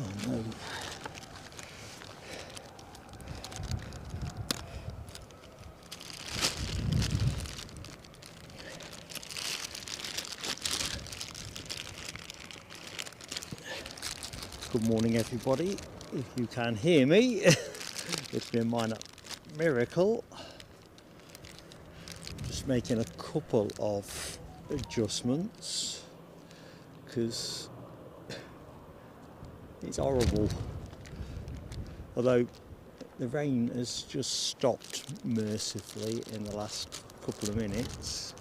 Oh no. Good morning everybody. If you can hear me, it's been a minor miracle. Just making a couple of adjustments because it's horrible. Although the rain has just stopped mercifully in the last couple of minutes.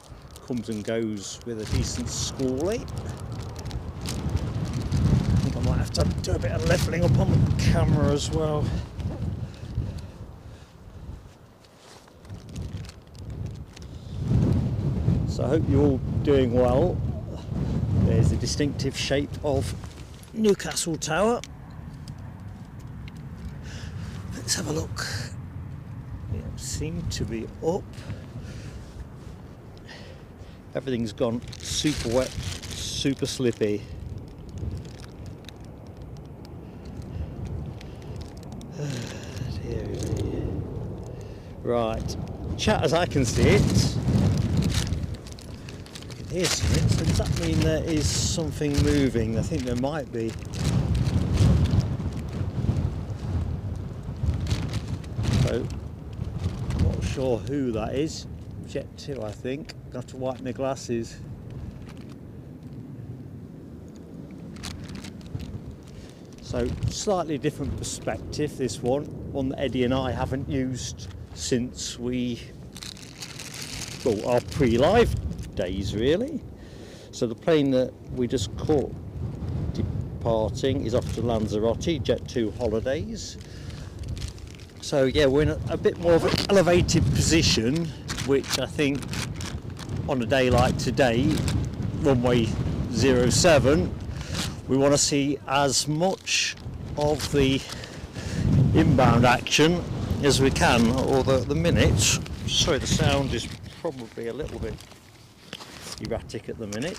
Comes and goes with a decent squally. I think I might have to do a bit of levelling up on the camera as well. So I hope you're all doing well. There's the distinctive shape of Newcastle Tower. Let's have a look. It seems to be up. Everything's gone super wet, super slippy. Right, chat as I can see it. I can hear something, so does that mean there is something moving? I think there might be. So, I'm not sure who that is. Jet 2 I think. Got to wipe my glasses. So, slightly different perspective this one that Eddie and I haven't used since our pre-live days really. So the plane that we just caught departing is off to Lanzarote, Jet 2 holidays. So yeah, we're in a bit more of an elevated position, which I think on a day like today, runway 07, we want to see as much of the inbound action as we can. Although at the minute, sorry, the sound is probably a little bit erratic at the minute.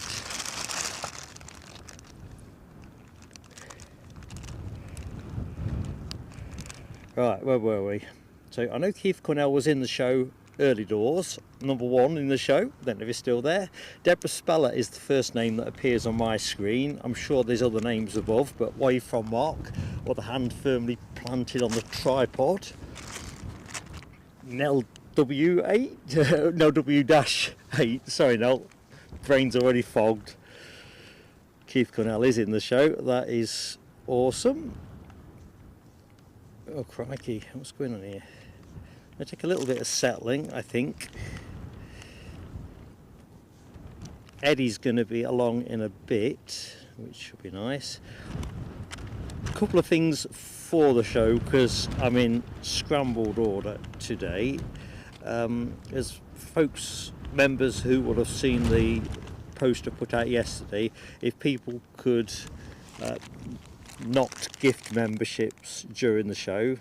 Right, where were we? So I know Keith Cornell was in the show early doors, number one in the show. Don't know if he's still there. Deborah Speller is the first name that appears on my screen. I'm sure there's other names above, but where you from, Mark? Or the hand firmly planted on the tripod. Nell W8? No, W-8. Sorry, Nell. Brain's already fogged. Keith Cornell is in the show. That is awesome. Oh, crikey. What's going on here? It'll take a little bit of settling, I think. Eddie's going to be along in a bit, which should be nice. A couple of things for the show, because I'm in scrambled order today. As members who would have seen the poster put out yesterday, if people could not gift memberships during the show,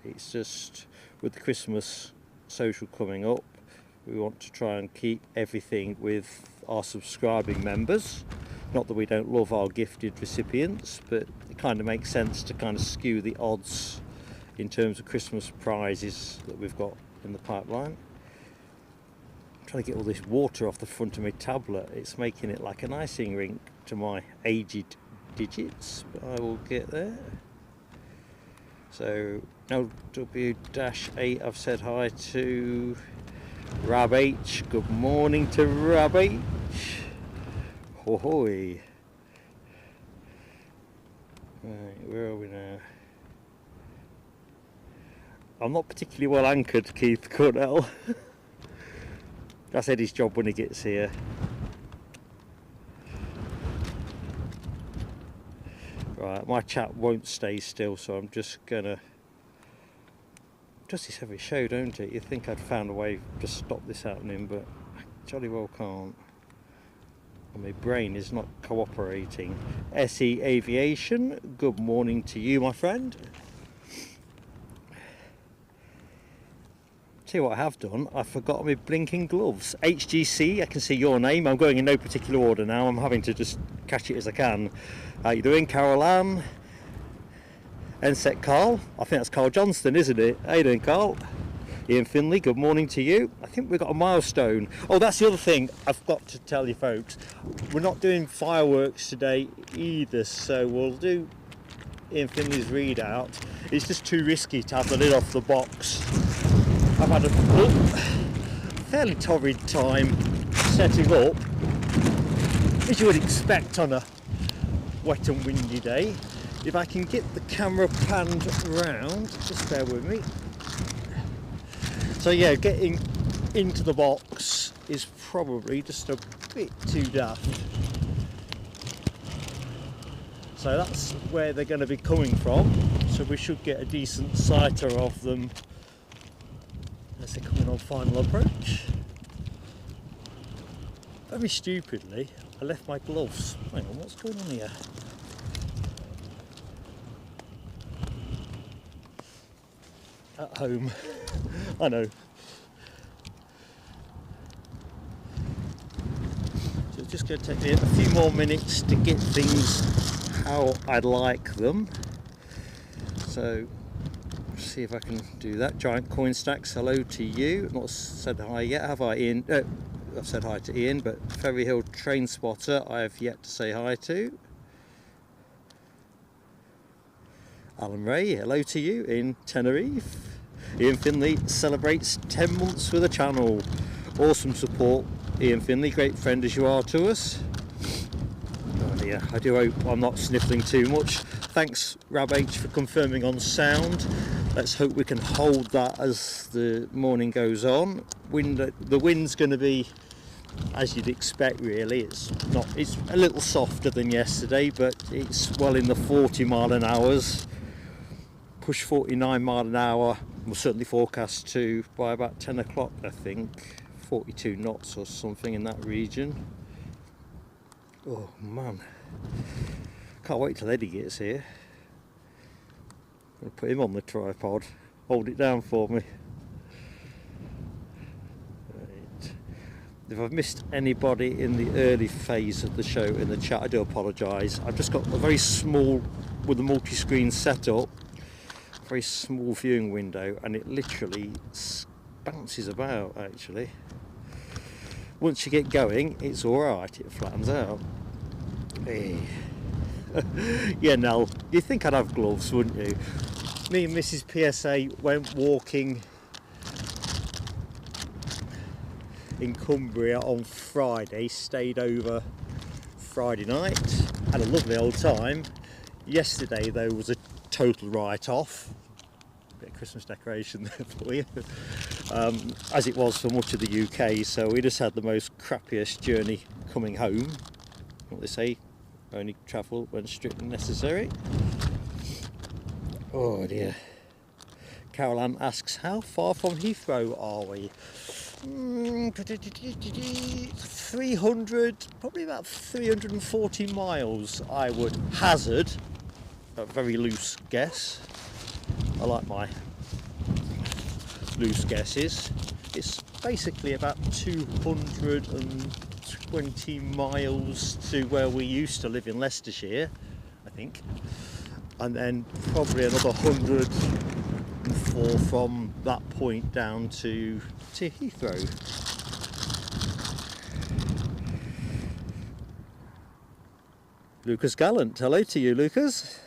it's just with the Christmas social coming up, we want to try and keep everything with our subscribing members. Not that we don't love our gifted recipients, but it kind of makes sense to kind of skew the odds in terms of Christmas prizes that we've got in the pipeline. I'm trying to get all this water off the front of my tablet. It's making it like an icing rink to my aged digits, but I will get there. So LW-8, I've said hi to Rab H. Good morning to Rab H. Hoy. Right, where are we now? I'm not particularly well anchored, Keith Cornell. That's Eddie's job when he gets here. Right, my chat won't stay still, so I'm just gonna... Does this every show, don't it? You'd think I'd found a way to stop this happening, but I jolly well can't. And my brain is not cooperating. SE Aviation, good morning to you, my friend. Tell you what I have done, I forgot my blinking gloves. HGC, I can see your name. I'm going in no particular order now. I'm having to just catch it as I can. How you doing, Carol Ann? NSET Carl, I think that's Carl Johnston, isn't it? How you doing, Carl? Ian Finley, good morning to you. I think we've got a milestone. Oh, that's the other thing I've got to tell you folks. We're not doing fireworks today either, so we'll do Ian Finley's readout. It's just too risky to have the lid off the box. I've had a fairly torrid time setting up, as you would expect on a wet and windy day. If I can get the camera panned round, just bear with me. So yeah, getting into the box is probably just a bit too daft. So that's where they're going to be coming from. So we should get a decent sighter of them as they're coming on final approach. Very stupidly, I left my gloves. Hang on, what's going on here? At home. I know. So it's just going to take me a few more minutes to get things how I'd like them. So see if I can do that. Giant Coin Stacks, hello to you. I've not said hi yet, have I, Ian? I've said hi to Ian, but Ferry Hill Train Spotter I have yet to say hi to. Alan Ray, hello to you in Tenerife. Ian Finley celebrates 10 months with the channel. Awesome support, Ian Finley, great friend as you are to us. Oh dear, I do hope I'm not sniffling too much. Thanks Rab H for confirming on sound. Let's hope we can hold that as the morning goes on. The wind's going to be, as you'd expect really, it's a little softer than yesterday, but it's well in the 40 mile an hours. Push 49 mile an hour. We'll certainly forecast to by about 10 o'clock, I think. 42 knots or something in that region. Oh man, can't wait till Eddie gets here. I'm going to put him on the tripod, hold it down for me. Right. If I've missed anybody in the early phase of the show in the chat, I do apologise. I've just got a very small, with the multi-screen setup, very small viewing window, and it literally bounces about actually. Once you get going, it's alright, it flattens out. Hey. Yeah, Nell, you'd think I'd have gloves, wouldn't you? Me and Mrs. PSA went walking in Cumbria on Friday, stayed over Friday night, had a lovely old time. Yesterday though was a total write-off. Bit of Christmas decoration there for you. As it was for much of the UK, so we just had the most crappiest journey coming home. What they say, only travel when strictly necessary. Oh dear. Carol Ann asks, how far from Heathrow are we? 300, probably about 340 miles I would hazard. A very loose guess. I like my loose guesses. It's basically about 220 miles to where we used to live in Leicestershire, I think, and then probably another 104 from that point down to Heathrow. Lucas Gallant, hello to you, Lucas.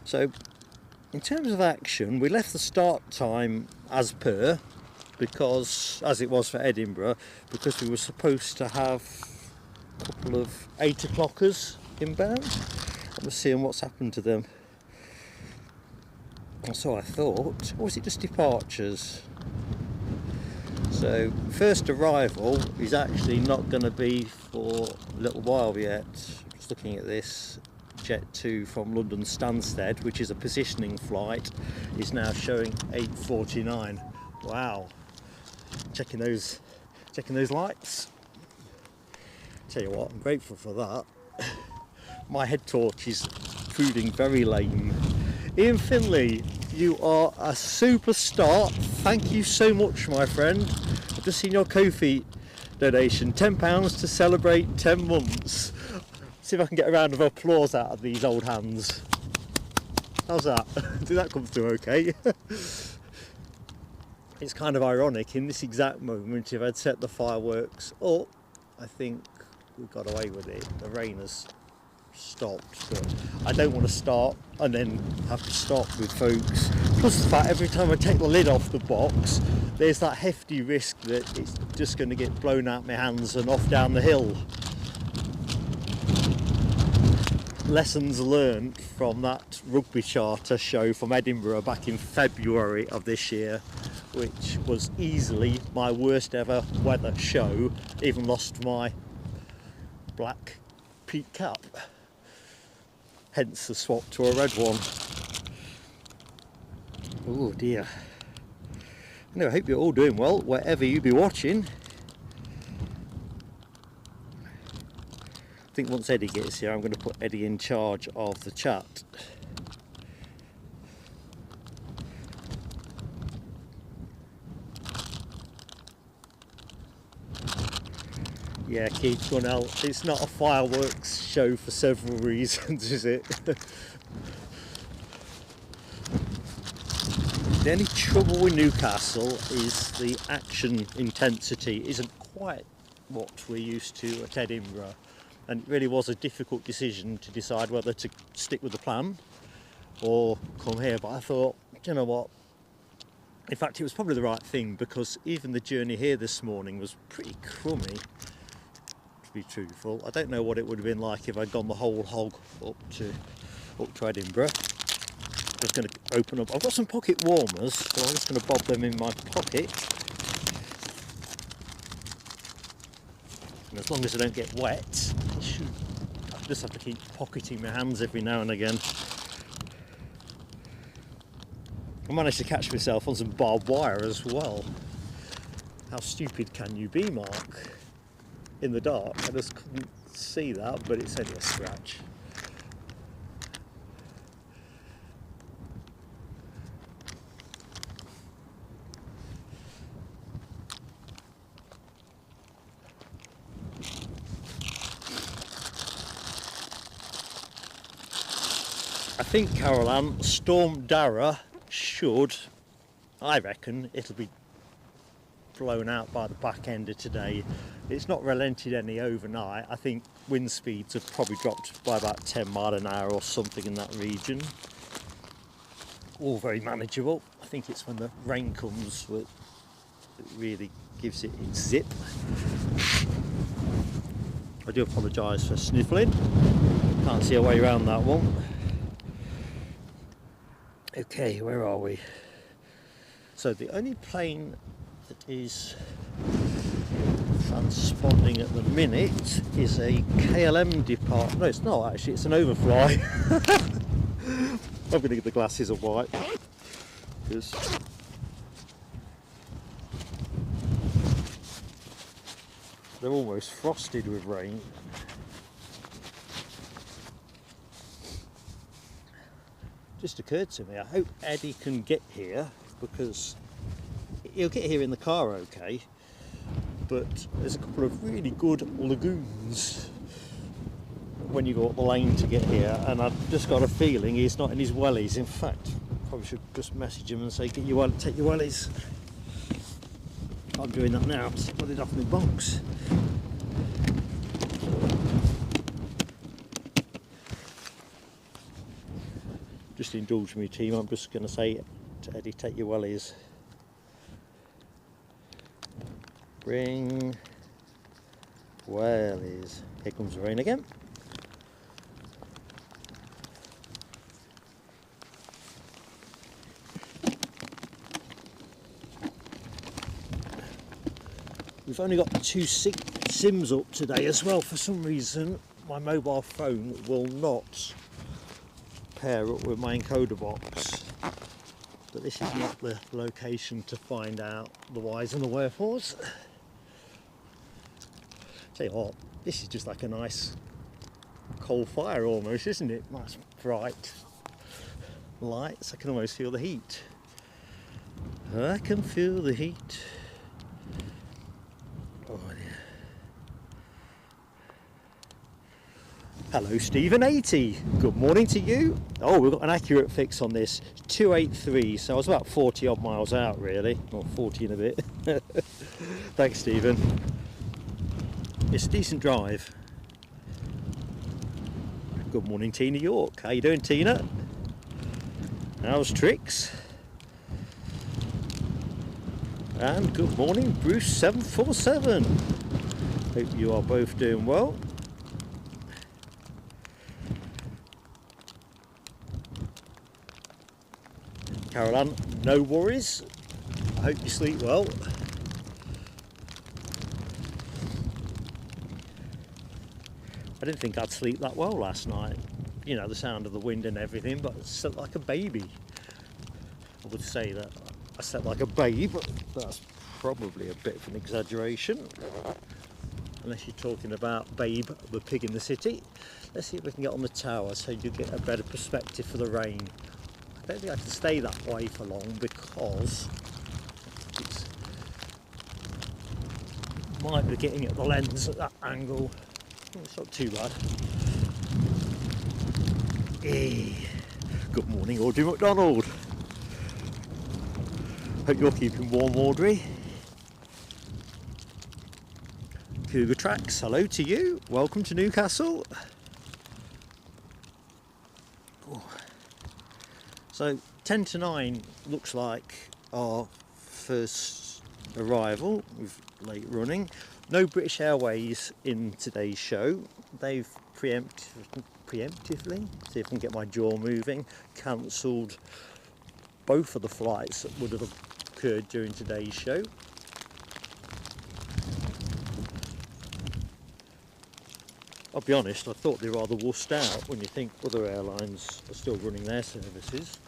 So in terms of action, we left the start time as per, because as it was for Edinburgh, because we were supposed to have a couple of 8 o'clockers inbound. I'm just seeing what's happened to them. And so I thought, or was it just departures? So first arrival is actually not going to be for a little while yet. Just looking at this. Jet 2 from London Stansted, which is a positioning flight, is now showing 8:49. Wow. Checking those lights. Tell you what, I'm grateful for that. My head torch is proving very lame. Ian Finley, you are a superstar. Thank you so much, my friend. I've just seen your Ko-fi donation, £10 to celebrate 10 months. See if I can get a round of applause out of these old hands. How's that? Did that come through okay? It's kind of ironic, in this exact moment, if I'd set the fireworks up, I think we got away with it. The rain has stopped, but I don't want to start and then have to stop with folks. Plus the fact, every time I take the lid off the box, there's that hefty risk that it's just going to get blown out my hands and off down the hill. Lessons learned from that rugby charter show from Edinburgh back in February of this year, which was easily my worst ever weather show. Even lost my black peak cap, hence the swap to a red one. Oh dear. Anyway, I hope you're all doing well wherever you be watching. I think once Eddie gets here, I'm going to put Eddie in charge of the chat. Yeah, Keith Gunnell, it's not a fireworks show for several reasons, is it? The only trouble with Newcastle is the action intensity isn't quite what we're used to at Edinburgh. And it really was a difficult decision to decide whether to stick with the plan or come here. But I thought, you know what? In fact, it was probably the right thing, because even the journey here this morning was pretty crummy, to be truthful. I don't know what it would have been like if I'd gone the whole hog up to Edinburgh. I'm just going to open up. I've got some pocket warmers, so I'm just going to bob them in my pocket. And as long as I don't get wet, I just have to keep pocketing my hands every now and again. I managed to catch myself on some barbed wire as well. How stupid can you be, Mark? In the dark, I just couldn't see that, but it's only a scratch. I think, Carol Ann, Storm Darragh should, I reckon, it'll be blown out by the back end of today. It's not relented any overnight. I think wind speeds have probably dropped by about 10 mile an hour or something in that region. All very manageable. I think it's when the rain comes that it really gives it its zip. I do apologise for sniffling. Can't see a way around that one. Okay, where are we? So the only plane that is transponding at the minute is a KLM depart. No, it's not actually, it's an overfly. I'm going to get the glasses of white because they're almost frosted with rain. Just occurred to me, I hope Eddie can get here, because he'll get here in the car okay, but there's a couple of really good lagoons when you go up the lane to get here, and I've just got a feeling he's not in his wellies. In fact, probably should just message him and say, take your wellies. I'm doing that now, just put it off in the box. Just indulge me, team. I'm just going to say to Eddie, take your wellies. Bring wellies. Here comes the rain again. We've only got 2 sims up today as well. For some reason, my mobile phone will not pair up with my encoder box, but this is not the location to find out the whys and the wherefores. Tell you what, this is just like a nice coal fire almost, isn't it? Nice bright lights. I can almost feel the heat. I can feel the heat. Oh dear. Hello Stephen80, good morning to you. Oh, we've got an accurate fix on this, 283, so I was about 40 odd miles out really, or 40 and a bit. Thanks Stephen. It's a decent drive. Good morning Tina York, how you doing Tina? How's Tricks? And good morning Bruce747. Hope you are both doing well. Caroline, no worries. I hope you sleep well. I didn't think I'd sleep that well last night. You know, the sound of the wind and everything, but I slept like a baby. I would say that I slept like a babe, but that's probably a bit of an exaggeration. Unless you're talking about Babe, the pig in the city. Let's see if we can get on the tower so you get a better perspective for the rain. I don't think I can stay that way for long because it might be getting at the lens at that angle. Oh, it's not too bad. Hey. Good morning Audrey McDonald. Hope you're keeping warm Audrey. Cougar Tracks, hello to you. Welcome to Newcastle. Oh. So 10 to 9 looks like our first arrival with late running. No British Airways in today's show. They've preemptively, see if I can get my jaw moving, cancelled both of the flights that would have occurred during today's show. I'll be honest, I thought they were rather wussed out when you think other airlines are still running their services.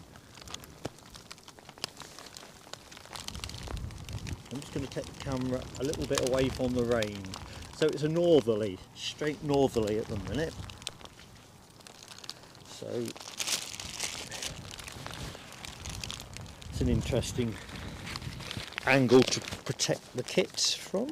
I'm just going to take the camera a little bit away from the rain. So it's a northerly, straight northerly at the minute. So it's an interesting angle to protect the kits from.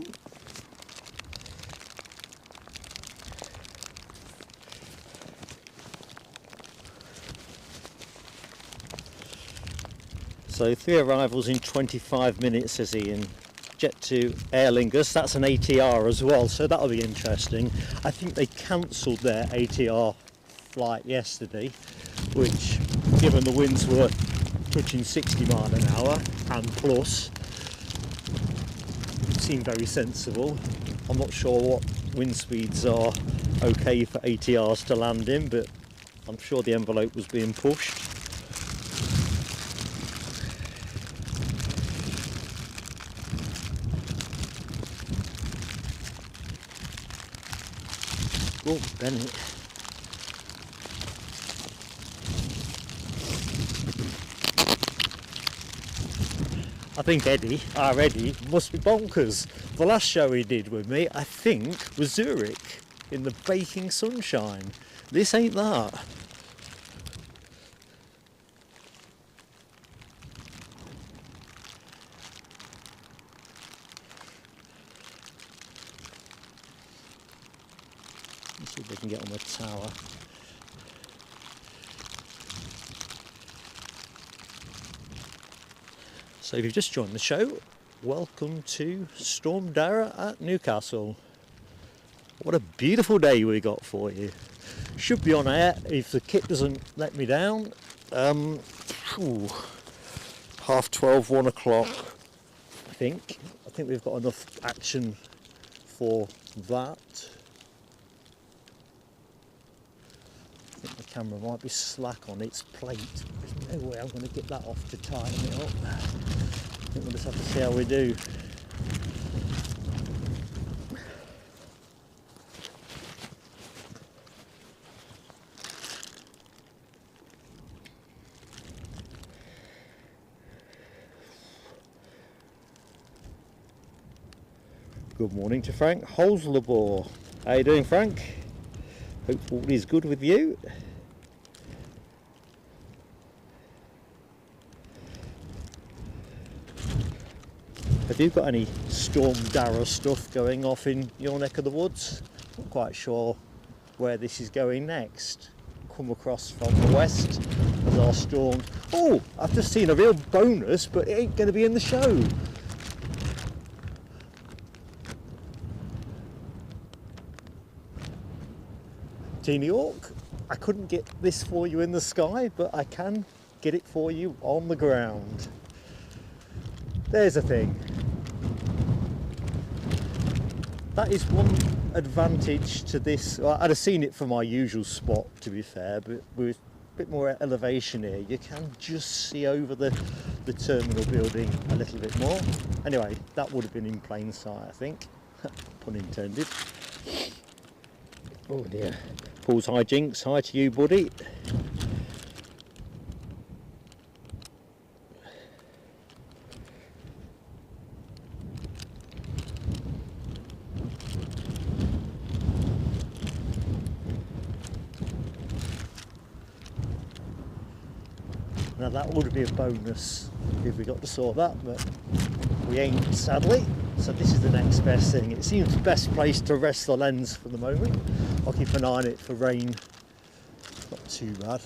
So 3 arrivals in 25 minutes, says Ian. Jet to Aer Lingus, that's an ATR as well, so that'll be interesting. I think they cancelled their ATR flight yesterday, which, given the winds were touching 60 miles an hour and plus, seemed very sensible. I'm not sure what wind speeds are okay for ATRs to land in, but I'm sure the envelope was being pushed. Oh, Bennett. I think our Eddie, must be bonkers. The last show he did with me, I think, was Zurich, in the baking sunshine. This ain't that. Let's see if we can get on the tower. So if you've just joined the show, welcome to Storm Darragh at Newcastle. What a beautiful day we got for you. Should be on air if the kit doesn't let me down. 12:30, 1 o'clock, I think. I think we've got enough action for that. I think the camera might be slack on its plate. There's no way I'm going to get that off to tighten it up. I think we'll just have to see how we do. Good morning to Frank Holslebore. How you doing, Frank? Hope all is good with you. Have you got any Storm Darragh stuff going off in your neck of the woods? Not quite sure where this is going next. Come across from the west as our storm. Oh, I've just seen a real bonus, but it ain't going to be in the show. Teeny Hawk, I couldn't get this for you in the sky, but I can get it for you on the ground. There's a thing. That is one advantage to this. Well, I'd have seen it from my usual spot, to be fair, but with a bit more elevation here, you can just see over the terminal building a little bit more. Anyway, that would have been in plain sight, I think. Pun intended. Oh dear. Paul's hijinks, hi to you, buddy. Now that would be a bonus if we got to sort that, but we ain't, sadly. So this is the next best thing. It seems the best place to rest the lens for the moment. I'll keep an eye on it for rain. Not too bad.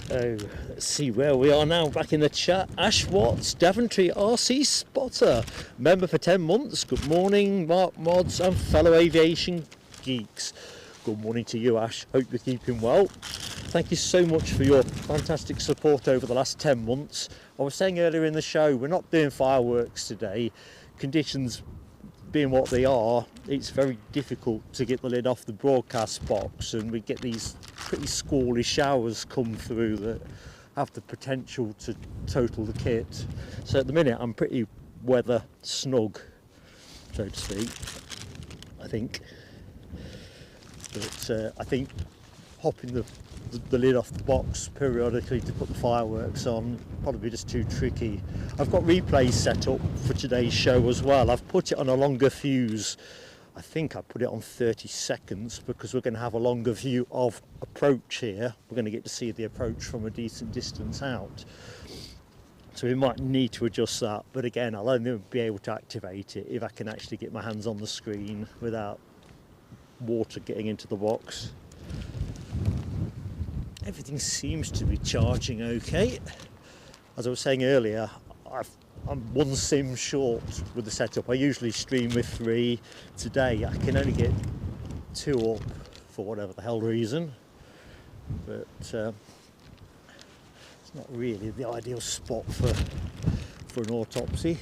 So let's see where we are now. Back in the chat. Ash Watts, Daventry RC Spotter, member for 10 months. Good morning, Mark Mods and fellow aviation geeks. Good morning to you, Ash. Hope you're keeping well. Thank you so much for your fantastic support over the last 10 months. I was saying earlier in the show, we're not doing fireworks today. Conditions being what they are, it's very difficult to get the lid off the broadcast box, and we get these pretty squally showers come through that have the potential to total the kit. So at the minute I'm pretty weather snug, so to speak, I think. But I think popping the lid off the box periodically to put the fireworks on probably just too tricky. I've got replays set up for today's show as well. I've put it on a longer fuse. I think I put it on 30 seconds because we're going to have a longer view of approach here. We're going to get to see the approach from a decent distance out. So we might need to adjust that, but again, I'll only be able to activate it if I can actually get my hands on the screen without water getting into the box. Everything seems to be charging okay. As I was saying earlier, I'm one sim short with the setup. I usually stream with 3. Today I can only get 2 up for whatever the hell reason. But it's not really the ideal spot for an autopsy.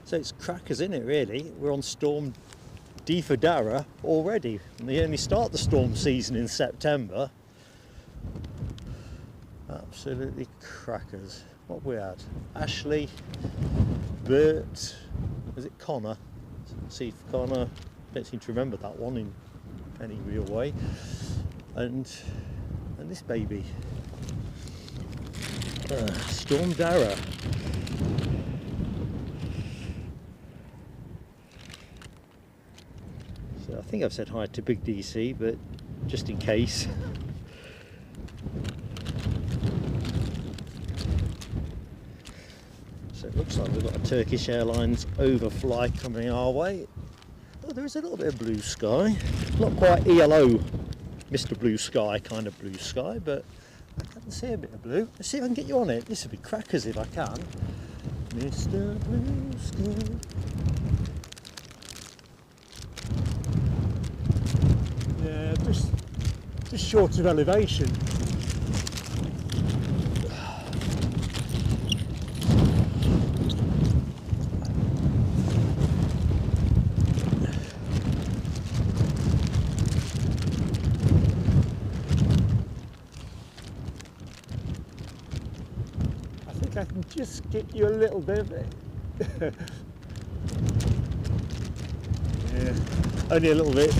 So it's crackers, isn't it, really? We're on storm D for Darragh already, and they only start the storm season in September. Absolutely crackers. What we had? Ashley, Bert, was it Connor? See Connor, don't seem to remember that one in any real way. And this baby. Storm Darragh. I think I've said hi to Big DC, but just in case. So it looks like we've got a Turkish Airlines overfly coming our way. Oh, there is a little bit of blue sky. Not quite ELO, Mr. Blue Sky kind of blue sky, but I can see a bit of blue. Let's see if I can get you on it. This would be crackers if I can. Mr. Blue Sky. Yeah, just short of elevation. I think I can just get you a little bit of it. Only a little bit.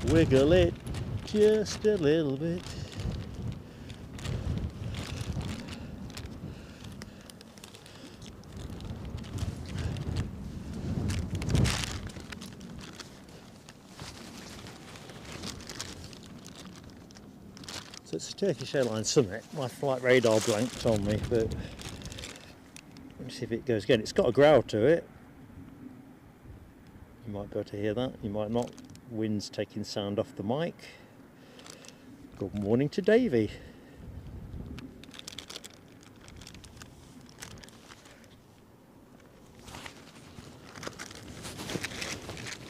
Wiggle it just a little bit. So it's a Turkish Airlines Summit. My flight radar blanked on me, but let me see if it goes again. It's got a growl to it. You might be able to hear that, you might not. Wind's taking sound off the mic. Good morning to Davey.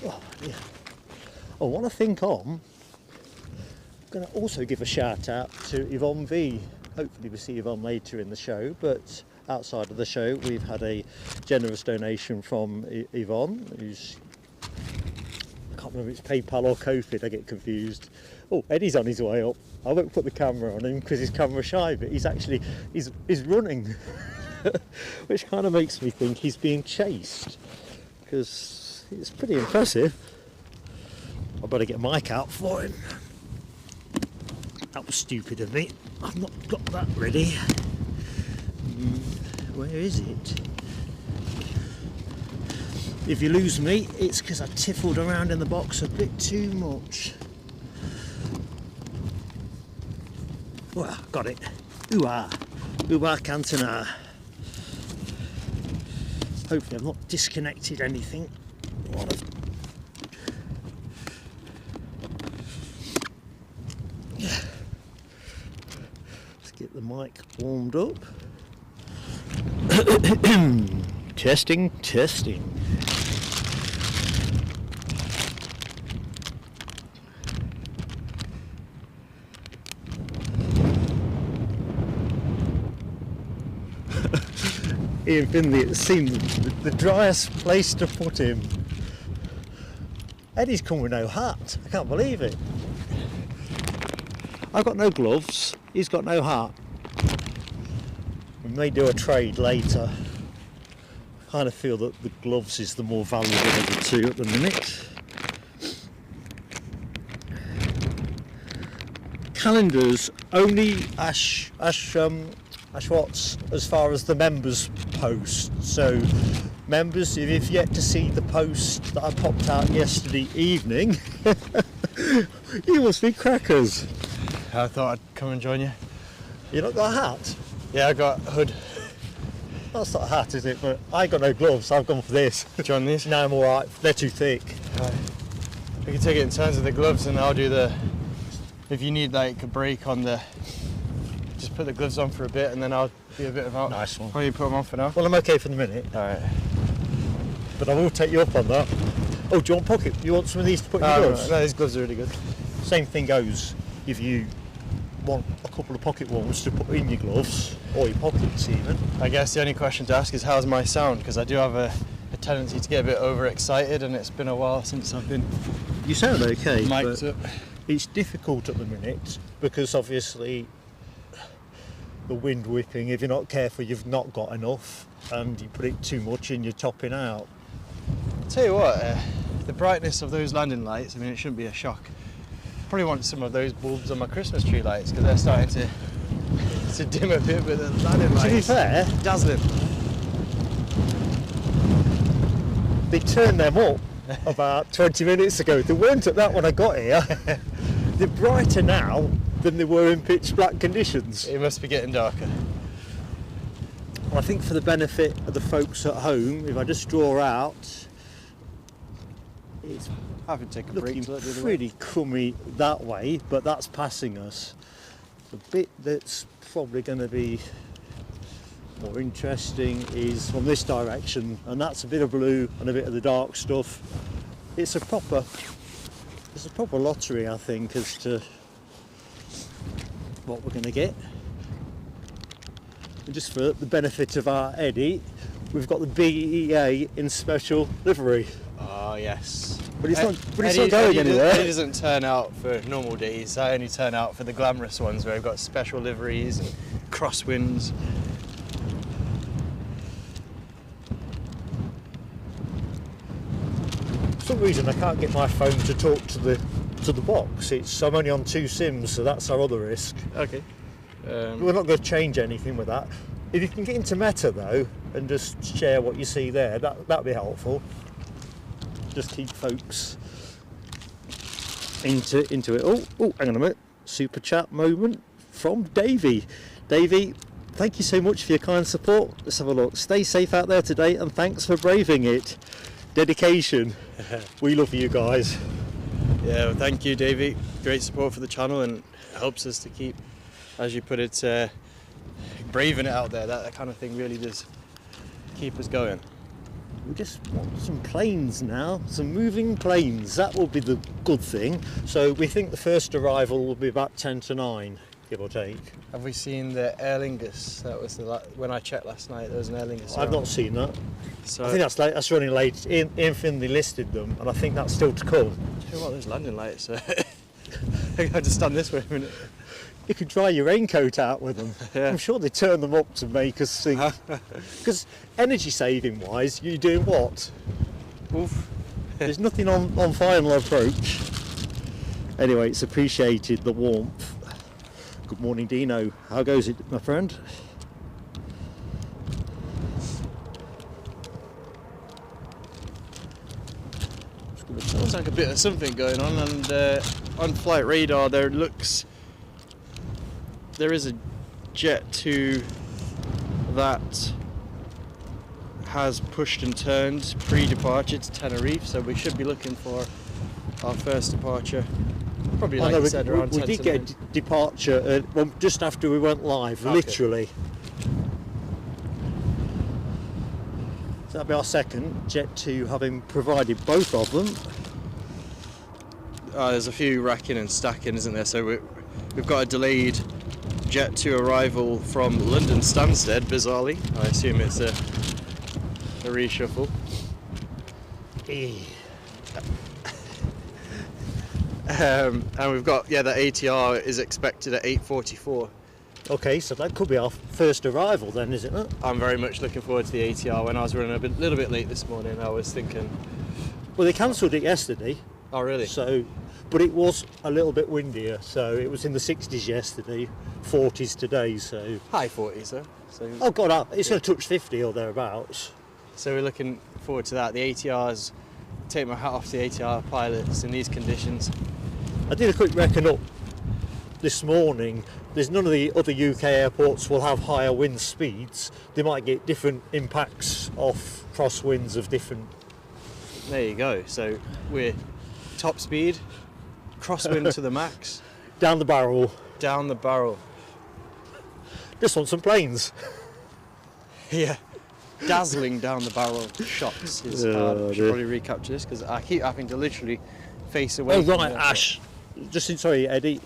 Oh, yeah. Oh, what I think I'm going to also give a shout out to Yvonne V. Hopefully we'll see Yvonne later in the show, but outside of the show we've had a generous donation from Yvonne, who's, I can't remember if it's PayPal or Ko-fi, I get confused. Oh, Eddie's on his way up. I won't put the camera on him because he's camera shy, but he's actually, he's running, which kind of makes me think he's being chased, because it's pretty impressive. I better get a mic out for him. That was stupid of me. I've not got that ready. Where is it? If you lose me, it's because I tiffled around in the box a bit too much. Well, got it. Ooh-ah. Ooh-ah, Cantona. Hopefully I've not disconnected anything. Let's get the mic warmed up. Testing, testing. Ian Finley, it seemed the driest place to put him. Eddie's come with no hat. I can't believe it. I've got no gloves. He's got no hat. We may do a trade later. I kind of feel that the gloves is the more valuable of the two at the minute. Calendars only Ashwat's as far as the members post. So members, if you've yet to see the post that I popped out yesterday evening, you must be crackers. I thought I'd come and join you. You not got a hat? Yeah, I got a hood. That's not a hat, is it? But I got no gloves, I've gone for this. Do you want these? No, I'm alright, they're too thick. Right. We can take it in terms of the gloves and I'll do the, if you need like a break on the, just put the gloves on for a bit and then I'll be a bit of out. Nice one. Why don't you put them on for now? Well, I'm okay for the minute. Alright. But I will take you up on that. Oh, do you want pocket? You want some of these to put in your gloves? No, these gloves are really good. Same thing goes if you want a couple of pocket ones to put in your gloves or your pockets even. I guess the only question to ask is how's my sound, because I do have a tendency to get a bit overexcited and it's been a while since I've been You sound okay, mic'd up. It's difficult at the minute because obviously the wind whipping, if you're not careful you've not got enough and you put it too much and you're topping out. I'll tell you what, the brightness of those landing lights, I mean it shouldn't be a shock. Probably want some of those bulbs on my Christmas tree lights because they're starting to dim a bit, but the landing lights, to be fair, dazzling. they turned them up about 20 minutes ago. They weren't at that when I got here. They're brighter now than they were in pitch black conditions. It must be getting darker. Well, I think for the benefit of the folks at home, if I just draw out, it's I can take a looking break to let the other way. pretty crummy that way, but that's passing us. The bit that's probably going to be more interesting is from this direction, and that's a bit of blue and a bit of the dark stuff. It's a proper lottery, I think, as to what we're going to get. And just for the benefit of our Eddie, we've got the BEA in special livery. Oh yes. But it's not going anywhere. It doesn't turn out for normal days. I only turn out for the glamorous ones where I've got special liveries and crosswinds. For some reason I can't get my phone to talk to the box. I'm only on 2 SIMs, so that's our other risk. Okay. We're not going to change anything with that. If you can get into Meta though and just share what you see there, that'd be helpful. Just keep folks into it. Oh, hang on a minute. Super chat moment from Davey. Davey, thank you so much for your kind support. Let's have a look. Stay safe out there today, and thanks for braving it. Dedication. We love you guys. Yeah, well, thank you, Davey. Great support for the channel, and helps us to keep, as you put it, braving it out there. That kind of thing really does keep us going. We just want some planes now, some moving planes. That will be the good thing. So we think the first arrival will be about 10 to 9, give or take. Have we seen the Aer Lingus? That was when I checked last night. There was an Aer Lingus. I've not seen that. So I think that's running late. Ian Finley listed them, and I think that's still to come. Tell you what, those landing lights. I got to stand this way a minute. You could dry your raincoat out with them. Yeah. I'm sure they turn them up to make us think. Because energy saving wise, you're doing what? Oof. There's nothing on final approach. Anyway, it's appreciated, the warmth. Good morning, Dino. How goes it, my friend? Looks like a bit of something going on, and on flight radar there is a Jet 2 that has pushed and turned pre-departure to Tenerife, so we should be looking for our first departure. Probably like you said, around 10 we did to get 9. a departure just after we went live, Okay. literally. So that'll be our second Jet 2, having provided both of them. There's a few racking and stacking, isn't there? So we've got a delayed Jet 2 arrival from London Stansted, bizarrely. I assume it's a reshuffle. And we've got, the ATR is expected at 8:44. Okay, so that could be our first arrival then, isn't it? I'm very much looking forward to the ATR. When I was running a little bit late this morning, I was thinking... Well, they cancelled it yesterday. Oh, really? So, but it was a little bit windier, so it was in the 60s yesterday, 40s today, so... High 40s, though. So, Oh God, it's going to touch 50 or thereabouts. So we're looking forward to that. The ATRs, take my hat off to the ATR pilots in these conditions. I did a quick reckon up this morning. There's none of the other UK airports will have higher wind speeds. They might get different impacts off crosswinds of different... There you go. So we're top speed, crosswind to the max. Down the barrel. Down the barrel. Just want some planes. Yeah. Dazzling down the barrel shots is hard. I should probably recapture this because I keep having to literally face away. Oh from right, the Ash. Sorry, Eddie.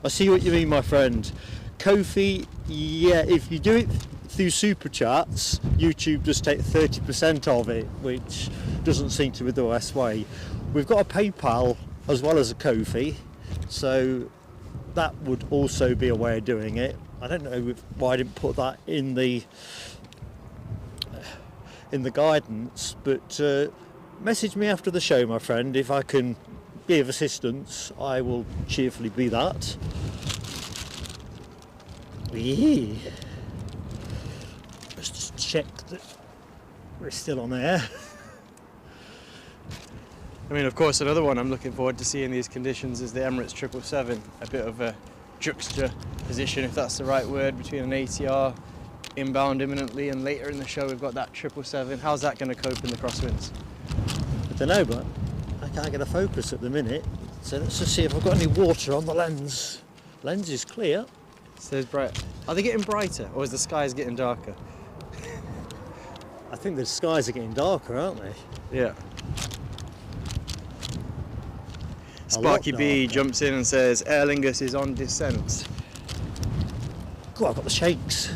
I see what you mean, my friend. Kofi, yeah, if you do it through super chats, YouTube does take 30% of it, which doesn't seem to be the best way. We've got a PayPal as well as a Kofi, so that would also be a way of doing it. I don't know why I didn't put that in the guidance, but message me after the show, my friend. If I can be of assistance, I will cheerfully be that. Yeah. Let's just check that we're still on air. I mean, of course, another one I'm looking forward to seeing in these conditions is the Emirates 777. A bit of a juxtaposition, if that's the right word, between an ATR inbound imminently, and later in the show we've got that 777. How's that going to cope in the crosswinds? I don't know, but I can't get a focus at the minute. So let's just see if I've got any water on the lens. Lens is clear. So it's bright. Are they getting brighter, or is the skies getting darker? I think the skies are getting darker, aren't they? Yeah. Sparky B jumps in and says Aer Lingus is on descent. God, I've got the shakes.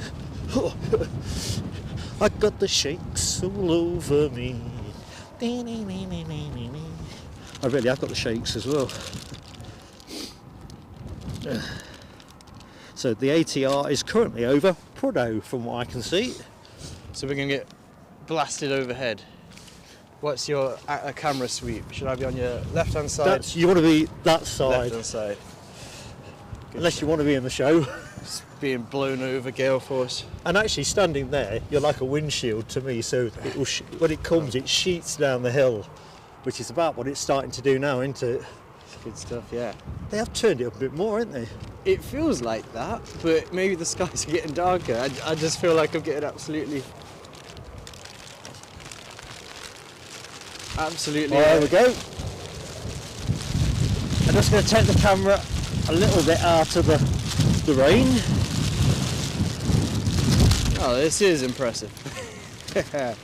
I got the shakes all over me. I really have got the shakes as well. So the ATR is currently over Prudhoe from what I can see. So we're going to get blasted overhead. What's your camera sweep? Should I be on your left-hand side? You want to be that side. Left-hand side. Good Unless shot. you want to be in the show. It's being blown over gale force. And actually standing there, you're like a windshield to me, so it will when it comes, it sheets down the hill, which is about what it's starting to do now, isn't it? Good stuff, yeah. They have turned it up a bit more, haven't they? It feels like that, but maybe the skies are getting darker. I just feel like I'm getting absolutely... Oh, there we go. I'm just going to take the camera a little bit out of the rain. Oh, this is impressive.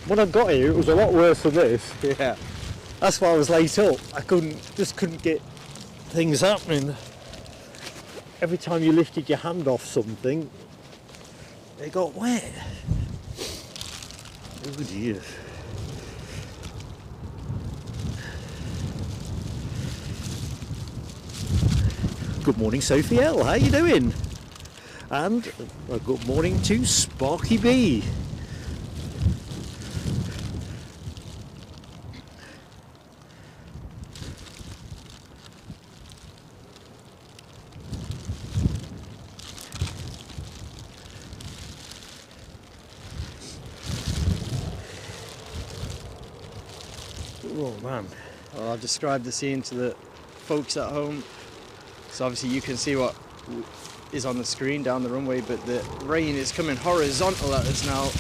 When I got here, it was a lot worse than this. Yeah. That's why I was late up. I couldn't get things happening. Every time you lifted your hand off something, it got wet. Oh dear. Good morning, Sophie L. How you doing? And a good morning to Sparky B. Oh man. Well, I've described the scene to the folks at home. So obviously you can see what is on the screen down the runway, but the rain is coming horizontal at us now.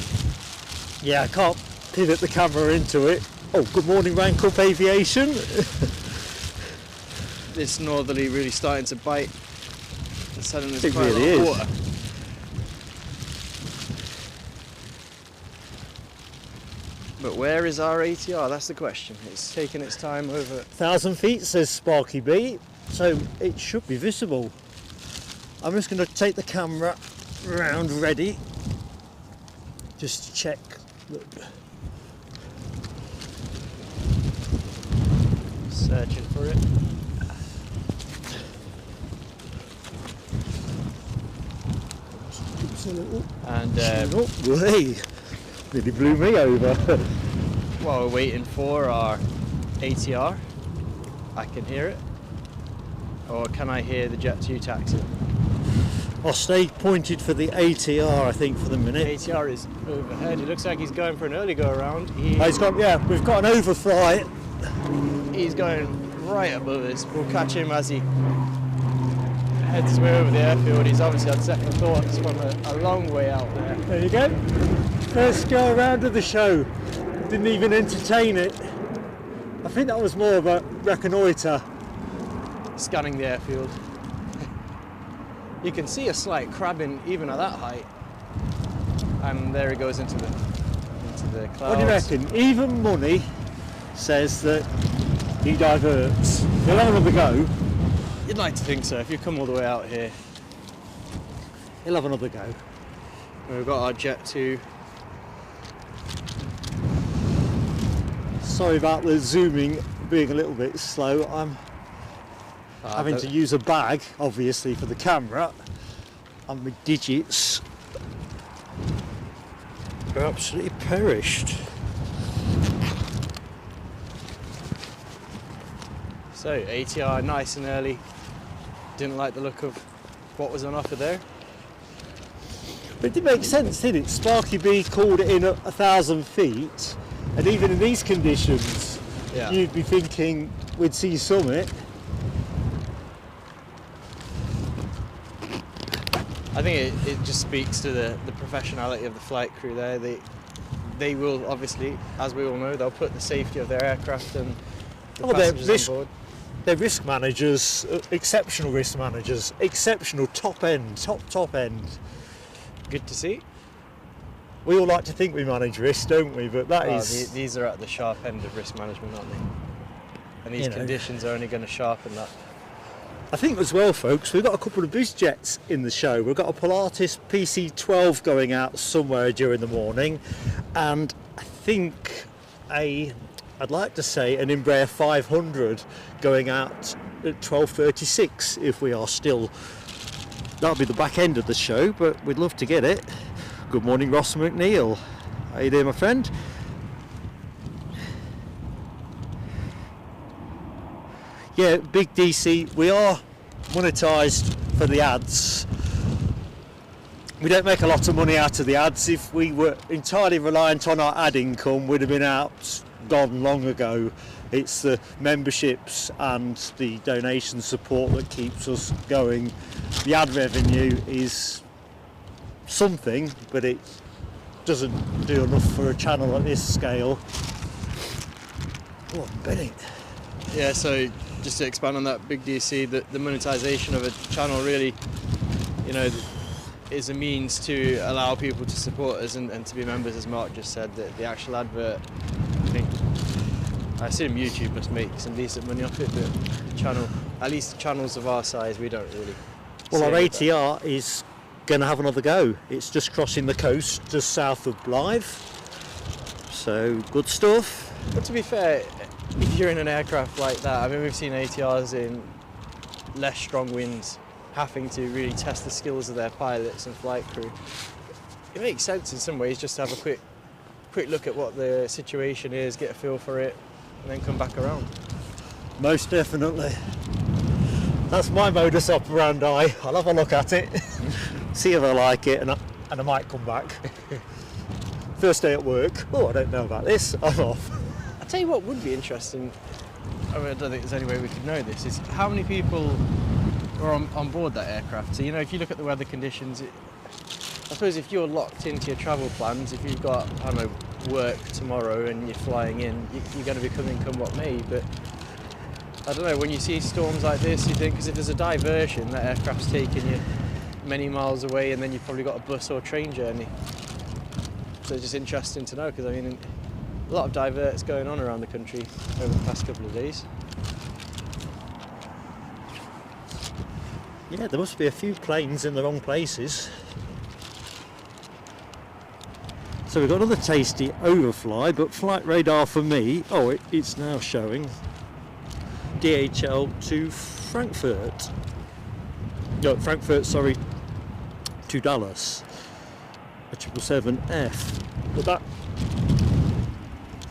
Yeah, I can't pivot the camera into it. Oh, good morning, Rank Up Aviation. This northerly really starting to bite. It's heading It quite really a lot of is. water. But where is our ATR? That's the question. It's taking its time over. 1,000 feet, says Sparky B, so it should be visible. I'm just going to take the camera round ready, just to check. Searching for it. And Hey, nearly blew me over. while we're waiting for our ATR, I can hear it. Or can I hear the Jet 2 taxi? I'll stay pointed for the ATR, I think, for the minute. ATR is overhead. It looks like he's going for an early go around. We've got an overflight. He's going right above us. We'll catch him as he heads his way over the airfield. He's obviously had second thoughts from a long way out there. There you go. First go around of the show. Didn't even entertain it. I think that was more of a reconnoitre. Scanning the airfield. You can see a slight crabbing even at that height. And there he goes into the clouds. What do you reckon? Even Money says that he diverts. He'll have another go. You'd like to think so if you come all the way out here. He'll have another go. We've got our Jet 2. Sorry about the zooming being a little bit slow. I'm having to use a bag, obviously, for the camera. And my digits are absolutely perished. So ATR nice and early. Didn't like the look of what was on offer there. But it did make sense, didn't it? Sparky B called it in at 1,000 feet, and even in these conditions, Yeah. you'd be thinking we'd see summit. I think it just speaks to the professionality of the flight crew there. They will obviously, as we all know, they'll put the safety of their aircraft and the passengers on board. They're risk managers, exceptional risk managers, exceptional top end. Good to see. We all like to think we manage risk, don't we? But that is... These are at the sharp end of risk management, aren't they? And these conditions are only going to sharpen that. I think as well, folks, we've got a couple of biz jets in the show. We've got a Pilatus PC-12 going out somewhere during the morning, and I think I'd like to say an Embraer 500 going out at 12:36 if we are still. That'll be the back end of the show, but we'd love to get it. Good morning, Ross McNeil. How you doing, my friend? Yeah, big DC. We are monetised for the ads. We don't make a lot of money out of the ads. If we were entirely reliant on our ad income, we'd have been gone long ago. It's the memberships and the donation support that keeps us going. The ad revenue is something, but it doesn't do enough for a channel at this scale. Oh, Benny. Yeah, so just to expand on that, big DC, the monetisation of a channel really, you know, is a means to allow people to support us and to be members, as Mark just said. The actual advert, I assume YouTube must make some decent money off it, but the channel, at least channels of our size, we don't really. Well, our ATR is going to have another go. It's just crossing the coast just south of Blythe, so good stuff. But to be fair, if you're in an aircraft like that, I mean, we've seen ATRs in less strong winds having to really test the skills of their pilots and flight crew. It makes sense in some ways just to have a quick look at what the situation is, get a feel for it, and then come back around. Most definitely. That's my modus operandi. I'll have a look at it, see if I like it, and I might come back. First day at work, oh, I don't know about this, I'm off. I'll tell you what would be interesting, I mean, I don't think there's any way we could know this, is how many people are on board that aircraft. So, you know, if you look at the weather conditions, I suppose if you're locked into your travel plans, if you've got, I don't know, work tomorrow and you're flying in, you're going to be coming come what may, but I don't know, when you see storms like this, you think, because if there's a diversion, that aircraft's taking you many miles away and then you've probably got a bus or train journey. So it's just interesting to know, because I mean, a lot of diverts going on around the country over the past couple of days. Yeah, there must be a few planes in the wrong places. So we've got another tasty overfly, but flight radar for me, oh, it's now showing DHL to Frankfurt. No, Frankfurt, sorry, to Dallas. A 777F. But that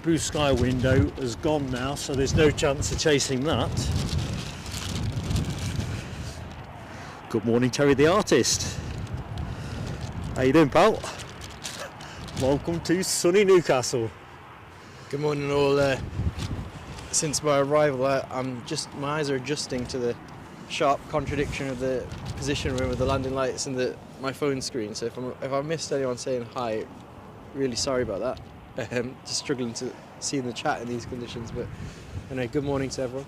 blue sky window has gone now, so there's no chance of chasing that. Good morning, Terry the artist. How you doing, pal? Welcome to sunny Newcastle. Good morning all. Since my arrival, my eyes are adjusting to the sharp contradiction of the position room with the landing lights and my phone screen. So if I missed anyone saying hi, really sorry about that. Just struggling to see in the chat in these conditions. But anyway, good morning to everyone.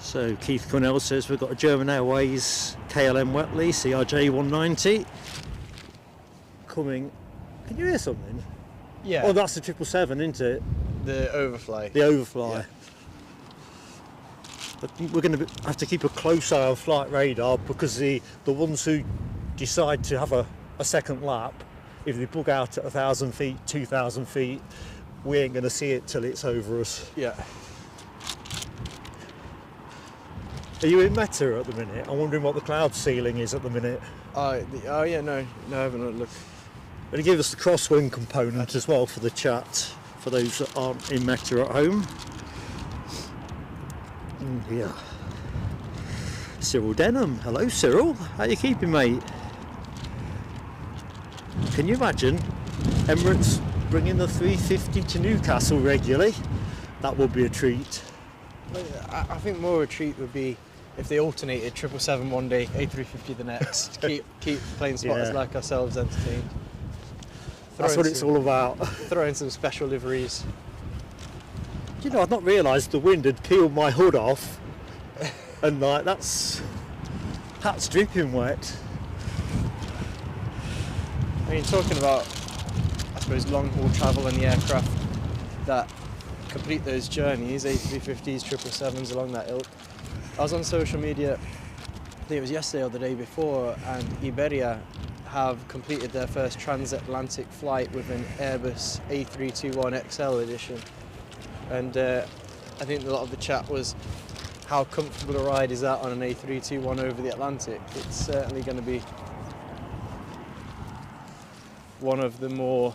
So Keith Cornell says we've got a German Airways KLM Wetley CRJ 190 coming. Can you hear something? Yeah. Oh, that's the 777, isn't it? The overfly. The overfly. Yeah. But we're going to have to keep a close eye on flight radar, because the ones who decide to have a second lap, if they bug out at 1,000 feet, 2,000 feet, we ain't going to see it till it's over us. Yeah. Are you in Meta at the minute? I'm wondering what the cloud ceiling is at the minute. Oh yeah, no, I haven't looked. But he gave us the Crosswind component as well for the chat, for those that aren't in Meta at home. Yeah. Cyril Denham. Hello, Cyril. How you keeping, mate? Can you imagine Emirates bringing the 350 to Newcastle regularly? That would be a treat. I think more a treat would be if they alternated 777 one day, A350 the next. keep plane spotters like ourselves entertained. That's what it's all about. Throw in some special liveries. You know, I'd not realised the wind had peeled my hood off, and like hat's dripping wet. I mean, talking about, I suppose, long haul travel and the aircraft that complete those journeys, A350s, 777s along that ilk. I was on social media, I think it was yesterday or the day before, and Iberia have completed their first transatlantic flight with an Airbus A321XL edition. And I think a lot of the chat was, how comfortable a ride is that on an A321 over the Atlantic? It's certainly going to be one of the more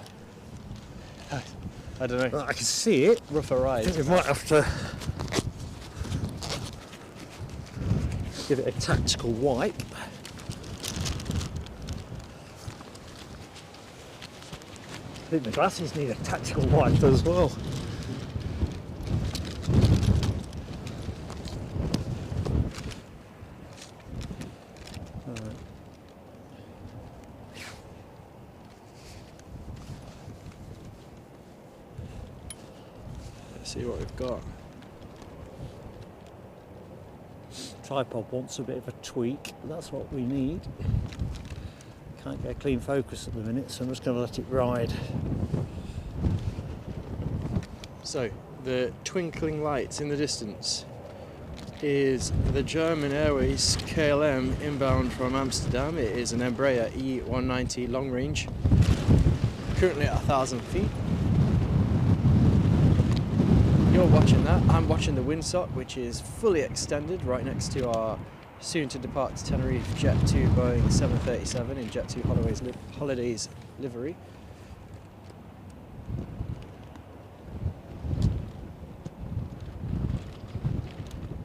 I don't know. I can see it. Rougher rides. We might have to give it a tactical wipe. I think the glasses need a tactical wipe as well. Let's see what we've got. Tripod wants a bit of a tweak, but that's what we need. Can't get a clean focus at the minute, so I'm just going to let it ride. So, the twinkling lights in the distance is the German Airways KLM inbound from Amsterdam. It is an Embraer E190 long range, currently at 1,000 feet. You're watching that. I'm watching the windsock, which is fully extended right next to our soon to depart to Tenerife Jet 2 Boeing 737 in Jet 2 Holidays livery.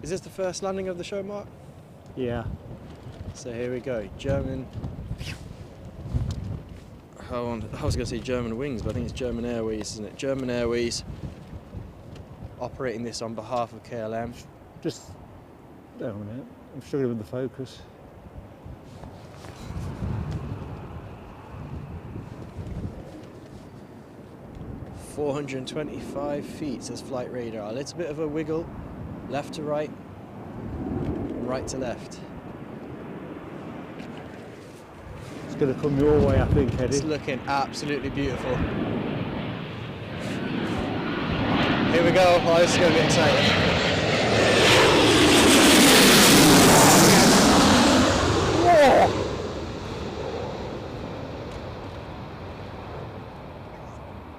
Is this the first landing of the show, Mark? Yeah. So here we go. German. I was going to say German Wings, but I think it's German Airways, isn't it? German Airways operating this on behalf of KLM. Just hang on a minute. I'm struggling with the focus. "425 feet," says flight radar. A little bit of a wiggle, left to right, and right to left. It's going to come your way, I think, Eddie. It's looking absolutely beautiful. Here we go. Oh, this is going to be exciting.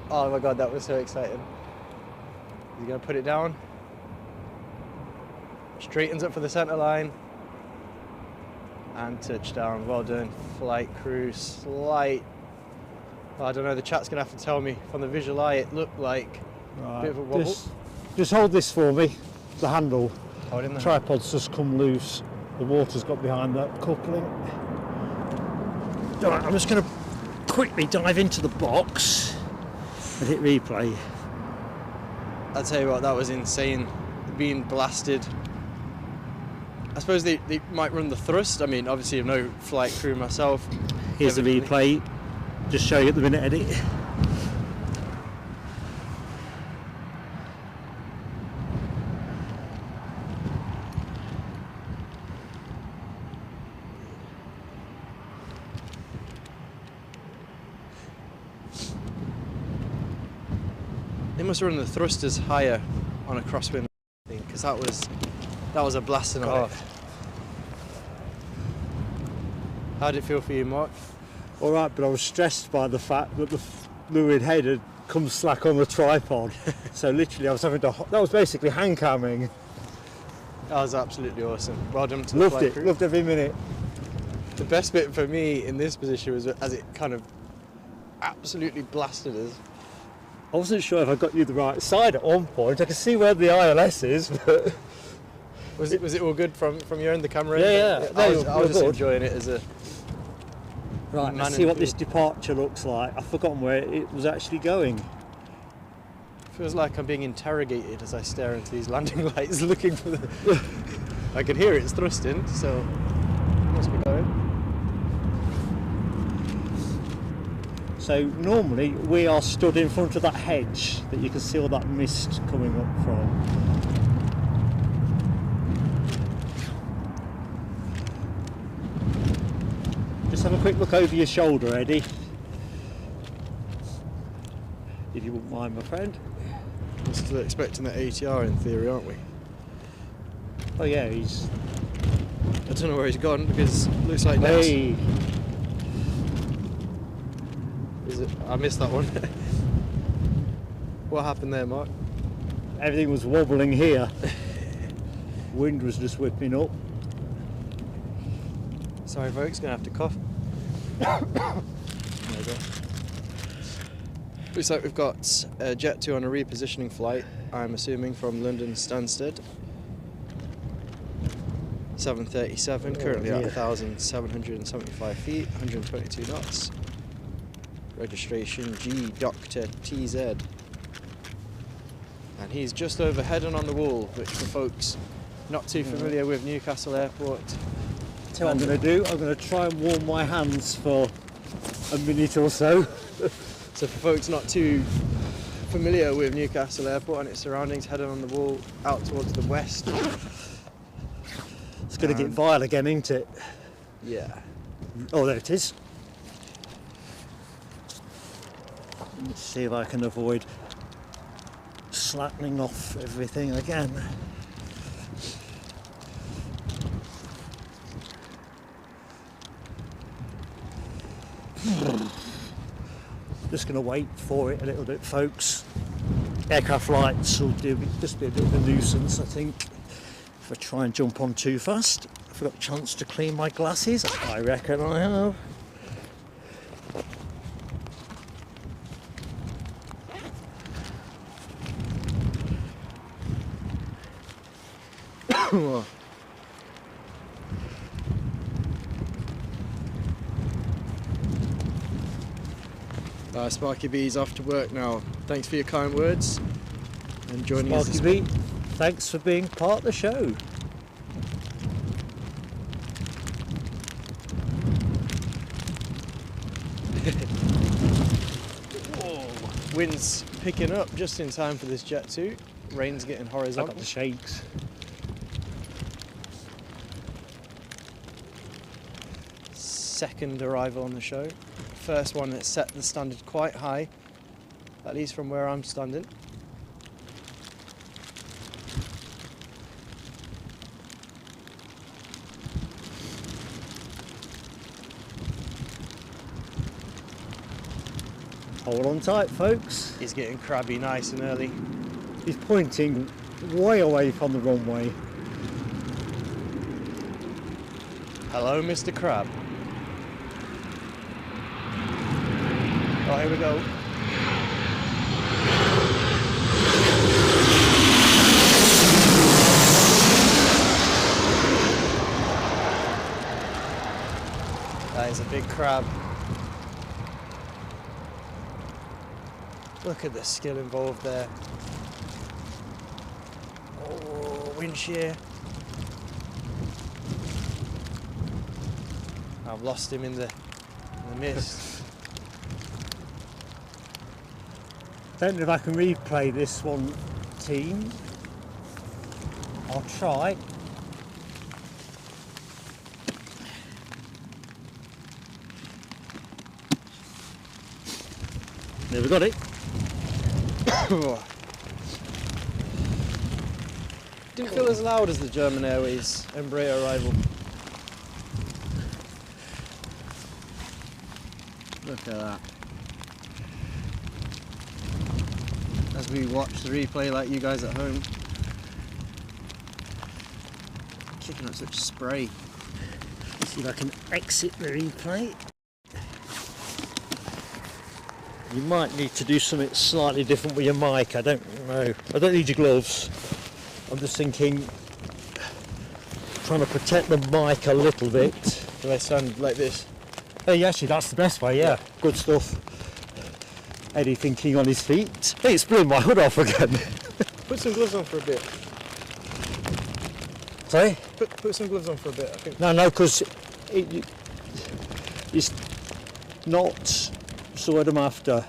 Oh my god, that was so exciting. He's going to put it down. Straightens up for the centre line. And touchdown. Well done. Flight crew. Slight. I don't know, the chat's going to have to tell me. From the visual eye, it looked like a bit of a wobble. Just hold this for me. The handle. Hold in there. Tripod's just come loose. The water's got behind that coupling. Right, I'm just going to quickly dive into the box and hit replay. I'll tell you what, that was insane. Being blasted. I suppose they might run the thrust. I mean, obviously I'm no flight crew myself. Here's the replay. Just show you at the minute, Eddie. They must run the thrusters higher on a crosswind thing, because that was a blasting of it. How did it feel for you, Mark? All right, but I was stressed by the fact that the fluid head had come slack on the tripod. So literally, I was having to. That was basically hand camming. That was absolutely awesome. Well done to the flight crew. Loved every minute. The best bit for me in this position was as it kind of absolutely blasted us. I wasn't sure if I got you the right side at one point. I could see where the ILS is, but was it all good from your end, the camera? Yeah. I was just enjoying it as a right. Let's see what this departure looks like. I've forgotten where it was actually going. Feels like I'm being interrogated as I stare into these landing lights, looking for the. I can hear it's thrusting, so it must be going. So normally we are stood in front of that hedge that you can see all that mist coming up from. Just have a quick look over your shoulder, Eddie. If you wouldn't mind, my friend. We're still expecting that ATR in theory, aren't we? Oh yeah, he's... I don't know where he's gone because it looks like next. Hey! Is it? I missed that one. What happened there, Mark? Everything was wobbling here. Wind was just whipping up. Sorry folks, gonna have to cough. There we go. Looks like we've got Jet 2 on a repositioning flight, I'm assuming from London Stansted. 737, currently at 1,775 feet, 122 knots. Registration G Dr. TZ. And he's just overhead and on the wall, which for folks not too familiar with Newcastle Airport. Tell what I'm going to do, I'm going to try and warm my hands for a minute or so. So for folks not too familiar with Newcastle Airport and its surroundings, heading on the wall out towards the west. It's going to get vile again, ain't it? Yeah. Oh, there it is. Let's see if I can avoid slackening off everything again. Just going to wait for it a little bit, folks. Aircraft lights will just be a bit of a nuisance, I think, if I try and jump on too fast. I've got a chance to clean my glasses. I reckon I have. Sparky B's off to work now. Thanks for your kind words and joining us. Sparky B, thanks for being part of the show. Whoa. Wind's picking up just in time for this Jet 2. Rain's getting I horizontal. got the shakes. Second arrival on the show. First one that set the standard quite high, at least from where I'm standing. Hold on tight, folks. He's getting crabby nice and early. He's pointing way away from the runway. Hello, Mr. Crab. Oh, here we go. That is a big crab. Look at the skill involved there. Oh, wind shear. I've lost him in the mist. Don't know if I can replay this one, team. I'll try. There, we got it. Didn't feel as loud as the German Airways Embraer arrival. Look at that. As we watch the replay like you guys at home. Kicking up such spray. See if I can exit the replay. You might need to do something slightly different with your mic, I don't know. I don't need your gloves. I'm just thinking, trying to protect the mic a little bit. Do I sound like this? Hey, actually, that's the best way, yeah. Good stuff. Eddie thinking on his feet. Hey, it's blew my hood off again. Put some gloves on for a bit. Sorry? Put some gloves on for a bit, I think. No, because it's not sort I'm after.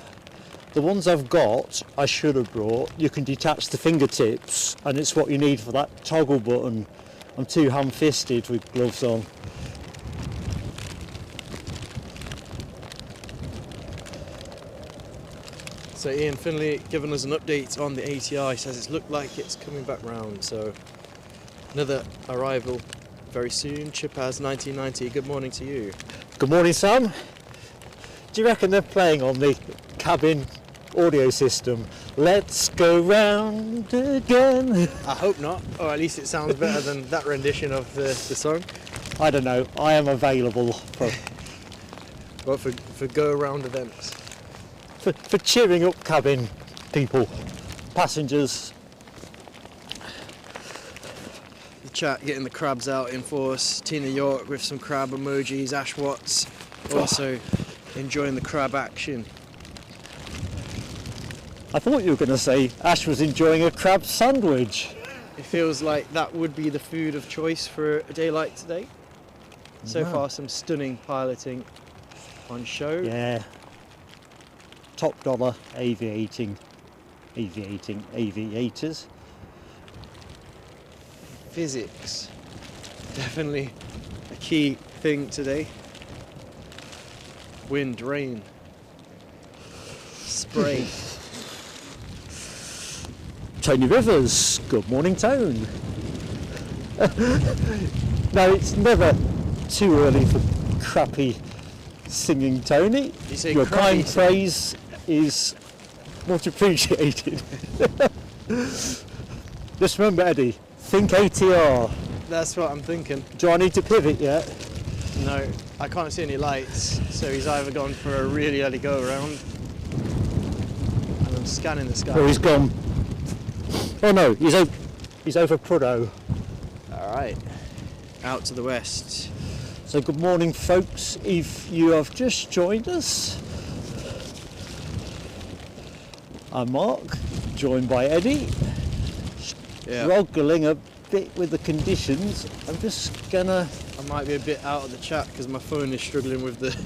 The ones I've got, I should have brought. You can detach the fingertips, and it's what you need for that toggle button. I'm too ham-fisted with gloves on. So Ian Finley giving us an update on the ATI, says it's looked like it's coming back round, so another arrival very soon. Chipaz 1990, good morning to you. Good morning, Sam. Do you reckon they're playing on the cabin audio system? Let's go round again. I hope not, or at least it sounds better than that rendition of the song. I don't know, I am available for Well, for go-around events. for cheering up cabin people, passengers. The chat getting the crabs out in force. Tina York with some crab emojis. Ash Watts also enjoying the crab action. I thought you were going to say Ash was enjoying a crab sandwich. It feels like that would be the food of choice for a day like today. So far, some stunning piloting on show. Yeah. Top dollar aviators. Physics, definitely a key thing today. Wind, rain, spray. Tony Rivers, good morning, Tone. No, it's never too early for crappy singing, Tony. You say your crappy kind praise is much appreciated. Just remember, Eddie, think ATR. That's what I'm thinking. Do I need to pivot yet? No, I can't see any lights, so he's either gone for a really early go around, and I'm scanning the sky. Or he's gone. Oh no, he's over Prudhoe. Alright, out to the west. So good morning, folks, if you have just joined us. I'm Mark, joined by Eddie. Yeah. Struggling a bit with the conditions. I'm just gonna... I might be a bit out of the chat because my phone is struggling with the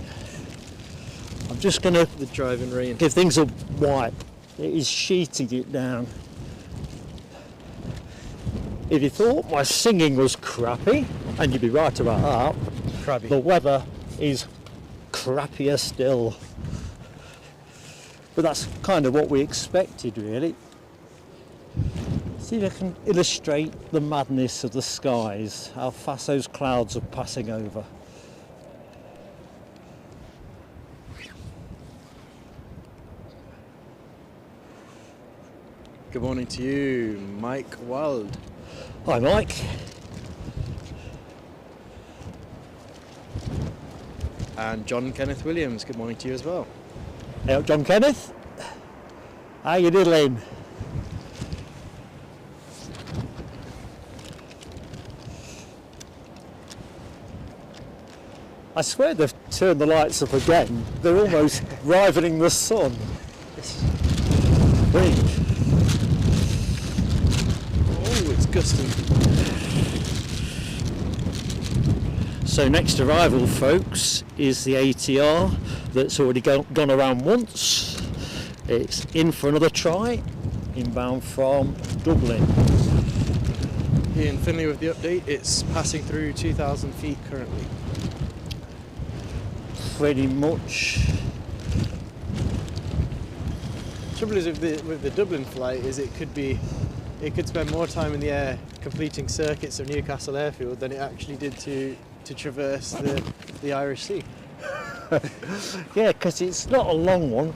driving rain. give things a wipe. It is sheeting it down. If you thought my singing was crappy, and you'd be right about that, Crabby. the weather is crappier still. But that's kind of what we expected, really. See if I can illustrate the madness of the skies, how fast those clouds are passing over. Good morning to you, Mike Wild. Hi, Mike. And John Kenneth Williams, good morning to you as well. Hey up, John Kenneth. How you doing? I swear they've turned the lights up again. They're almost rivaling the sun. It's weird. Oh, it's gusting. So next arrival, folks, is the ATR that's already gone around once. It's in for another try, inbound from Dublin. Ian Finley with the update. It's passing through 2,000 feet currently. Pretty much. Trouble is with the Dublin flight is it could spend more time in the air completing circuits of Newcastle airfield than it actually did to traverse the Irish Sea. Yeah, because it's not a long one.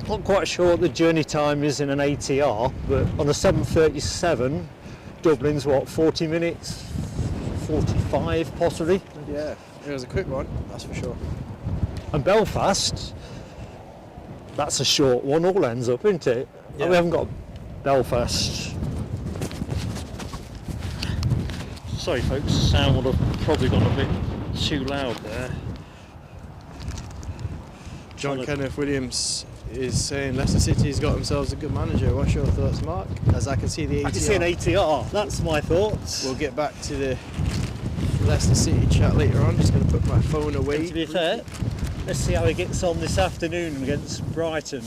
Not quite sure what the journey time is in an ATR, but on a 737, Dublin's what, 40 minutes? 45 possibly? Yeah, it was a quick one, that's for sure. And Belfast, that's a short one, all ends up, isn't it? Yeah. And we haven't got Belfast. Sorry folks, the sound would have probably gone a bit too loud there. John Kenneth Williams is saying Leicester City's got themselves a good manager. What's your thoughts, Mark? As I can see the ATR. I can see an ATR, that's my thoughts. We'll get back to the Leicester City chat later on. Just going to put my phone away. And to be fair, let's see how he gets on this afternoon against Brighton.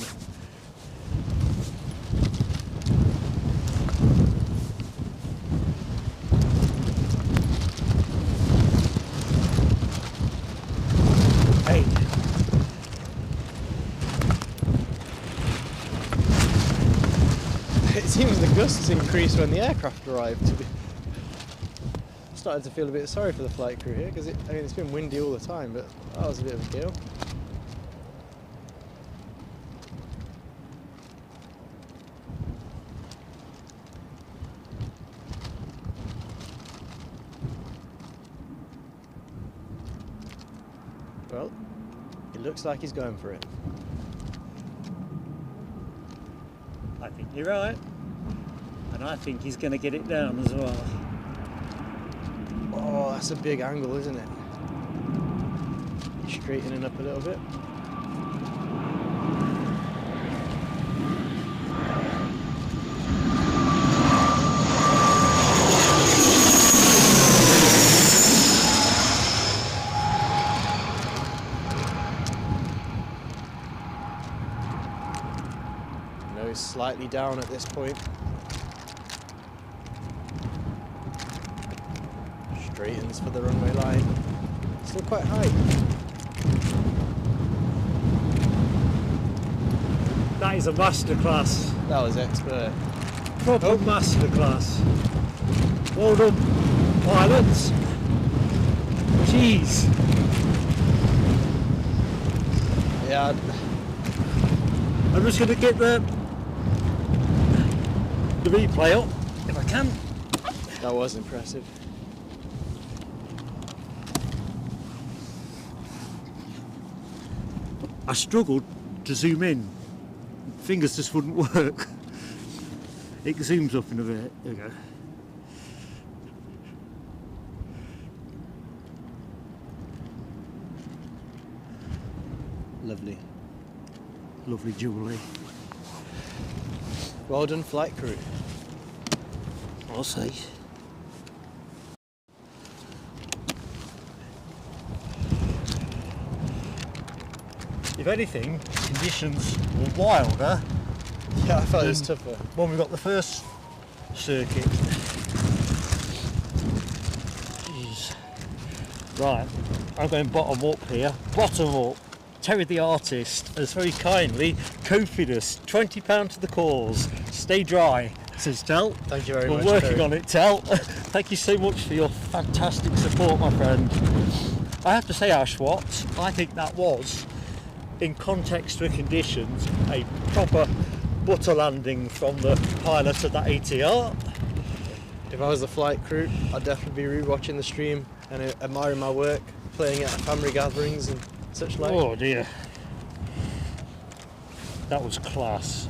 Hey. It seems the gusts increased when the aircraft arrived. Started to feel a bit sorry for the flight crew here because it's been windy all the time, but that was a bit of a gale. Well, It looks like he's going for it. I think you're right. And I think he's going to get it down as well. Oh, that's a big angle, isn't it? Straightening up a little bit. Nose slightly down at this point. Straightens for the runway line. Still quite high. That is a masterclass. That was expert. Proper masterclass. Well done, pilots. Jeez. Yeah. I'm just going to get the replay up if I can. That was impressive. I struggled to zoom in. Fingers just wouldn't work. It zooms up in a bit. There we go. Lovely. Lovely jewellery. Well done, flight crew. I'll say. If anything, conditions were wilder Yeah, I thought it was tougher. when we got the first circuit. Jeez. Right, I'm going bottom up here. Bottom up. Terry the artist has very kindly copied us £20 to the cause. Stay dry, says Tel. Thank you very much. We're working Terry. on it, Tel. Thank you so much for your fantastic support, my friend. I have to say, Ashwat, I think that was, in context with conditions, a proper butter landing from the pilot of that ATR. If I was the flight crew, I'd definitely be rewatching the stream and admiring my work, playing at family gatherings and such like. Oh dear. That was class.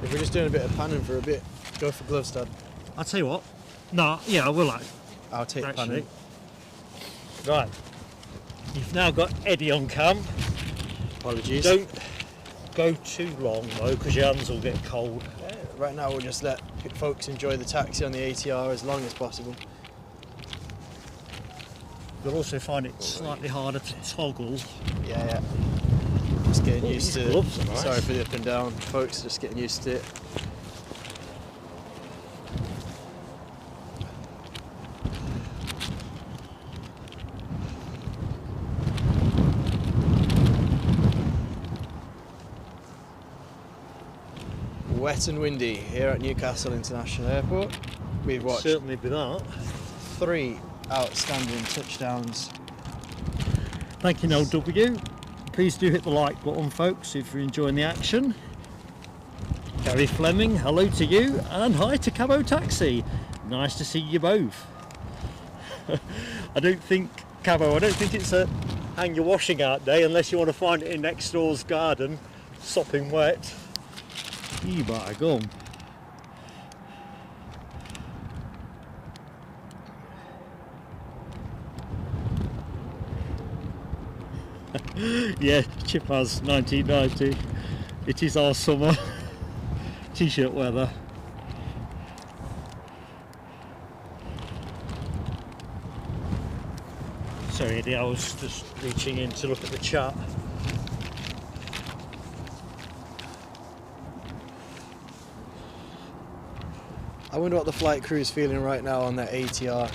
If we're just doing a bit of panning for a bit, go for gloves, Dad. I'll tell you what. No, yeah, I will I'll take actually. panning. Right. You've now got Eddie on cam. Apologies. Don't go too long though, because your hands will get cold. Right now we'll just let folks enjoy the taxi on the ATR as long as possible. You'll also find it slightly harder to toggle. Yeah. Just getting used these to gloves are it. nice. Sorry for the up and down, folks, just getting used to it. Wet and windy here at Newcastle International Airport. We've watched Certainly be that. 3 outstanding touchdowns. Thank you, Noel W. Please do hit the like button, folks, if you're enjoying the action. Gary Fleming, hello to you, and hi to Cabo Taxi. Nice to see you both. I don't think it's a hang your washing out day unless you want to find it in next door's garden, sopping wet. You better go. Yeah, Chipaz 1990. It is our summer t-shirt weather. Sorry, Eddie, I was just reaching in to look at the chat. I wonder what the flight crew is feeling right now on that ATR.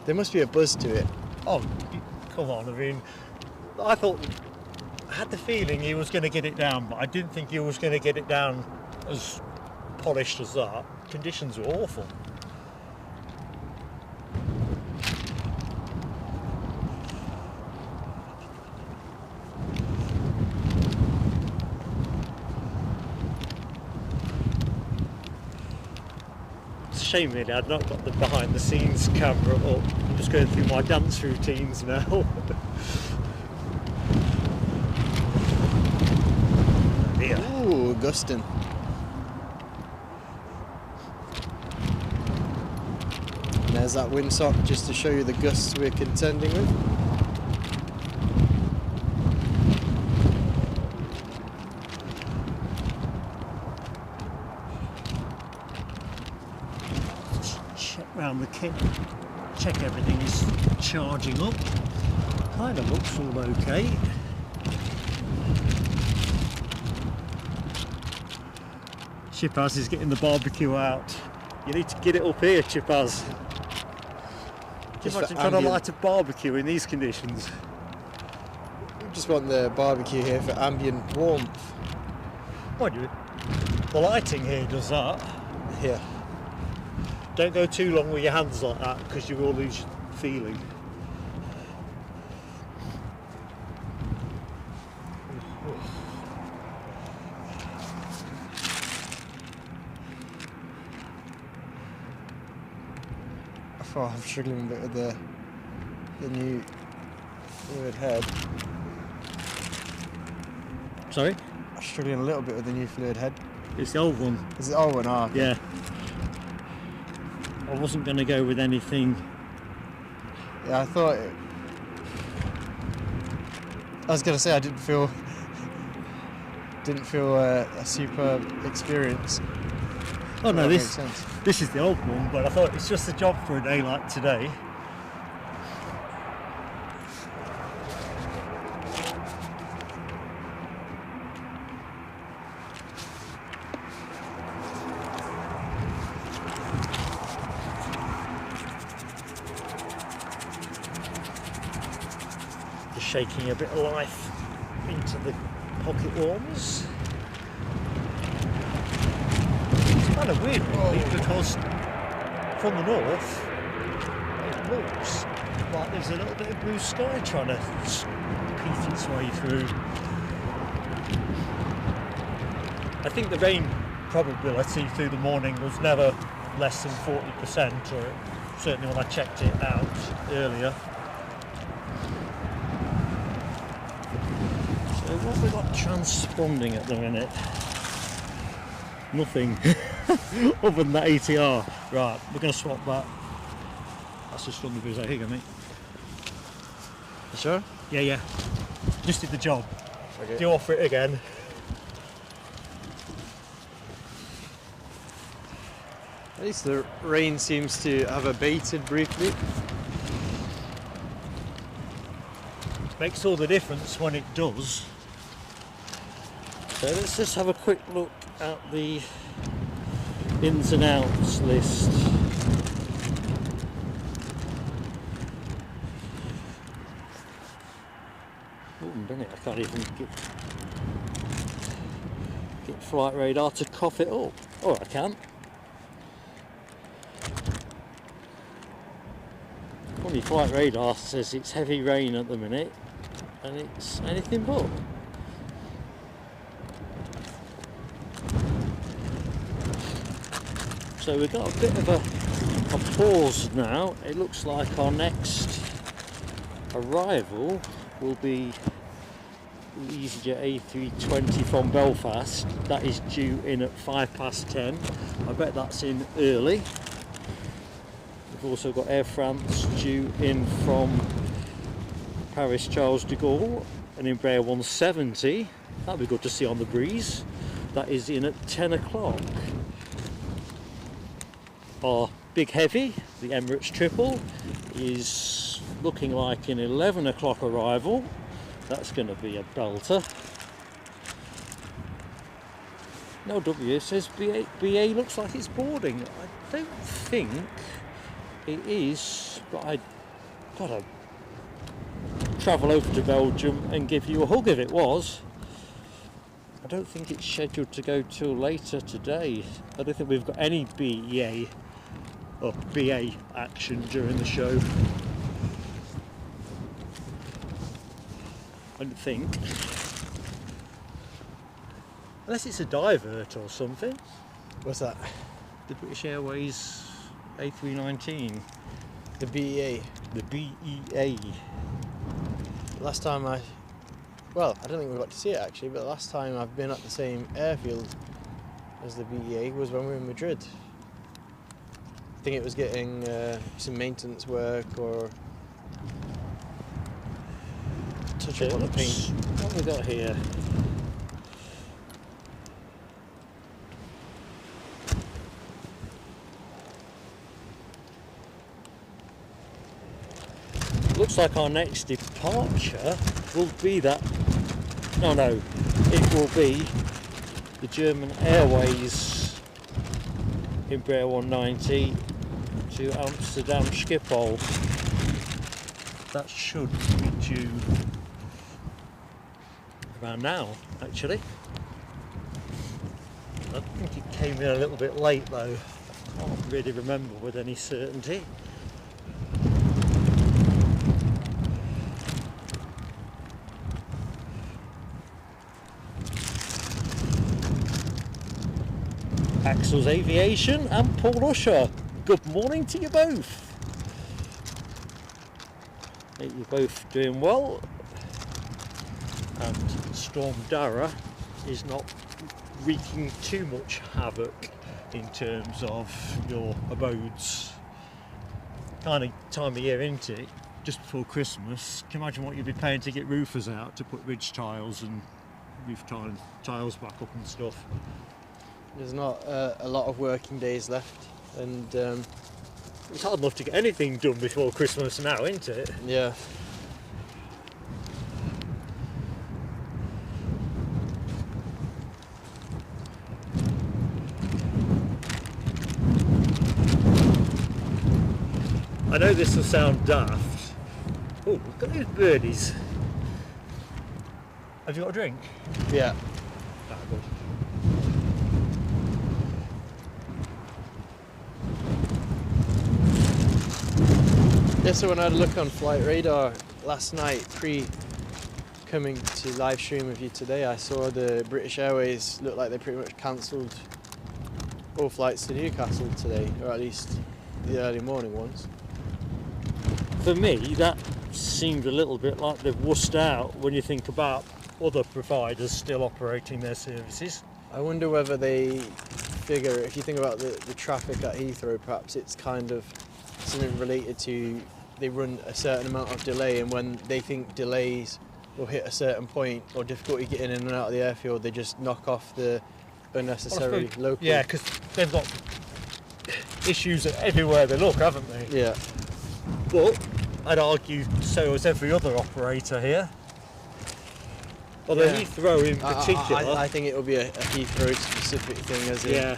There must be a buzz to it. Oh, come on, I mean, I had the feeling he was going to get it down, but I didn't think he was going to get it down as polished as that. Conditions were awful. shame really I'd not got the behind the scenes camera up. I'm just going through my dance routines now. Yeah. Ooh, gusting. And there's that windsock just to show you the gusts we're contending with. Check round the kit, check everything is charging up. Kind of looks all okay. Chipaz is getting the barbecue out. You need to get it up here, Chipaz. Just imagine trying to light a barbecue in these conditions. We just want the barbecue here for ambient warmth. Mind you, the lighting here does that. Yeah. Don't go too long with your hands like that because you will lose feeling. Oh, I'm struggling a bit with the new fluid head. Sorry? I'm struggling a little bit with the new fluid head. It's the old one. Is it the old one? Oh, okay. Yeah. I wasn't going to go with anything. Yeah, I thought I was going to say I didn't feel a superb experience. Oh no, That this makes sense. this is the old one, but I thought it's just a job for a day like today. Just shaking a bit of life into the pocket warmers. Kind of weird really, because from the north it looks like there's a little bit of blue sky trying to peek its way through. I think the rain probability through the morning was never less than 40%, or certainly when I checked it out earlier. So what have we got transponding at the minute? Nothing other than that ATR. Right, we're going to swap that. That's just from the booze. Here you go, mate. You sure? Yeah, yeah. Just did the job. Okay. Do you offer it again? At least the rain seems to have abated briefly. Makes all the difference when it does. So let's just have a quick look at the ins and outs list. Oh, done it. I can't even get flight radar to cough it up. Oh, I can. Only flight radar says it's heavy rain at the minute, and it's anything but. So we've got a bit of a pause now. It looks like our next arrival will be the EasyJet A320 from Belfast. That is due in at 10:05. I bet that's in early. We've also got Air France due in from Paris Charles de Gaulle, an Embraer 170. That'll be good to see on the breeze. That is in at 10 o'clock. Our big heavy, the Emirates triple, is looking like an 11 o'clock arrival. That's going to be a belter. No W says BA looks like it's boarding. I don't think it is, but I've got to travel over to Belgium and give you a hug if it was. I don't think it's scheduled to go till later today. I don't think we've got any BA or BA action during the show. I don't think. Unless it's a divert or something. What's that? The British Airways A319. The BEA. The BEA. Last time I don't think we got to see it actually, but the last time I've been at the same airfield as the BEA was when we were in Madrid. I think it was getting some maintenance work or touch up on the paint. What have we got here? Looks like our next departure will be that. No, it will be the German Airways Embraer 190 to Amsterdam Schiphol. That should be due around now, actually. I think it came in a little bit late though. I can't really remember with any certainty. Axel's Aviation and Paul Usher. Good morning to you both. Hope you're both doing well. And Storm Darragh is not wreaking too much havoc in terms of your abodes. Kind of time of year, isn't it? Just before Christmas. Can you imagine what you'd be paying to get roofers out to put ridge tiles and roof tiles back up and stuff? There's not a lot of working days left, and it's hard enough to get anything done before Christmas now, isn't it? yeah. I know this will sound daft. Oh, look at those birdies. Have you got a drink? Yeah. Ah, good. Yeah, so when I had a look on Flight Radar last night, coming to live stream with you today, I saw the British Airways look like they pretty much cancelled all flights to Newcastle today, or at least the early morning ones. For me, that seemed a little bit like they've wussed out when you think about other providers still operating their services. I wonder whether they figure, if you think about the traffic at Heathrow, perhaps it's kind of something related to they run a certain amount of delay, and when they think delays will hit a certain point or difficulty getting in and out of the airfield, they just knock off the unnecessary local. Yeah, because they've got issues everywhere they look, haven't they? Yeah. But I'd argue so has every other operator here. Although Yeah. Heathrow in particular. I think it will be a Heathrow specific thing, as in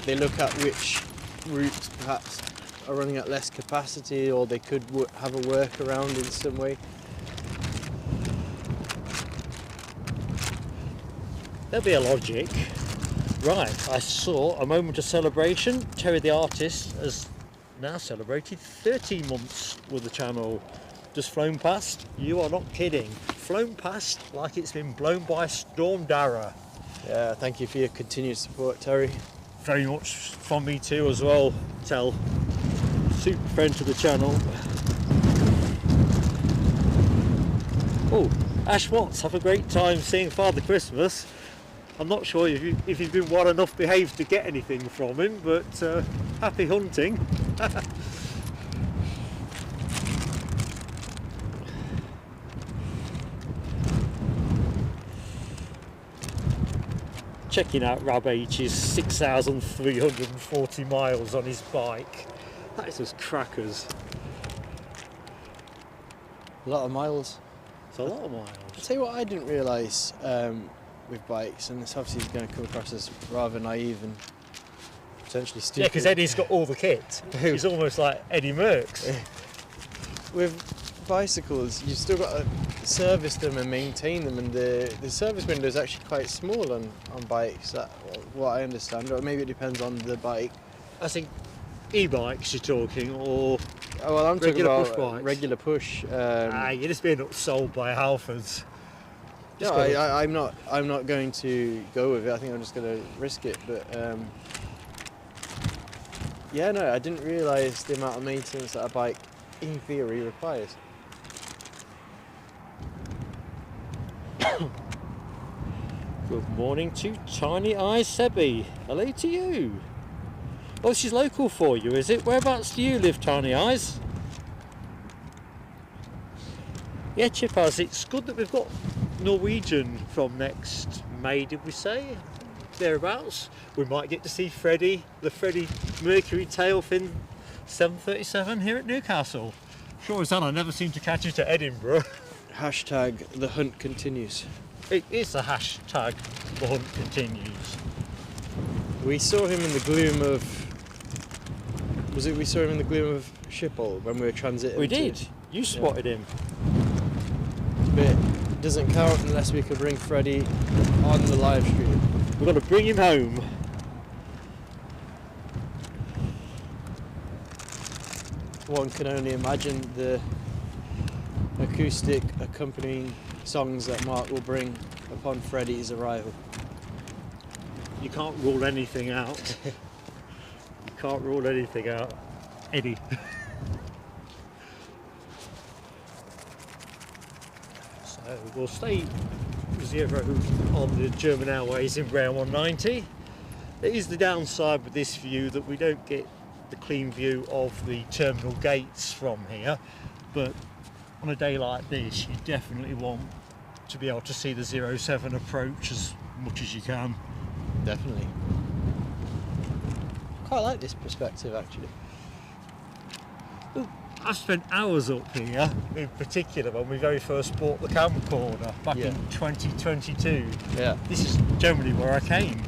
they look at which routes perhaps are running at less capacity, or they could have a workaround in some way. There'll be a logic. Right, I saw a moment of celebration. Terry the artist has now celebrated 13 months with the channel. Just flown past? You are not kidding. Flown past like it's been blown by Storm Darragh. Yeah, thank you for your continued support, Terry. Very much from me too as well. Tell super friend to the channel. Oh, Ash Watts, have a great time seeing Father Christmas. I'm not sure if you've been well enough behaved to get anything from him, but happy hunting. Checking out Rab H's 6,340 miles on his bike. That is just crackers. A lot of miles. It's a lot of miles. I'll tell you what I didn't realise with bikes, and this obviously is going to come across as rather naive and potentially stupid. Yeah, because Eddie's got all the kit. He's almost like Eddie Merckx. With bicycles, you've still got to service them and maintain them, and the service window is actually quite small on bikes, that what I understand, or maybe it depends on the bike. I think e-bikes you're talking, or Oh, well, I'm talking regular about push bikes. regular push. You're just being upsold by Halfords. No, I'm not going to go with it. I think I'm just going to risk it. But Yeah, no, I didn't realise the amount of maintenance that a bike, in theory, requires. Good morning to Tiny Eyes Sebby. Hello to you. Oh, she's local for you, is it? Whereabouts do you live, Tiny Eyes? Yeah, Chippers, it's good that we've got Norwegian from next May, did we say? Thereabouts. We might get to see Freddie, the Freddie Mercury Tailfin 737 here at Newcastle. Sure as hell, I never seem to catch it at Edinburgh. Hashtag the hunt continues. It is the hashtag the hunt continues. We saw him in the gloom of... we saw him in the gloom of Schiphol when we were transiting? We did. You spotted him. But it doesn't count unless we could bring Freddie on the live stream. We're going to bring him home. One can only imagine the acoustic accompanying songs that Mark will bring upon Freddie's arrival. You can't rule anything out. You can't rule anything out. Eddie. So we'll stay 0 on the German Airways in Rail 190. It is the downside with this view that we don't get the clean view of the terminal gates from here, but on a day like this you definitely want to be able to see the 07 approach as much as you can. Definitely. Quite like this perspective actually. I spent hours up here, in particular when we very first bought the camcorder back in 2022. Yeah. This is generally where I came.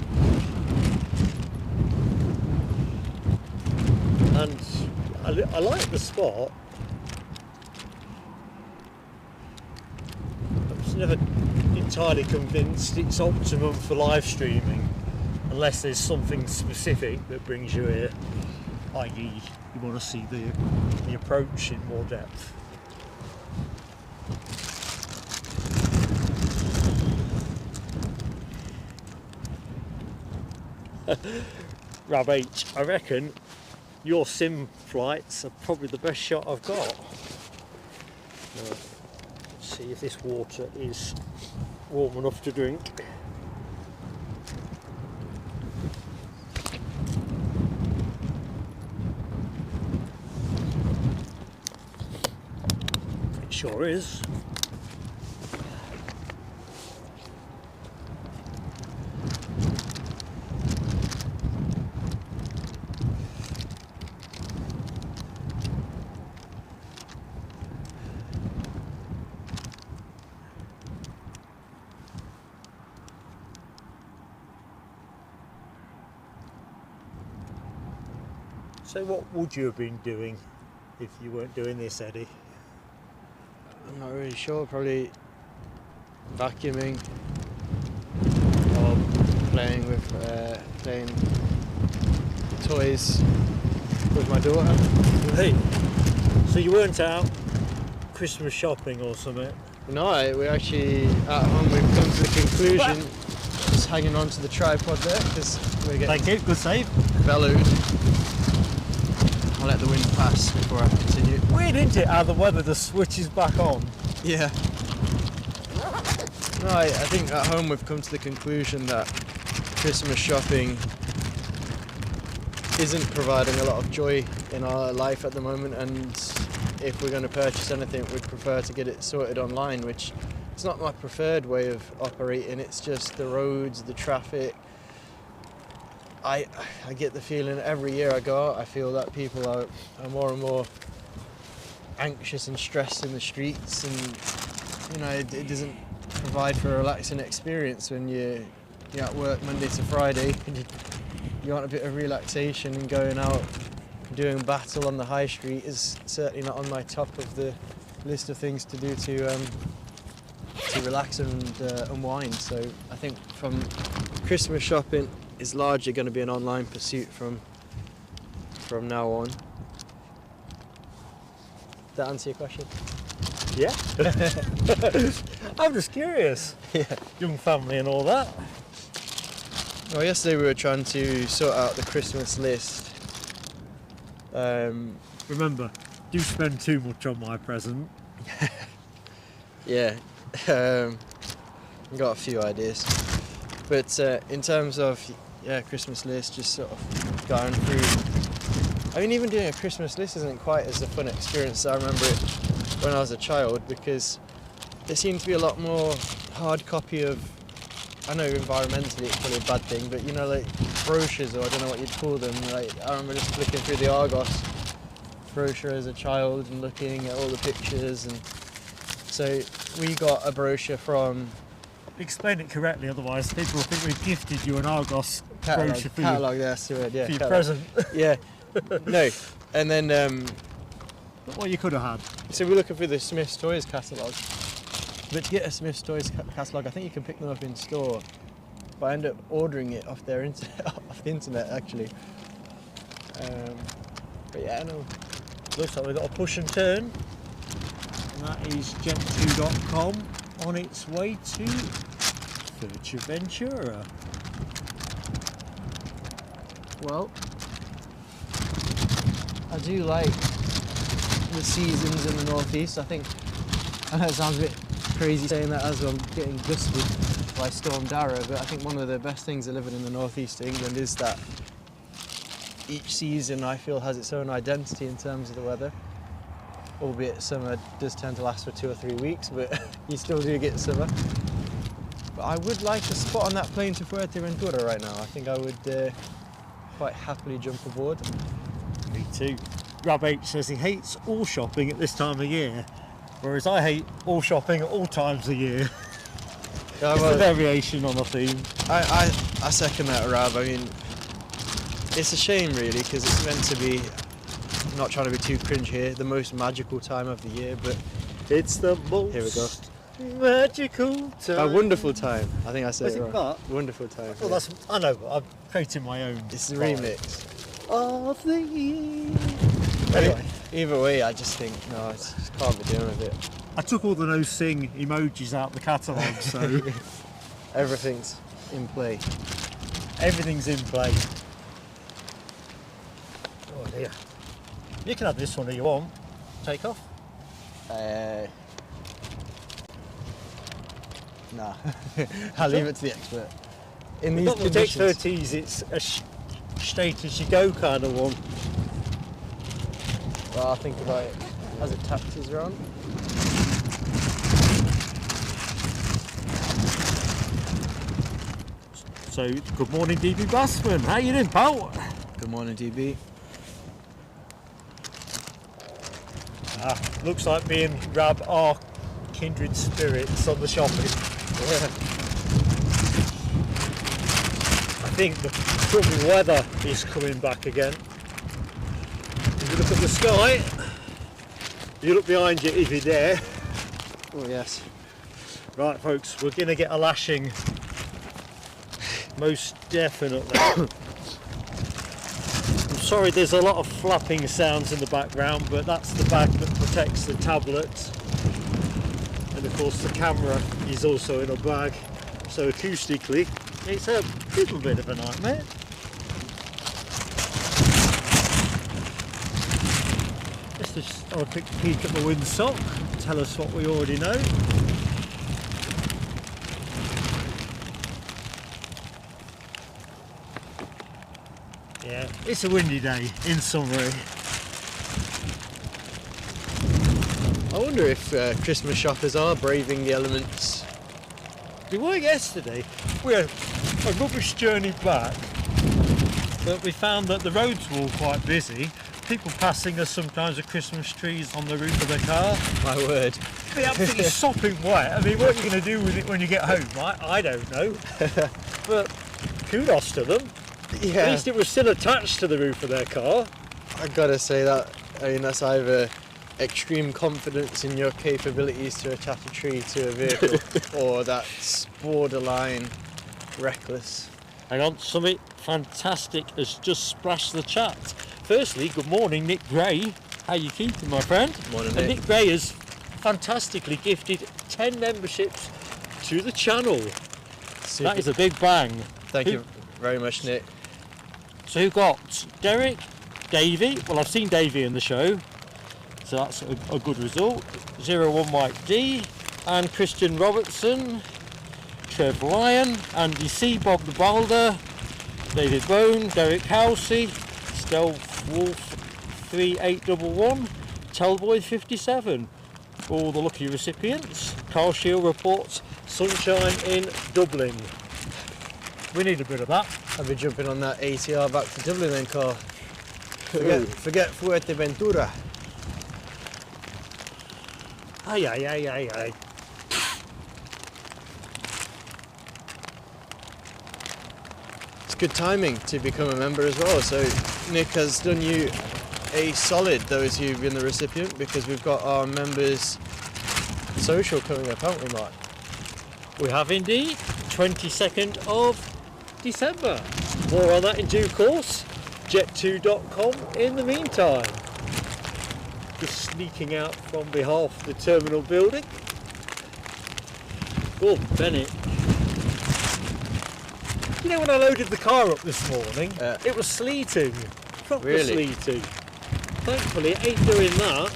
And I like the spot. I was never entirely convinced it's optimum for live streaming, unless there's something specific that brings you here, i.e. you want to see the approach in more depth. Rab H, I reckon your sim flights are probably the best shot I've got. Let's see if this water is warm enough to drink. It sure is. So what would you have been doing if you weren't doing this, Eddie? I'm not really sure, probably vacuuming or playing toys with my daughter. Hey, so you weren't out Christmas shopping or something? No, we actually, at home, we've come to the conclusion, just hanging on to the tripod there, because we're getting Thank you, good save. bellowed. I'll let the wind pass before I continue. Weird, isn't it, how the weather just switches back on? Yeah. No, I think at home we've come to the conclusion that Christmas shopping isn't providing a lot of joy in our life at the moment, and if we're going to purchase anything we'd prefer to get it sorted online, which is not my preferred way of operating. It's just the roads, the traffic. I get the feeling every year I go out I feel that people are more and more anxious and stressed in the streets, and you know it doesn't provide for a relaxing experience when you're at work Monday to Friday and you want a bit of relaxation, and going out and doing battle on the high street is certainly not on my top of the list of things to do to relax and unwind. So I think from Christmas shopping is largely going to be an online pursuit from now on. Did that answer your question? Yeah. I'm just curious. Yeah. Young family and all that. Well, yesterday we were trying to sort out the Christmas list Remember, do spend too much on my present. Yeah, I've got a few ideas. But in terms of Christmas list, just sort of going through. I mean, even doing a Christmas list isn't quite as a fun experience as I remember it when I was a child, because there seemed to be a lot more hard copy of. I know environmentally it's probably a bad thing, but you know, like brochures, or I don't know what you'd call them. Like I remember just flicking through the Argos brochure as a child and looking at all the pictures, and so we got a brochure from. Explain it correctly, otherwise people will think we've gifted you an Argos brochure for catalogue, that's the word, yeah. your present. Yeah, no, and then What you could have had. so we're looking for the Smith's Toys catalogue. But to get a Smith's Toys catalogue, I think you can pick them up in store. But I end up ordering it off their off the internet actually. But yeah, I know. Looks like we've got a push and turn. And that is jet2.com on its way to Fuerteventura. Well, I do like the seasons in the northeast. I know it sounds a bit crazy saying that as I'm getting gusted by Storm Darragh, but I think one of the best things of living in the northeast of England is that each season I feel has its own identity in terms of the weather. Albeit summer does tend to last for 2 or 3 weeks, but you still do get summer. But I would like a spot on that plane to Fuerteventura right now. I think I would quite happily jump aboard. Me too. Rob H says he hates all shopping at this time of year, whereas I hate all shopping at all times of year. Yeah, It's a variation on a theme. I second that, Rob. I mean, it's a shame really, because it's meant to be, I'm not trying to be too cringe here, the most magical time of the year, but It's the most here we go. magical time. A wonderful time. I think I said Was it it wrong. that? Wonderful time. Well, yeah. that's, I know, but I'm creating my own. It's the vibe. remix. Of the year. Anyway, either way, I just think no, I just can't be doing with it. I took all the no sing emojis out of the catalogue, so Everything's in play. everything's in play. Oh dear. You can have this one if you want. Take off. Nah, I'll leave it to the expert. In these Not with conditions, expertise, it's a straight as you go kind of one. well, I'll think about it as it taxis around. So, good morning, DB Bassman. How you doing, pal? Good morning, DB. Looks like me and Rab are kindred spirits on the shopping. Yeah. I think the trouble weather is coming back again. If you look at the sky, you look behind you if you're there. Oh yes. Right, folks, we're going to get a lashing. Most definitely. I'm sorry there's a lot of flapping sounds in the background, but that's the bag that protects the tablet. And of course the camera is also in a bag, so acoustically it's a little bit of a nightmare. Let's just have a quick peek at the windsock, tell us what we already know. Yeah, it's a windy day in summary. I wonder if Christmas shoppers are braving the elements. We were yesterday. We had a rubbish journey back, but we found that the roads were all quite busy. People passing us sometimes with Christmas trees on the roof of their car. My word. Be absolutely sopping wet. I mean, what are you going to do with it when you get home, right? I don't know. But kudos to them. At Yeah. least it was still attached to the roof of their car. I gotta say that. I mean, that's either extreme confidence in your capabilities to attach a tree to a vehicle, or that's borderline reckless. Hang on, something fantastic has just splashed the chat. Firstly, good morning, Nick Gray. How you keeping, my friend? Morning, And Nick. Nick Gray has fantastically gifted 10 memberships to the channel. Super. That is a big bang. Thank Who- you very much, Nick. So who got Derek, Davey. Well, I've seen Davey in the show, so that's a good result. 01 Mike D, and Christian Robertson, Trev Ryan, Andy C, Bob the Balder, David Bone, Derek Housey, Stealth Wolf 3811, Tellboy 57. All the lucky recipients. Carl Shield reports sunshine in Dublin. We need a bit of that. I'll be jumping on that ATR back to Dublin then, Carl. Forget Fuerteventura. Aye, aye, aye, aye, aye. It's good timing to become a member as well. So Nick has done you a solid, those who've been the recipient, because we've got our members social coming up, haven't we, Mark? We have indeed. 22nd of December. More on that in due course. Jet2.com in the meantime. Just sneaking out from behalf of the terminal building. Oh, Bennett. You know, when I loaded the car up this morning, it was sleeting. Proper Really? sleeting. Thankfully, it ain't doing that.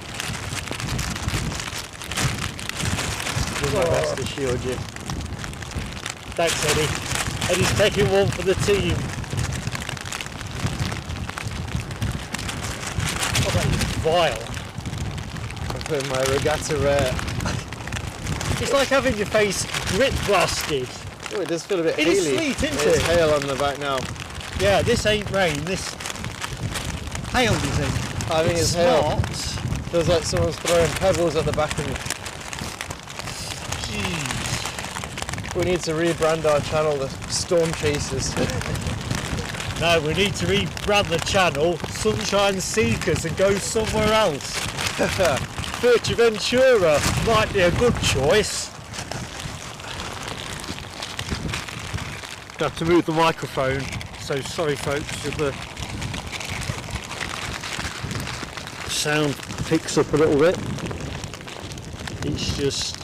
Do my best to shield you. Thanks, Eddie. Eddie's taking one for the team. Oh, that is vile. I'm putting my regatta rare. It's like having your face grit blasted. Oh, it does feel a bit It haily. is sleet, isn't It's it? hail on the back now. Yeah, this ain't rain, this hail, you think? I think it's hail. smart. Feels like someone's throwing pebbles at the back of me. Jeez. We need to rebrand our channel the Storm Chasers. No, we need to rebrand the channel Sunshine Seekers and go somewhere else. Fuerteventura might be a good choice. I have to move the microphone, so sorry folks if the sound picks up a little bit. It's just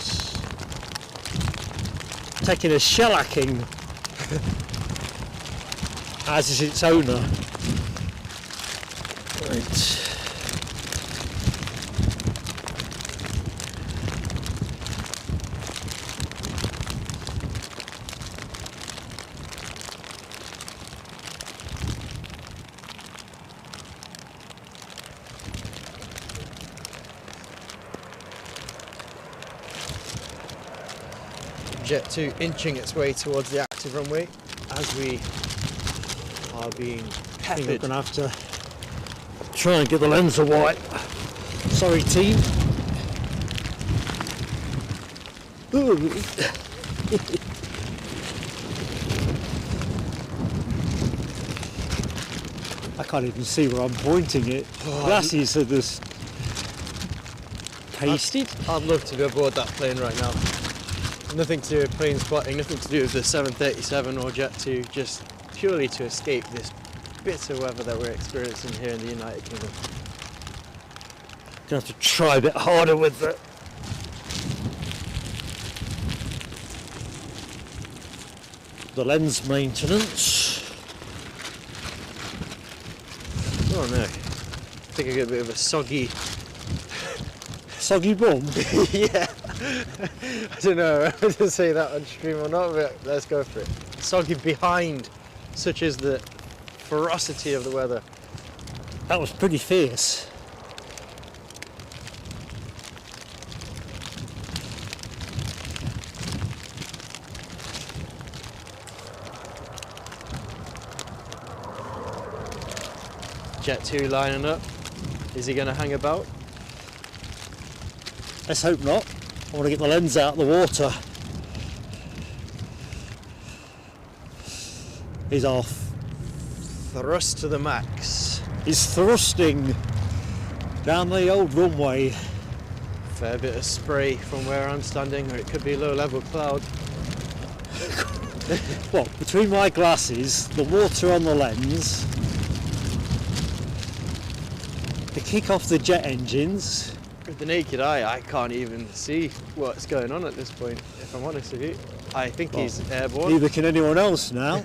taking a shellacking, as is its owner. Right. Jet 2 inching its way towards the active runway as we are being I think we're peppered. going to have to try and get the lens a wipe. Sorry team. Ooh. I can't even see where I'm pointing it. Glasses are just pasted. I'd love to be aboard that plane right now. Nothing to do with plane spotting, nothing to do with the 737 or Jet 2, just purely to escape this bitter weather that we're experiencing here in the United Kingdom. Gonna have to try a bit harder with the lens maintenance. Oh no, I think I got a bit of a soggy, Soggy bum. yeah, I don't know whether to say that on stream or not, but let's go for it. Soggy behind, such as the ferocity of the weather. That was pretty fierce. Jet 2 lining up. Is he going to hang about? Let's hope not. I want to get the lens out of the water. He's off. Thrust to the max. He's thrusting down the old runway. Fair bit of spray from where I'm standing, or it could be low level cloud. Well, between my glasses, the water on the lens, the kick off the jet engines. With the naked eye, I can't even see what's going on at this point, if I'm honest with you. I think he's airborne. Neither can anyone else now.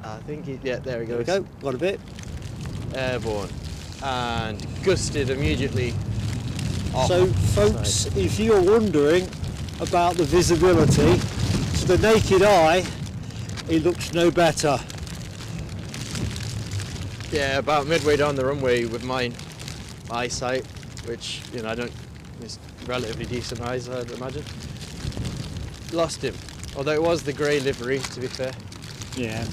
I think he, yeah, there he There we goes. go, got a bit. airborne and gusted immediately off. So folks, if you're wondering about the visibility, to the naked eye, it looks no better. Yeah, about midway down the runway with my eyesight, which, you know, it's relatively decent eyes, I'd imagine. Lost him. Although it was the grey livery, to be fair. Yeah.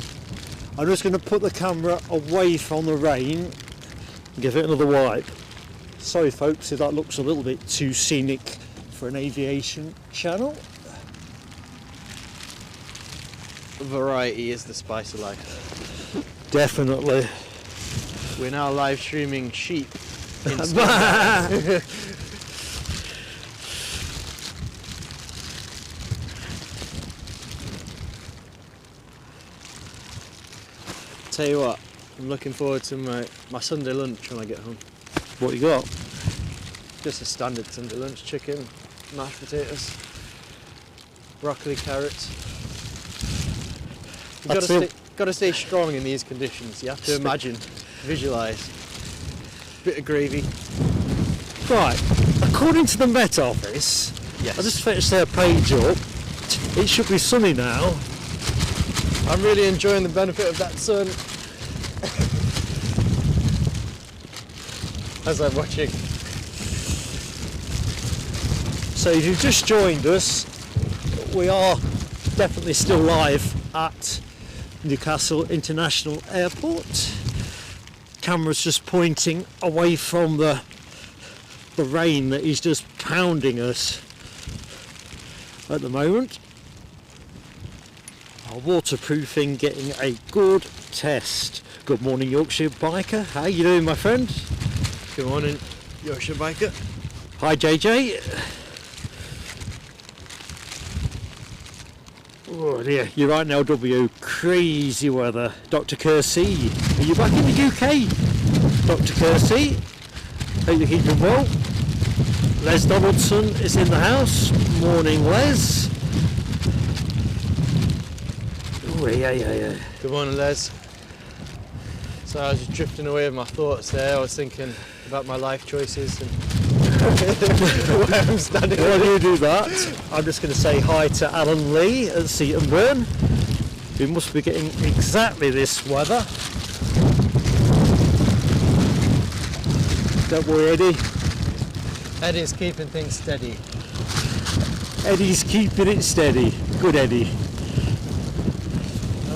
I'm just going to put the camera away from the rain and give it another wipe. Sorry folks if that looks a little bit too scenic for an aviation channel. Variety is the spice of life. Definitely. We're now live streaming sheep in Tell you what, I'm looking forward to my Sunday lunch when I get home. What you got? Just a standard Sunday lunch: chicken, mashed potatoes, broccoli, carrots. You've got to stay strong in these conditions. You have to imagine, visualise. Bit of gravy. Right, according to the Met Office, Yes. I just fetched their page up. It should be sunny now. I'm really enjoying the benefit of that sun. As I'm watching. So if you've just joined us, we are definitely still live at Newcastle International Airport. Camera's just pointing away from the rain that is just pounding us at the moment. Our waterproofing getting a good test. Good morning, Yorkshire biker. How you doing, my friend? Good morning, Yorkshire biker. Hi, JJ. Oh dear, you're right now, W. Crazy weather. Dr. Kersey, are you back in the UK? Dr. Kersey, hope you're keeping well. Les Donaldson is in the house. Morning, Les. Oh, yeah. Good morning, Les. So I was just drifting away with my thoughts there. I was thinking about my life choices and where I'm standing. While you do that, I'm just going to say hi to Alan Lee at Seaton Burn. We must be getting exactly this weather. Don't worry, Eddie. Eddie's keeping things steady. Eddie's keeping it steady. Good Eddie.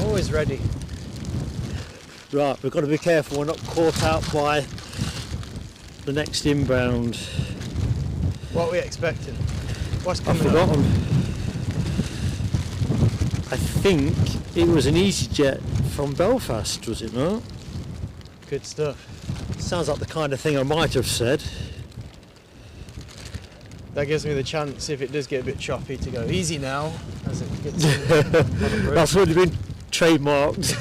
Always ready. Right, we've got to be careful we're not caught out by the next inbound. What are we expecting? What's I've coming up? forgotten. I think it was an EasyJet from Belfast, was it not? Good stuff. Sounds like the kind of thing I might have said. That gives me the chance, if it does get a bit choppy, to go easy now as it gets on the road. That's already been trademarked.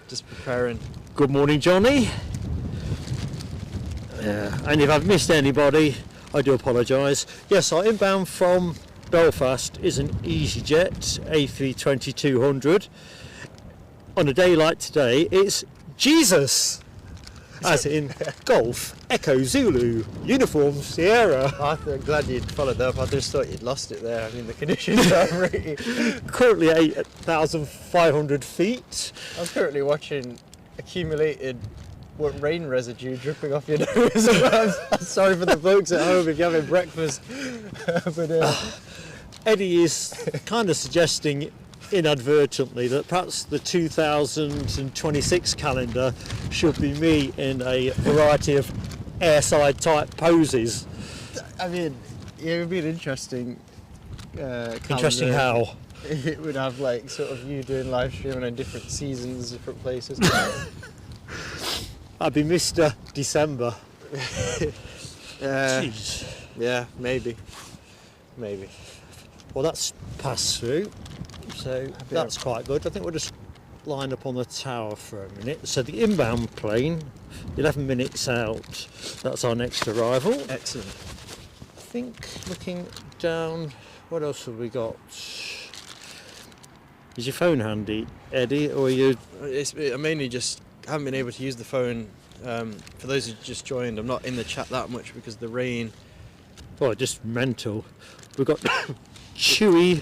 Just preparing. Good morning, Johnny. Yeah, and if I've missed anybody, I do apologise. Yes, our inbound from Belfast is an EasyJet A320-200. On a day like today, it's Jesus, as in Golf, Echo, Zulu, Uniform, Sierra. I'm glad you'd followed that up. I just thought you'd lost it there. I mean, the conditions are really... Currently 8,500 feet. I'm currently watching accumulated rain residue dripping off your nose. I'm sorry for the folks at home if you're having breakfast. But, Eddie is kind of suggesting inadvertently that perhaps the 2026 calendar should be me in a variety of airside type poses. I mean, it would be an interesting Interesting calendar. how? It would have like sort of you doing live streaming in different seasons, different places. I'd be Mr. December. Jeez. Yeah, maybe. Well, that's passed through, so that's quite good. I think we'll just line up on the tower for a minute. So the inbound plane, 11 minutes out, that's our next arrival. Excellent. I think looking down, what else have we got? Is your phone handy, Eddie, or are you... I mainly just haven't been able to use the phone. For those who just joined, I'm not in the chat that much because of the rain. Oh, just mental. We've got Chewy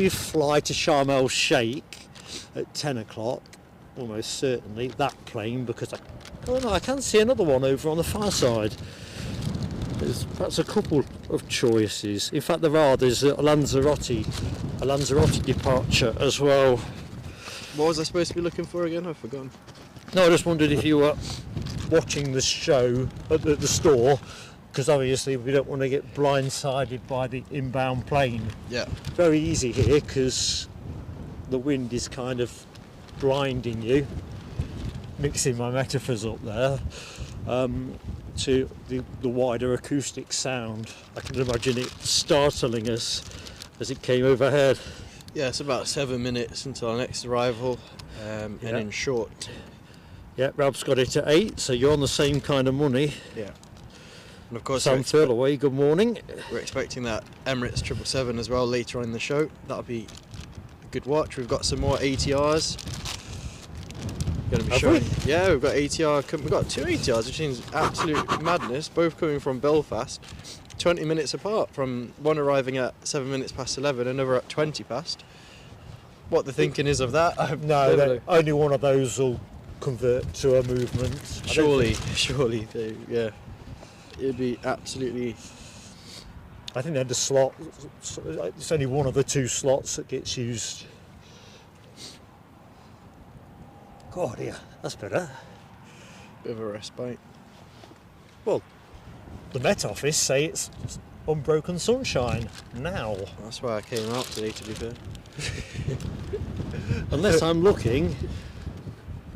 fly to Sharm el Sheikh at 10 o'clock, almost certainly. That plane, because I can see another one over on the far side. There's perhaps a couple of choices. In fact, there's a Lanzarote departure as well. What was I supposed to be looking for again? I've forgotten. No, I just wondered if you were watching the show at the store, because obviously we don't want to get blindsided by the inbound plane. Yeah. Very easy here because the wind is kind of blinding you, mixing my metaphors up there, to the wider acoustic sound. I can imagine it startling us as it came overhead. Yeah, it's about 7 minutes until our next arrival, and in short. Yeah, Rob's got it at 8, so you're on the same kind of money. Yeah. And of course, Sam Thurlaway, good morning. We're expecting that Emirates 777 as well later on in the show. That'll be a good watch. We've got some more ATRs. Going to be showing. Yeah, we've got ATR. We've got 2 ATRs, which seems absolute madness. Both coming from Belfast, 20 minutes apart. From one arriving at 7 minutes past 11, another at 20 past. What the thinking is of that? No, only one of those will convert to a movement. Surely, yeah. It'd be absolutely... I think they're the slot. It's only one of the 2 slots that gets used. God, yeah, that's better. Bit of a respite. Well, the Met Office say it's unbroken sunshine now. That's why I came out today, to be fair. Unless I'm looking,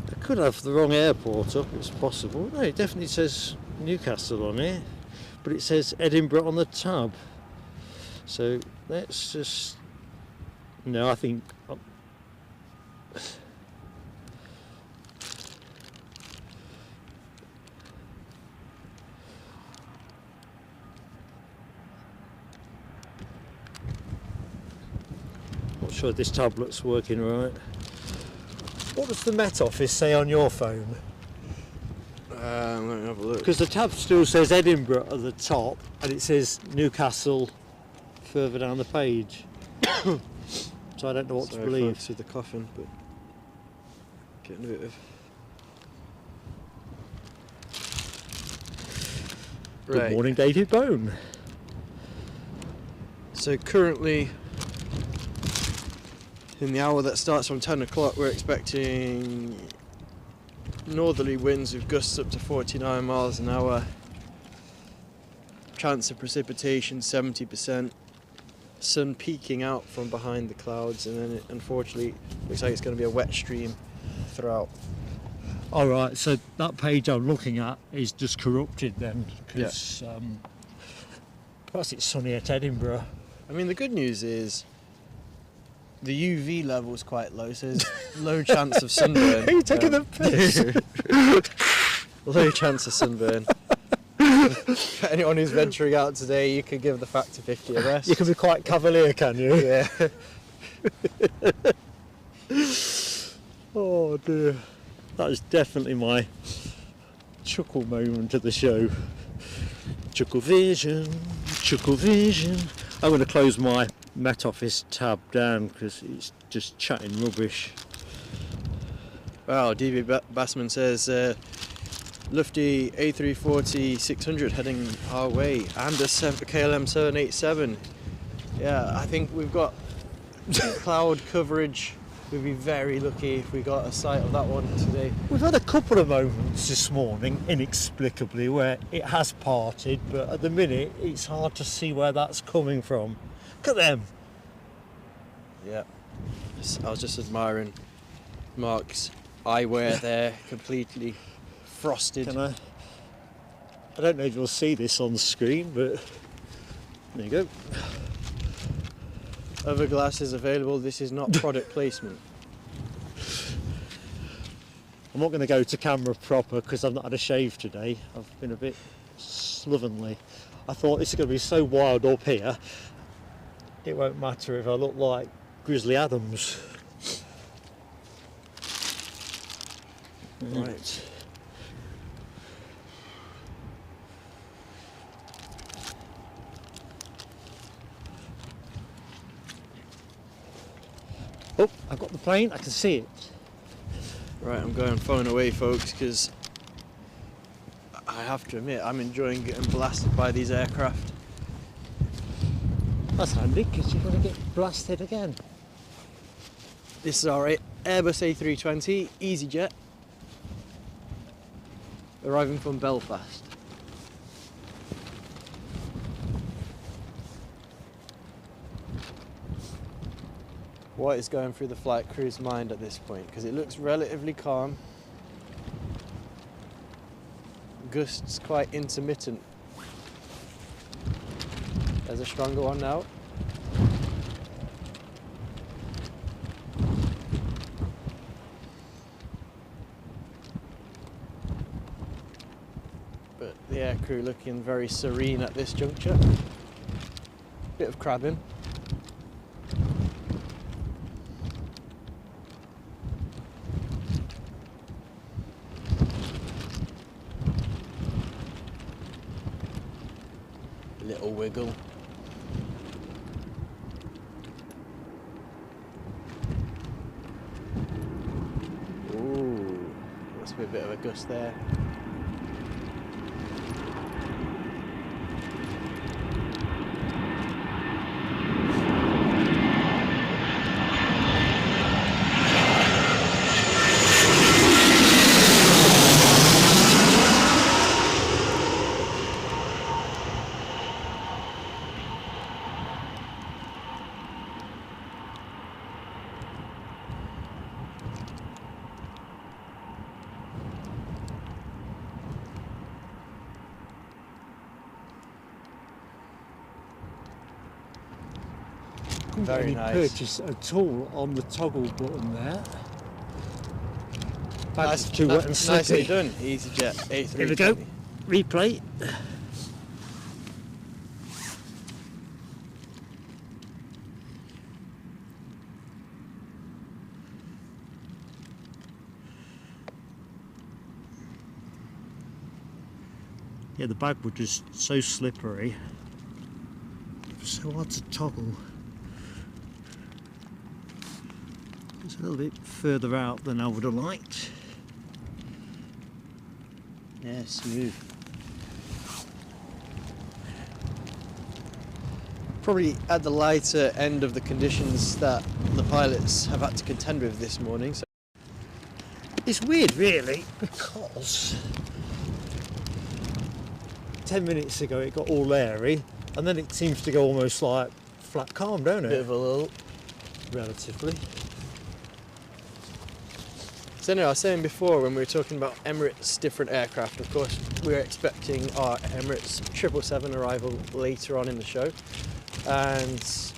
I could have the wrong airport up, it's possible. No, it definitely says Newcastle on here, but it says Edinburgh on the tab. So let's just... No, I think... Not sure this tablet's working right. What does the Met Office say on your phone? Let me have a look. Because the tab still says Edinburgh at the top, and it says Newcastle further down the page. So I don't know what to believe. Through the coffin, but getting a bit of... Good morning, David Bone. So currently, in the hour that starts from 10 o'clock, we're expecting northerly winds with gusts up to 49 miles an hour. Chance of precipitation 70%. Sun peeking out from behind the clouds, and then it unfortunately looks like it's going to be a wet stream throughout. Alright, so that page I'm looking at is just corrupted then, because perhaps it's sunny at Edinburgh. I mean, the good news is the UV level is quite low, so there's low chance of sunburn. Are you taking the piss? Low chance of sunburn. Anyone who's venturing out today, you could give the factor 50 a rest. You can be quite cavalier, can you? Yeah. Oh dear. That is definitely my chuckle moment of the show. Chuckle vision, chuckle vision. I'm going to close my Met Office tab down because it's just chatting rubbish. Wow, DB Bassman says Lufty A340-600 heading our way, and a KLM 787. Yeah, I think we've got cloud coverage. We'd be very lucky if we got a sight of that one today. We've had a couple of moments this morning, inexplicably, where it has parted, but at the minute it's hard to see where that's coming from. Look at them. Yeah, I was just admiring Mark's eyewear there, completely frosted. I don't know if you'll see this on screen, but there you go. Other glasses available. This is not product placement. I'm not going to go to camera proper because I've not had a shave today. I've been a bit slovenly. I thought this is going to be so wild up here, it won't matter if I look like Grizzly Adams. Right. Oh, I've got the plane, I can see it. Right, I'm going phone away, folks, because I have to admit I'm enjoying getting blasted by these aircraft. That's handy, because you're going to get blasted again. This is our Airbus A320 EasyJet, arriving from Belfast. What is going through the flight crew's mind at this point? Because it looks relatively calm. Gusts quite intermittent. There's a stronger one now. But the aircrew looking very serene at this juncture. Bit of crabbing. Little wiggle. Ooh, must be a bit of a gust there. Very Any nice. purchase at all on the toggle button there. Nice, That's too wet and nicely slippy. done, EasyJet A320. Here we go. Replay. Yeah, the bag was just so slippery. It was so hard to toggle. It's a little bit further out than I would have liked. Yeah, smooth. Probably at the lighter end of the conditions that the pilots have had to contend with this morning. So It's weird really, because 10 minutes ago it got all airy and then it seems to go almost like flat calm, don't a bit it? of a lull. Relatively. So anyway, I was saying before when we were talking about Emirates different aircraft, of course we were expecting our Emirates 777 arrival later on in the show, and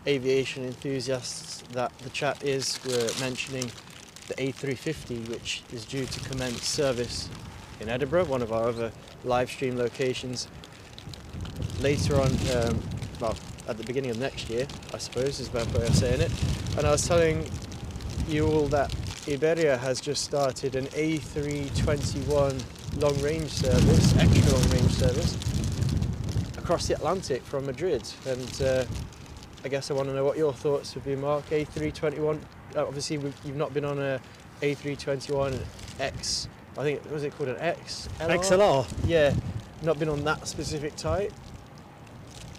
aviation enthusiasts that the chat is were mentioning the A350, which is due to commence service in Edinburgh, one of our other live stream locations, later on, well, at the beginning of next year, I suppose is the best way of saying it. And I was telling you all that Iberia has just started an A321 long range service, extra long range service, across the Atlantic from Madrid. And I guess I want to know what your thoughts would be, Mark. A321, obviously you've not been on a A321 X, I think, was it called an XLR? Yeah, not been on that specific type.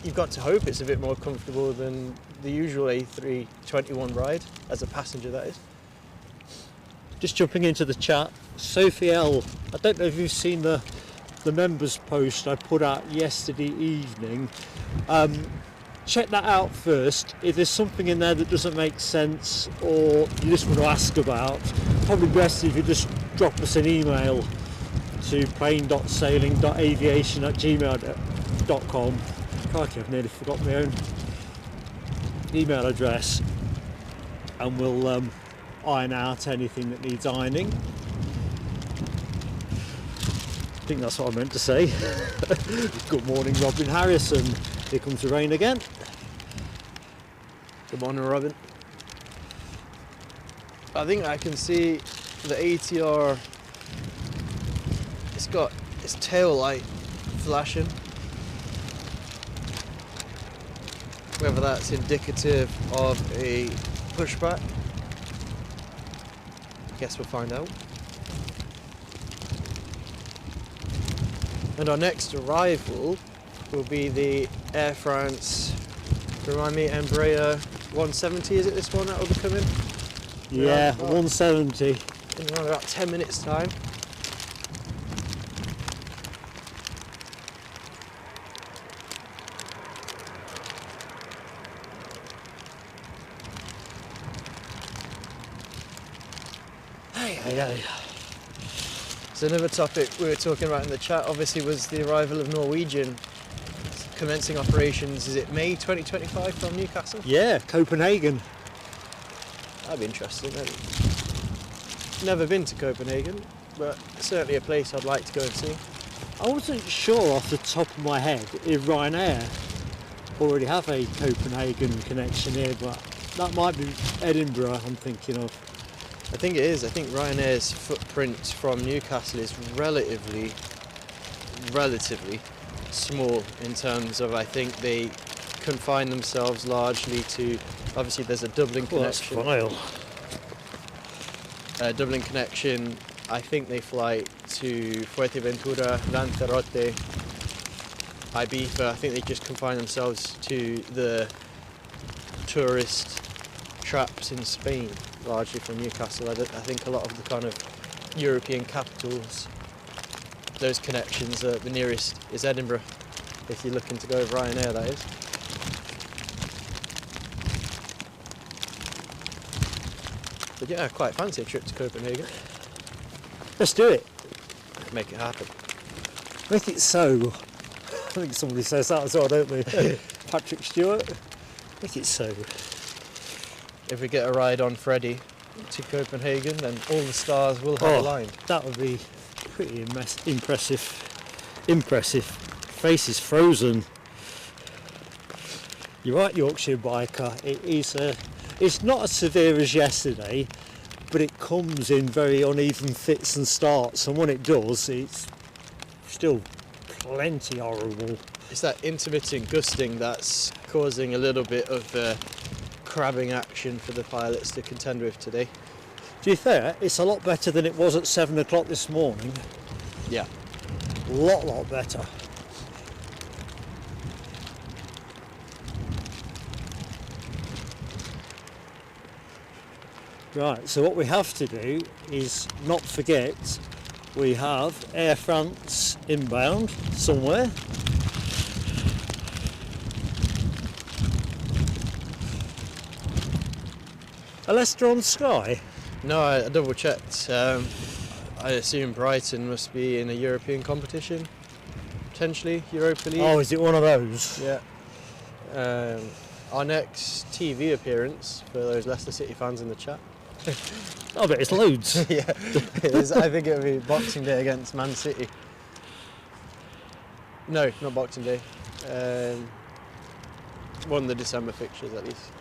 You've got to hope it's a bit more comfortable than the usual A321 ride, as a passenger that is. Just jumping into the chat, Sophie L, I don't know if you've seen the members post I put out yesterday evening. Check that out first. If there's something in there that doesn't make sense or you just want to ask about, probably best if you just drop us an email to plane.sailing.aviation@gmail.com. Crikey, I've nearly forgot my own email address, and we'll iron out anything that needs ironing. I think that's what I meant to say. Good morning, Robin Harrison. Here comes the rain again. Good morning, Robin. I think I can see the ATR, it's got its tail light flashing. Whether that's indicative of a pushback, I guess we'll find out. And our next arrival will be the Air France, remind me, Embraer 170, is it this one that will be coming? Yeah, 170. In around about 10 minutes time. Yeah. So another topic we were talking about in the chat obviously was the arrival of Norwegian commencing operations. Is it May 2025 from Newcastle? Yeah, Copenhagen. That'd be interesting. Never been to Copenhagen, but certainly a place I'd like to go and see. I wasn't sure off the top of my head if Ryanair already have a Copenhagen connection here, but that might be Edinburgh I'm thinking of. I think it is. I think Ryanair's footprint from Newcastle is relatively small in terms of, I think they confine themselves largely to, obviously there's a Dublin connection. That's vile. Dublin connection, I think they fly to Fuerteventura, Lanzarote, Ibiza. I think they just confine themselves to the tourist traps in Spain, largely from Newcastle. I think a lot of the kind of European capitals, those connections, the nearest is Edinburgh, if you're looking to go with Ryanair, that is. But yeah, I quite fancy a trip to Copenhagen. Let's do it. Make it happen. Make it so. I think somebody says that as well, don't they? Patrick Stewart. Make it so. If we get a ride on Freddie to Copenhagen, then all the stars will have aligned. That would be pretty impressive. Face is frozen. You're right, Yorkshire biker. It is. It's not as severe as yesterday, but it comes in very uneven fits and starts, and when it does, it's still plenty horrible. It's that intermittent gusting that's causing a little bit of crabbing action for the pilots to contend with today. To be fair, it's a lot better than it was at 7 o'clock this morning. Yeah. A lot better. Right, so what we have to do is not forget we have Air France inbound somewhere. A Leicester on Sky? No, I double checked. I assume Brighton must be in a European competition, potentially Europa League. Oh, is it one of those? Yeah. Our next TV appearance for those Leicester City fans in the chat. I bet it's loads. Yeah, I think it'll be Boxing Day against Man City. No, not Boxing Day. One of the December fixtures at least.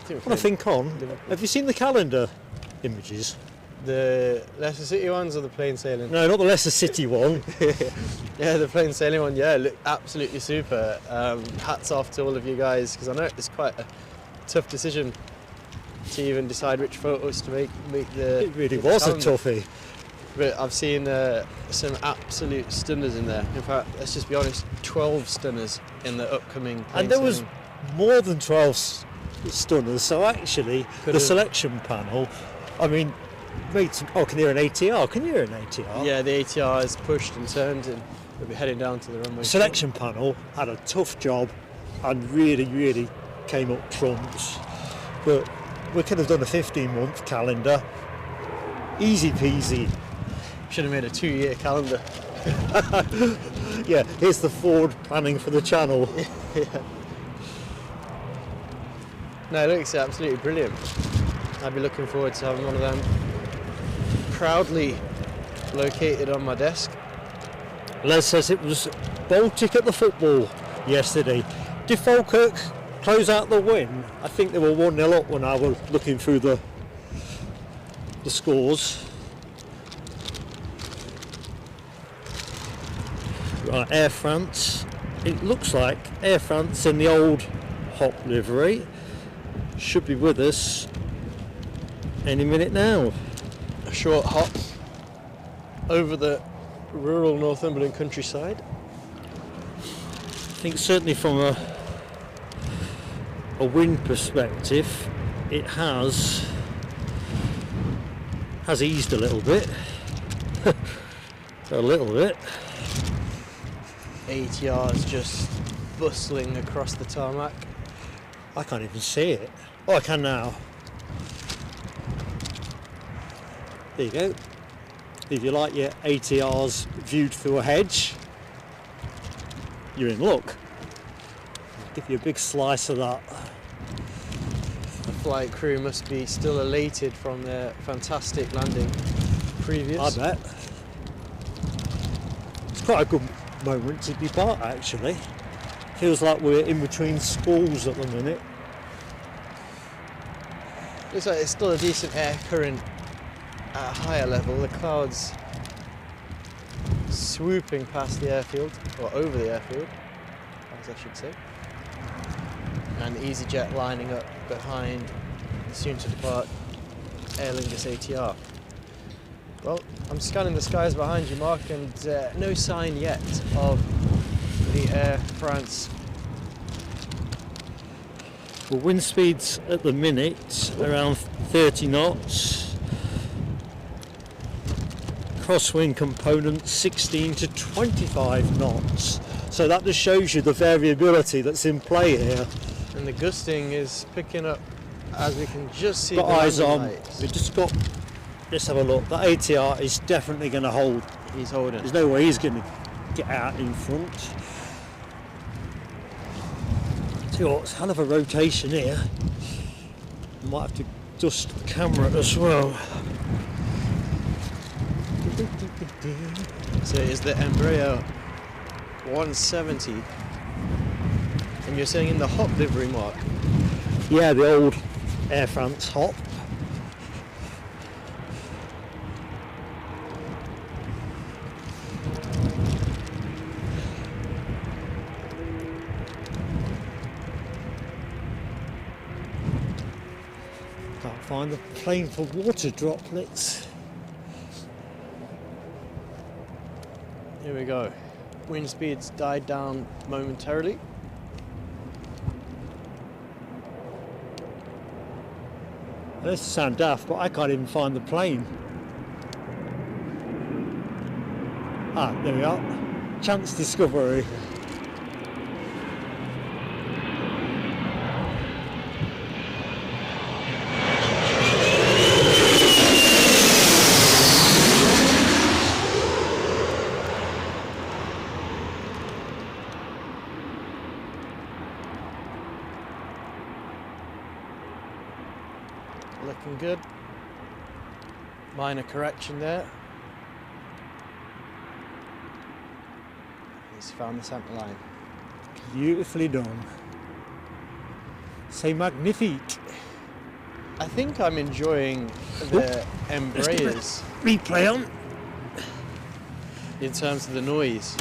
What I think on, have you seen the calendar images? The Leicester City ones or the plain sailing? No, not the Leicester City one. Yeah, the plain sailing one, yeah, looked absolutely super. Hats off to all of you guys, because I know it's quite a tough decision to even decide which photos to make the It really was a calendar. toughie. But I've seen some absolute stunners in there. In fact, let's just be honest, 12 stunners in the upcoming plain And there was sailing. more than 12 stunners, so actually the Could've- selection panel, I mean, made some, oh, can you hear an ATR? Can you hear an ATR? Yeah, the ATR is pushed and turned and we'll be heading down to the runway. Selection panel had a tough job and really came up trumps, but we could have done a 15-month calendar, easy peasy. Should have made a 2-year calendar. Yeah, here's the forward planning for the channel. Yeah. No, it looks absolutely brilliant. I'd be looking forward to having one of them proudly located on my desk. Les says it was Baltic at the football yesterday. Did Falkirk close out the win? I think they were 1-0 up when I was looking through the the scores. Right, Air France. It looks like Air France in the old hop livery should be with us any minute now. A short hop over the rural Northumberland countryside. I think certainly from a wind perspective it has eased a little bit. A little bit. ATR's just bustling across the tarmac. I can't even see it. Oh, I can now. There you go. If you like your ATRs viewed through a hedge, you're in luck. I'll give you a big slice of that. The flight crew must be still elated from their fantastic landing previous. I bet. It's quite a good moment to depart, actually. Feels like we're in between schools at the minute. Looks like it's still a decent air current at a higher level. The clouds swooping past the airfield, or over the airfield, as I should say. And EasyJet lining up behind the soon to depart Aer Lingus ATR. Well, I'm scanning the skies behind you, Mark, and no sign yet of the Air France. Well, wind speeds at the minute around 30 knots. Crosswind component 16 to 25 knots. So that just shows you the variability that's in play here. And the gusting is picking up as we can just see. Got the eyes landing on. lights. We just got. Let's have a look. That ATR is definitely going to hold. He's holding. There's no way he's going to get out in front. Tell you what, it's a hell of a rotation here. Might have to dust the camera as well. So it is the Embraer 170. And you're saying in the hop livery, Mark? Yeah, the old Air France hop. Can't find the plane for water droplets. Here we go. Wind speeds died down momentarily. This sound daft, but I can't even find the plane. Ah, there we are. Chance discovery. Looking good. Minor correction there. He's found the centre line. Beautifully done. C'est magnifique. I think I'm enjoying the Embraers Replay on. in terms of the noise.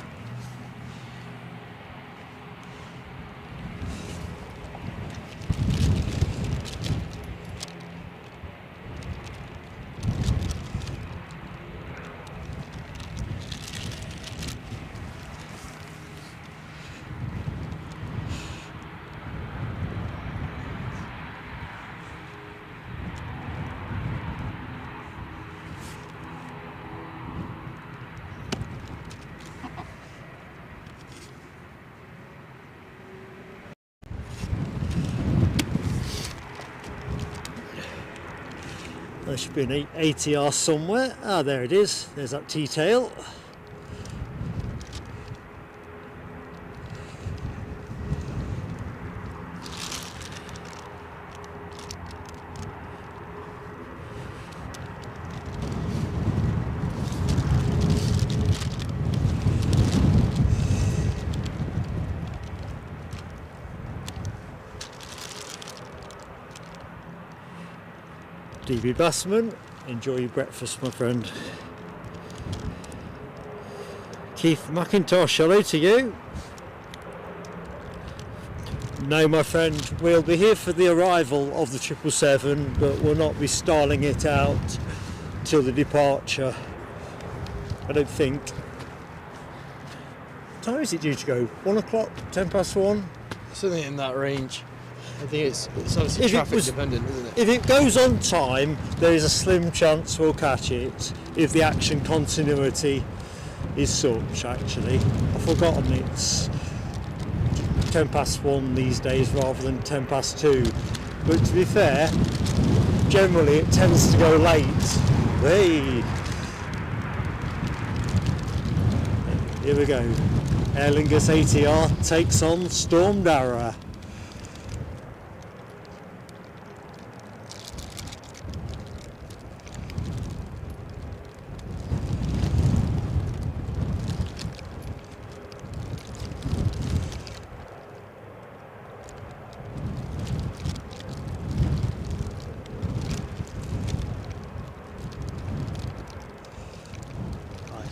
There should be an ATR somewhere. Ah, there it is. There's that T-tail. DB Bassman Enjoy your breakfast, my friend. Keith McIntosh, hello to you. No, my friend, we'll be here for the arrival of the 777, but we'll not be styling it out till the departure. I don't think. What time is it due to go? 1 o'clock? 10 past 1? Something in that range. I think it's obviously traffic dependent, isn't it? If it goes on time, there is a slim chance we'll catch it. If the action continuity is such, actually. I've forgotten it's 10 past 1 these days rather than 10 past 2. But to be fair, generally it tends to go late. Hey! Here we go. Aer Lingus ATR takes on Storm Darragh.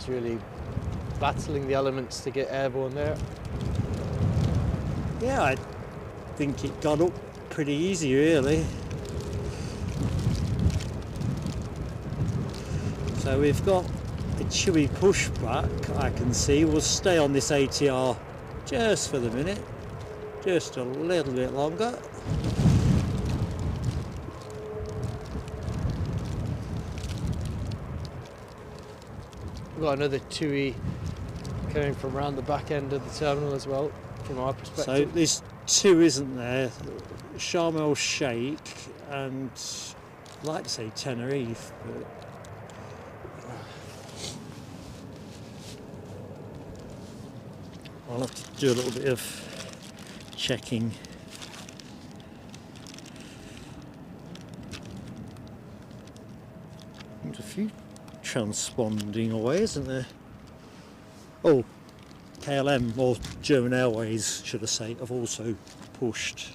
Really battling the elements to get airborne there. Yeah, I think it got up pretty easy, really. So we've got a chewy pushback, I can see. We'll stay on this ATR just for the minute, just a little bit longer. We've got another TUI coming from around the back end of the terminal as well, from our perspective. So there's two, isn't there? Sharm el Sheikh and I'd like to say Tenerife, but I'll have to do a little bit of checking. There's a few transponding away, isn't there? Oh, KLM, or German Airways should I say, have also pushed.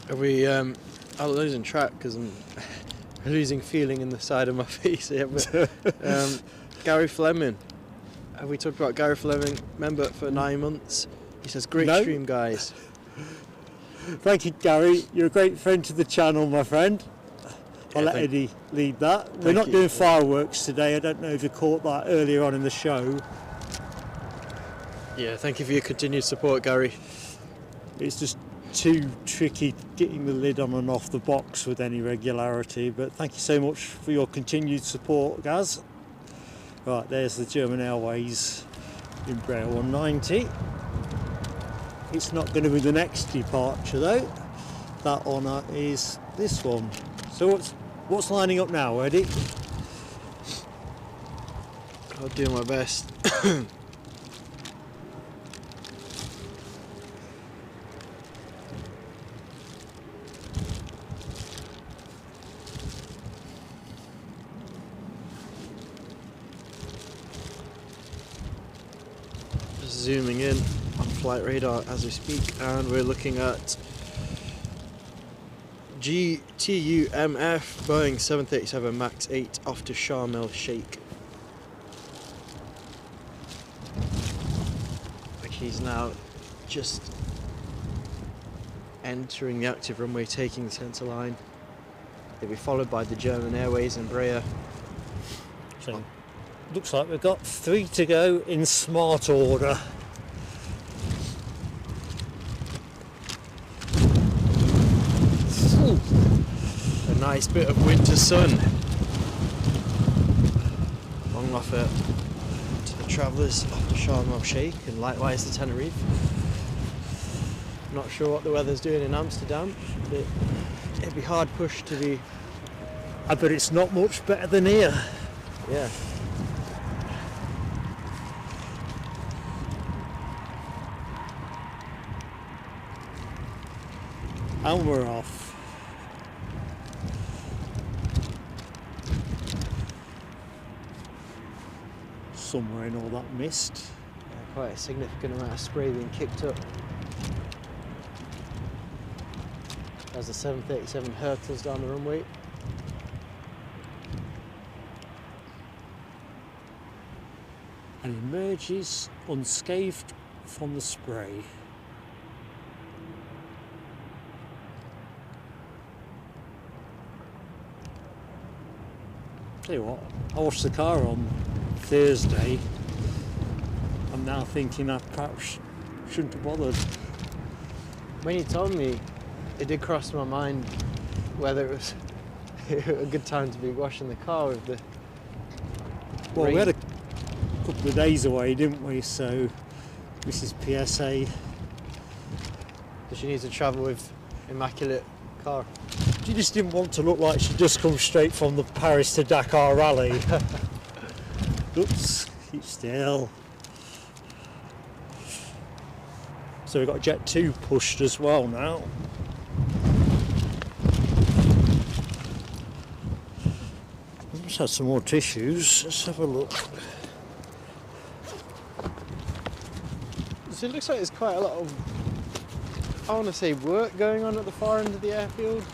Are we I'm losing track because I'm losing feeling in the side of my face here, but Gary Fleming, have we talked about Gary Fleming, member for 9 months? He says, great stream guys. Thank you, Gary. You're a great friend to the channel, my friend. I'll let Eddie lead that. We're not doing fireworks today. I don't know if you caught that earlier on in the show. Yeah, thank you for your continued support, Gary. It's just too tricky getting the lid on and off the box with any regularity, but thank you so much for your continued support, Gaz. Right, there's the German Airways in Embraer 190. It's not going to be the next departure though. That honour is this one. So what's lining up now, Eddie? I'll do my best. Just zooming in on flight radar as we speak, and we're looking at GTUMF Boeing 737 MAX 8 off to Sharm el Sheikh, which he's now just entering the active runway, taking the centre line. They'll be followed by the German Airways and Embraer. So looks like we've got 3 to go in smart order. A nice bit of winter sun long offer to the travellers off to Sharm el Sheikh, and likewise to Tenerife. Not sure what the weather's doing in Amsterdam, but it'd be hard pushed to be. I bet it's not much better than here. Yeah. And we're off. Somewhere in all that mist. quite a significant amount of spray being kicked up as the 737 hurtles down the runway. And emerges unscathed from the spray. Tell you what, I washed the car on Thursday. I'm now thinking I perhaps shouldn't have bothered. When you told me, it did cross my mind whether it was a good time to be washing the car with the Well, rain. we had a couple of days away, didn't we? So this is PSA. Does she need to travel with immaculate car? She just didn't want to look like she'd just come straight from the Paris to Dakar rally. Oops, keep still. So we've got Jet 2 pushed as well now. Let's have some more tissues. Let's have a look. So it looks like there's quite a lot of, I want to say, work going on at the far end of the airfield.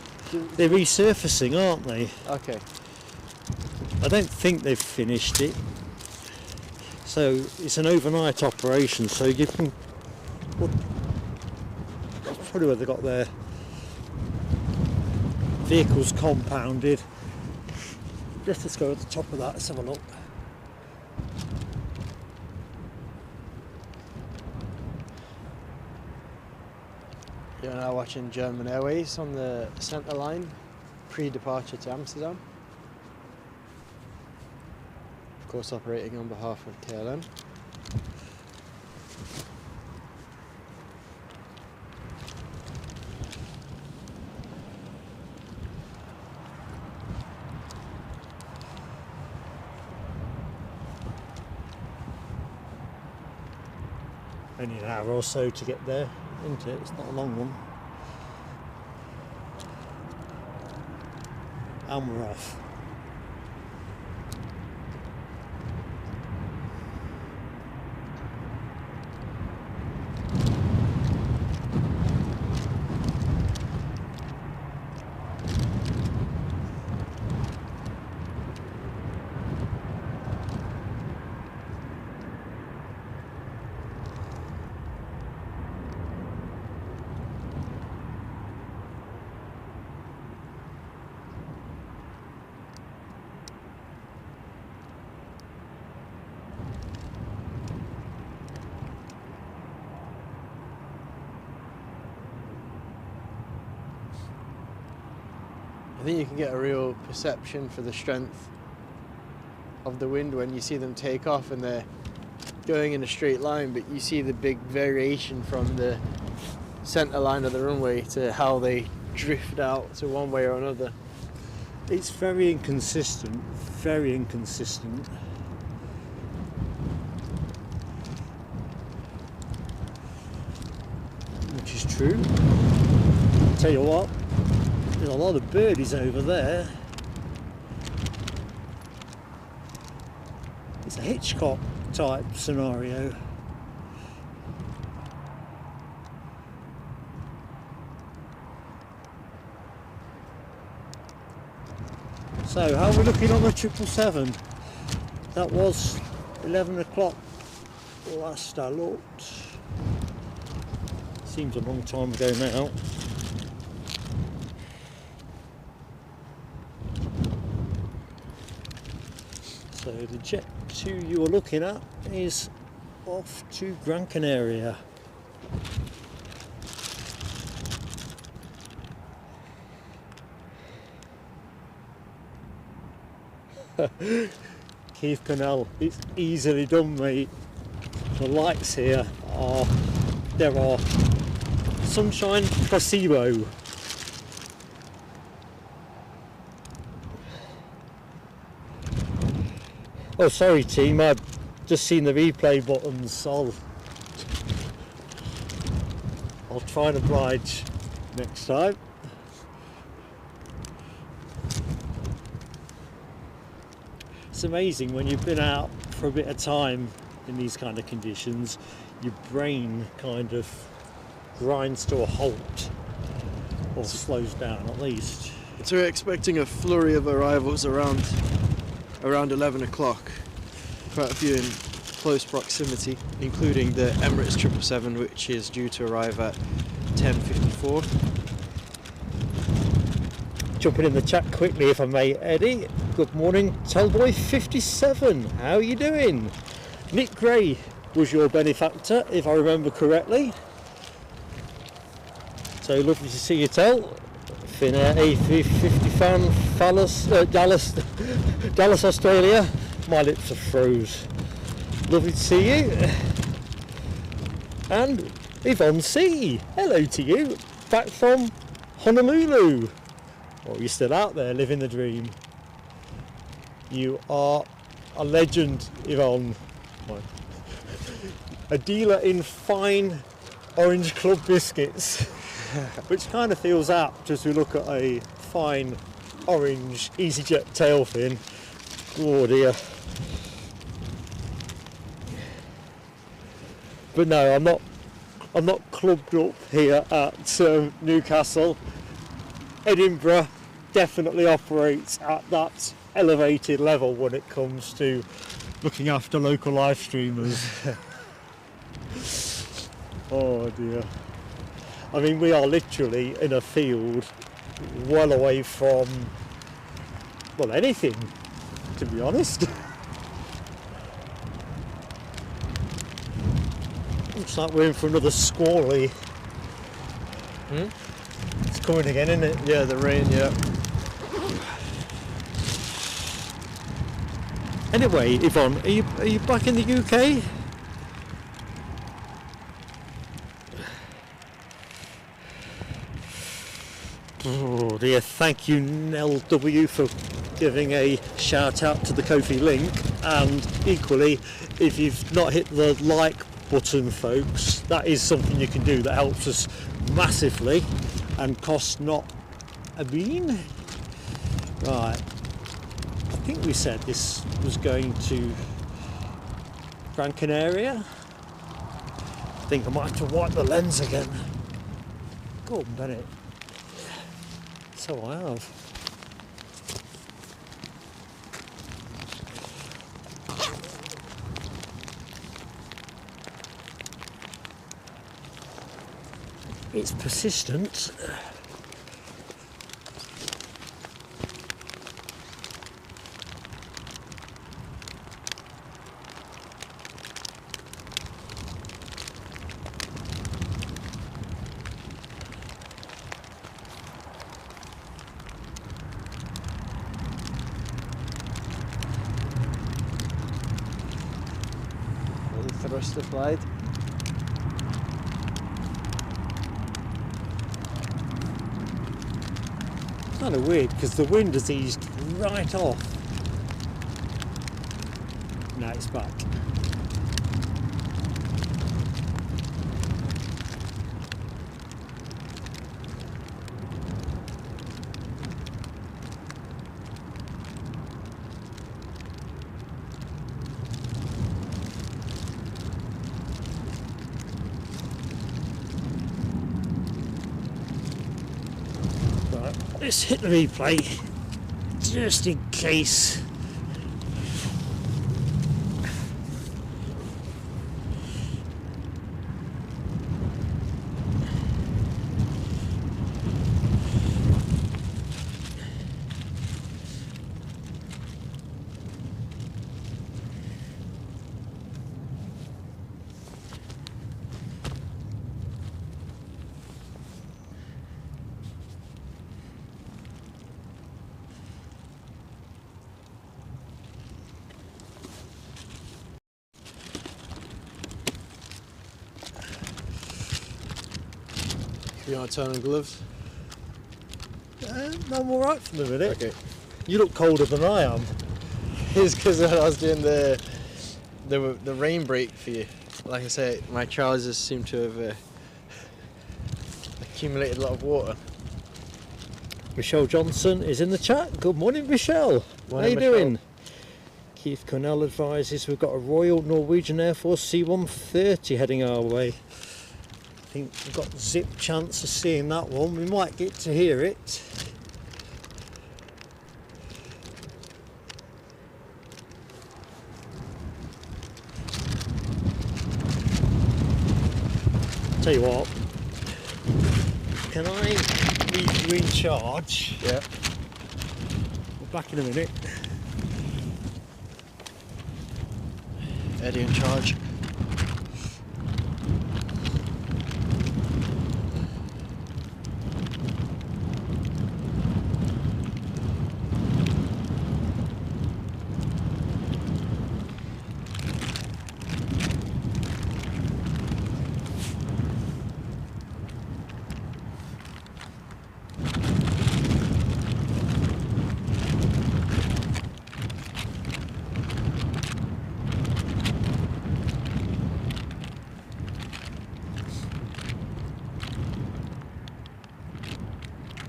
They're resurfacing, aren't they? Okay. I don't think they've finished it. So it's an overnight operation, so you can... Well, that's probably where they got their vehicles compounded. Let's go at the top of that, let's have a look. You're now watching German Airways on the centre line, pre-departure to Amsterdam. Of course, operating on behalf of KLM. Only an hour or so to get there, isn't it? It's not a long one. And we're off. I think you can get a real perception for the strength of the wind when you see them take off and they're going in a straight line, but you see the big variation from the centre line of the runway to how they drift out to one way or another. It's very inconsistent, very inconsistent. Which is true. I'll tell you what, there's a lot of birdies over there. It's a Hitchcock type scenario. So how are we looking on the 777? That was 11 o'clock last I looked. Seems a long time ago now. So the Jet 2 you were looking at is off to Gran Canaria. Keith Cannell, it's easily done, mate. The lights here are, there are sunshine placebo. Oh, sorry team, I've just seen the replay buttons. I'll try and oblige next time. It's amazing when you've been out for a bit of time in these kind of conditions, your brain kind of grinds to a halt, or slows down at least. So we're expecting a flurry of arrivals around 11 o'clock. Quite a few in close proximity, including the Emirates 777, which is due to arrive at 10:54. Jumping in the chat quickly, if I may, Eddie. Good morning, Tellboy57. How are you doing? Nick Gray was your benefactor, if I remember correctly. So lovely to see you, Tell. Finnair A350 fan, Dallas, Australia. My lips are froze. Lovely to see you. And Yvonne C. Hello to you. Back from Honolulu. Or you're still out there living the dream. You are a legend, Yvonne. A dealer in fine Orange Club biscuits, which kind of feels apt as we look at a fine orange EasyJet tail fin. Oh dear. But no, I'm not clubbed up here at Newcastle. Edinburgh definitely operates at that elevated level when it comes to looking after local live streamers. Oh dear. I mean, we are literally in a field well away from, well, anything, to be honest. Looks like we're in for another squally. It's coming again, isn't it? Yeah, the rain, yeah. Anyway, Yvonne, are you back in the UK? Oh dear, thank you Nell W for giving a shout out to the Ko-fi link, and equally, if you've not hit the like button, folks, that is something you can do that helps us massively and costs not a bean. Right, I think we said this was going to Gran Canaria. I think I might have to wipe the lens again. Go on, Bennett. So I have. It's persistent. Thrust applied. It's kind of weird because the wind has eased right off. Now it's back. Let's hit the replay just in case. You want to turn on gloves? No, I'm alright for the minute. Okay. You look colder than I am. It's because I was doing the rain break for you. Like I say, my trousers seem to have accumulated a lot of water. Michelle Johnson is in the chat. Good morning, Michelle. Morning, How you doing? Keith Cornell advises we've got a Royal Norwegian Air Force C-130 heading our way. I think we've got zip chance of seeing that one. We might get to hear it. Tell you what, can I leave you in charge? Yeah. We're back in a minute. Eddie in charge.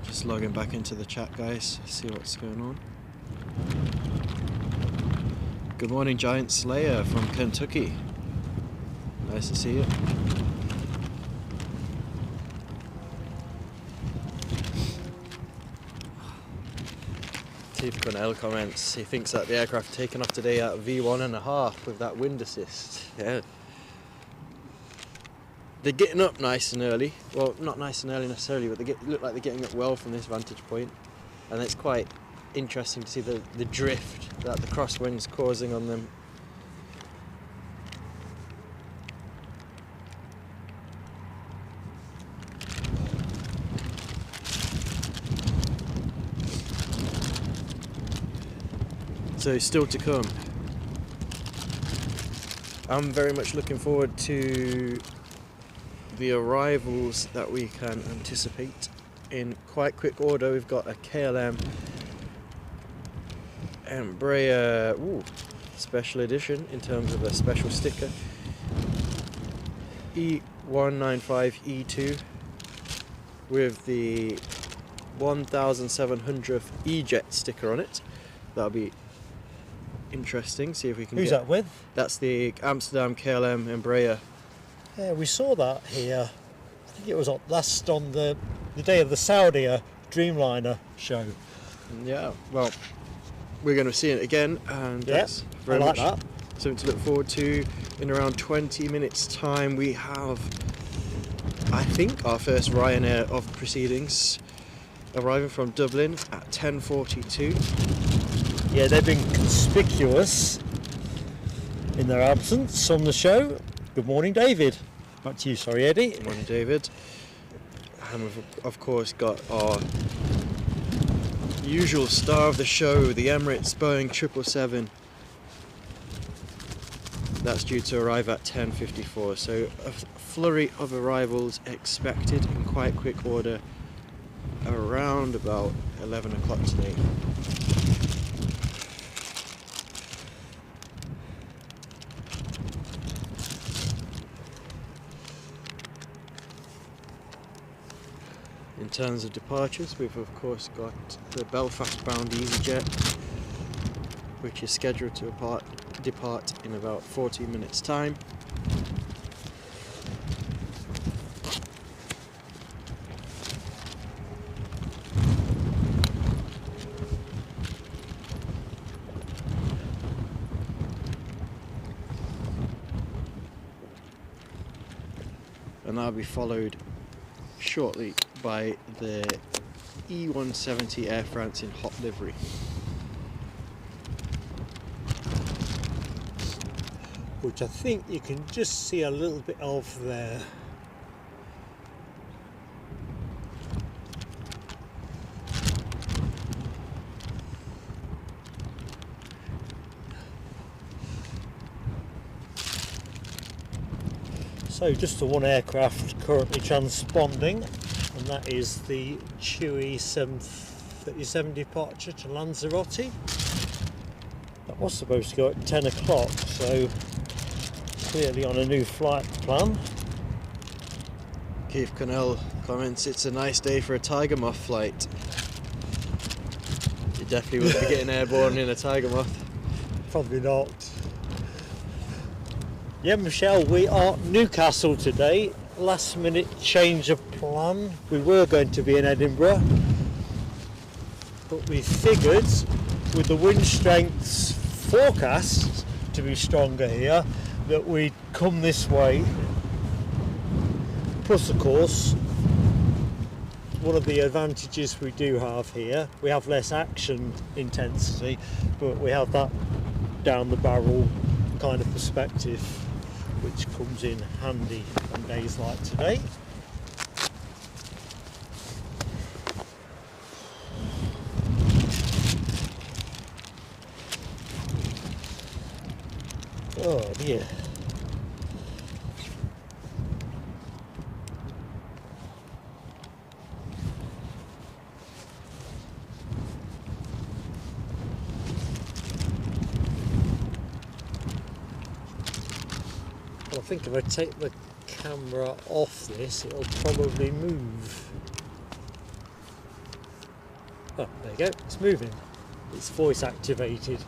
Just logging back into the chat, guys, see what's going on. Good morning, Giant Slayer from Kentucky. Nice to see you. Steve Cornell comments, he thinks that the aircraft taken off today at V1.5 with that wind assist. Yeah. They're getting up nice and early. Well, not nice and early necessarily, but they look like they're getting up well from this vantage point. And it's quite interesting to see the drift that the crosswind's causing on them. So still to come. I'm very much looking forward to the arrivals that we can anticipate in quite quick order. We've got a KLM Embraer special edition in terms of a special sticker, E195E2 with the 1700th E-Jet sticker on it. That'll be interesting. See if we can Who's that with? That's the Amsterdam KLM Embraer. Yeah, we saw that here. I think it was on the day of the Saudi Dreamliner show. Yeah, well, we're going to see it again, and that's I like that. Something to look forward to. In around 20 minutes time we have, I think, our first Ryanair of proceedings arriving from Dublin at 10:42. Yeah, they've been conspicuous in their absence on the show. Good morning, David. Back to you, sorry, Eddie. Good morning, David. And we've of course got our usual star of the show, the Emirates Boeing 777. That's due to arrive at 10:54. So a flurry of arrivals expected in quite quick order around about 11 o'clock today. In terms of departures, we've of course got the Belfast-bound EasyJet, which is scheduled to depart in about 14 minutes' time. And that'll be followed shortly by the E170 Air France in hot livery. Which I think you can just see a little bit of there. So just the one aircraft currently transponding, and that is the Chewy 737 departure to Lanzarote. That was supposed to go at 10 o'clock, so clearly on a new flight plan. Keith Connell comments, it's a nice day for a Tiger Moth flight. You definitely would be getting airborne in a Tiger Moth. Probably not. Yeah, Michelle, we are Newcastle today. Last minute change of plan. We were going to be in Edinburgh, but we figured with the wind strengths forecast to be stronger here that we'd come this way. Plus, of course, one of the advantages we do have here, we have less action intensity, but we have that down the barrel kind of perspective, which comes in handy on days like today. Oh dear. I think if I take the camera off this, it'll probably move. Oh, there you go, it's moving. It's voice activated.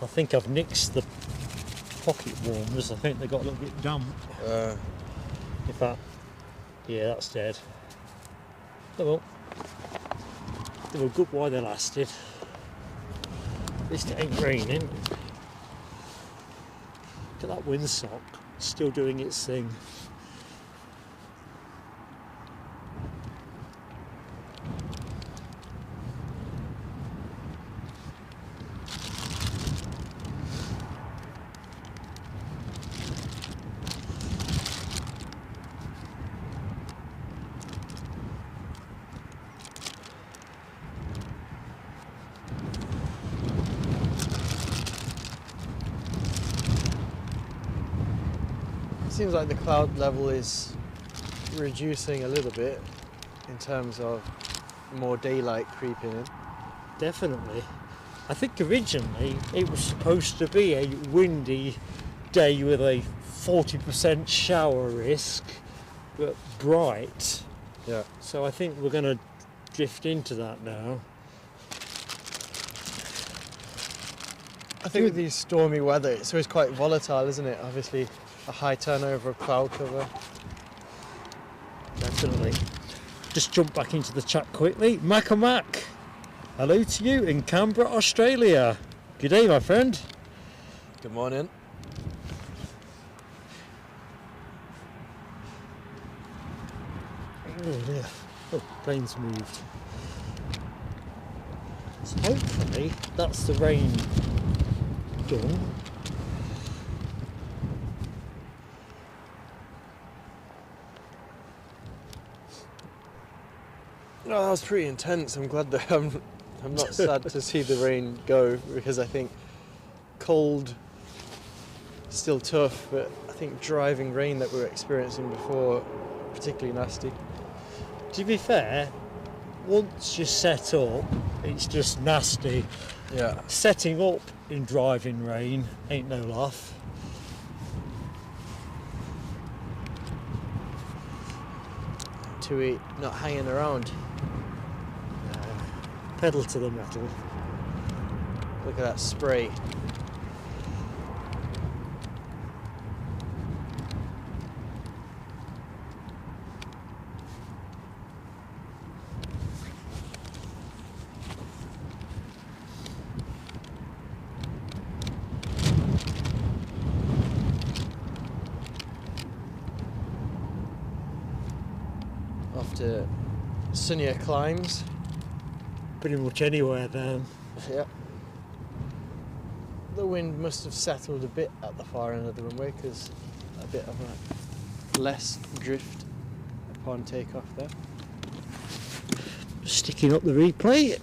I think I've nixed the pocket warmers. I think they got a little bit damp. In fact, yeah, that's dead. Oh well. They were good while they lasted. At least it ain't raining. Look at that windsock, still doing its thing. Seems like the cloud level is reducing a little bit in terms of more daylight creeping in. Definitely. I think originally it was supposed to be a windy day with a 40% shower risk, but bright. Yeah. So I think we're going to drift into that now. I think with these stormy weather, it's always quite volatile, isn't it? Obviously, a high turnover of cloud cover. Definitely. Just jump back into the chat quickly. Mac and Mac, hello to you in Canberra, Australia. Good day, my friend. Good morning. Oh dear. Oh, plane's moved. So hopefully that's the rain done. Oh, that was pretty intense. I'm glad that I'm not sad to see the rain go, because I think cold still tough, but I think driving rain that we were experiencing before, particularly nasty. To be fair, once you set up, it's just nasty. Yeah. Setting up in driving rain ain't no laugh. To eat, not hanging around. Pedal to the metal. Look at that spray. After sunnier climbs. Pretty much anywhere then. Yeah. The wind must have settled a bit at the far end of the runway, because a bit of a less drift upon takeoff there. Sticking up the replay.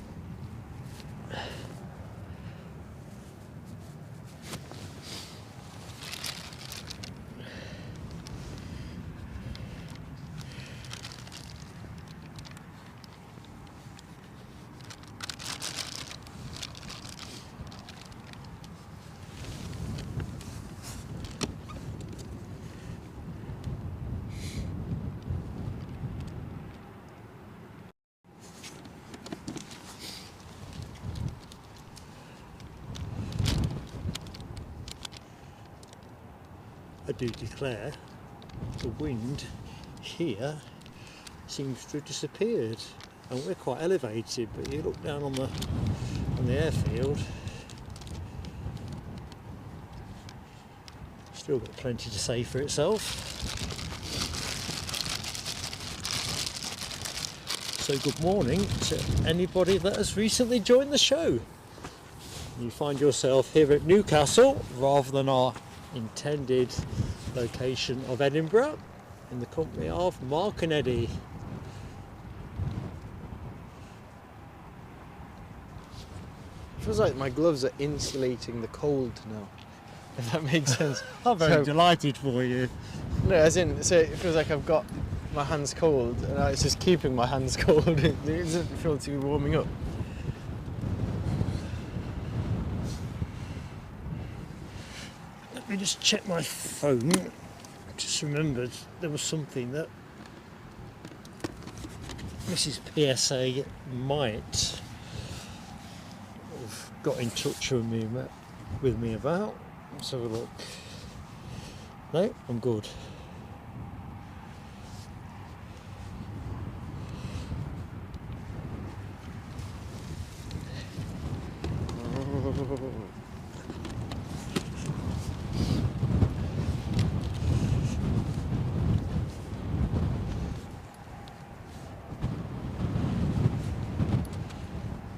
do declare the wind here seems to have disappeared, and we're quite elevated, but you look down on the airfield, still got plenty to say for itself. So good morning to anybody that has recently joined the show. You find yourself here at Newcastle rather than our intended location of Edinburgh, in the company of Mark and Eddie. Feels like my gloves are insulating the cold now, if that makes sense. I'm very delighted for you. No, as in, so it feels like I've got my hands cold and it's just keeping my hands cold. It doesn't feel to be warming up. Let me just check my phone. I just remembered there was something that Mrs. PSA might have got in touch with me about. Let's have a look. No, I'm good.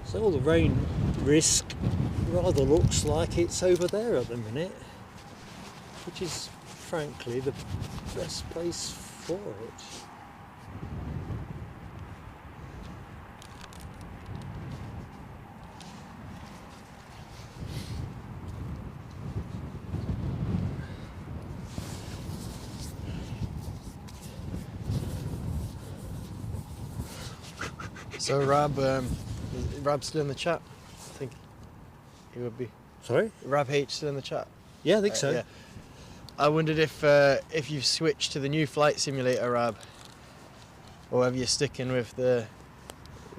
So all the rain risk rather looks like it's over there at the minute, which is frankly the best place for it. So Rab's still in the chat? I think he would be. Sorry? Rab H still in the chat? Yeah, I think so. Yeah. I wondered if you've switched to the new flight simulator, Rab, or whether you're sticking with the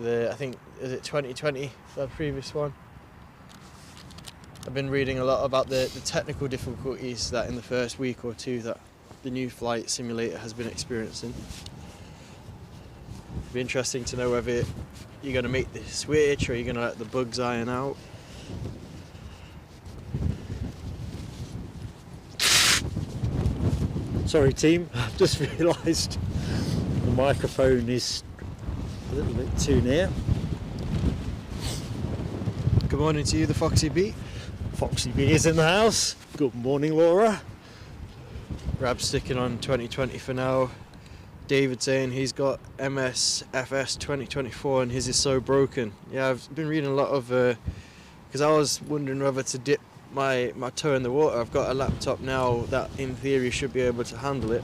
I think, is it 2020, the previous one? I've been reading a lot about the technical difficulties that in the first week or two that the new flight simulator has been experiencing. It'd be interesting to know whether you're going to make the switch or you're going to let the bugs iron out. Sorry team, I've just realised the microphone is a little bit too near. Good morning to you, the Foxy Bee. Foxy Bee is in the house. Good morning, Laura. Rab's sticking on 2020 for now. David saying he's got MSFS 2024 and his is so broken. Yeah, I've been reading a lot of, because I was wondering whether to dip my toe in the water. I've got a laptop now that in theory should be able to handle it.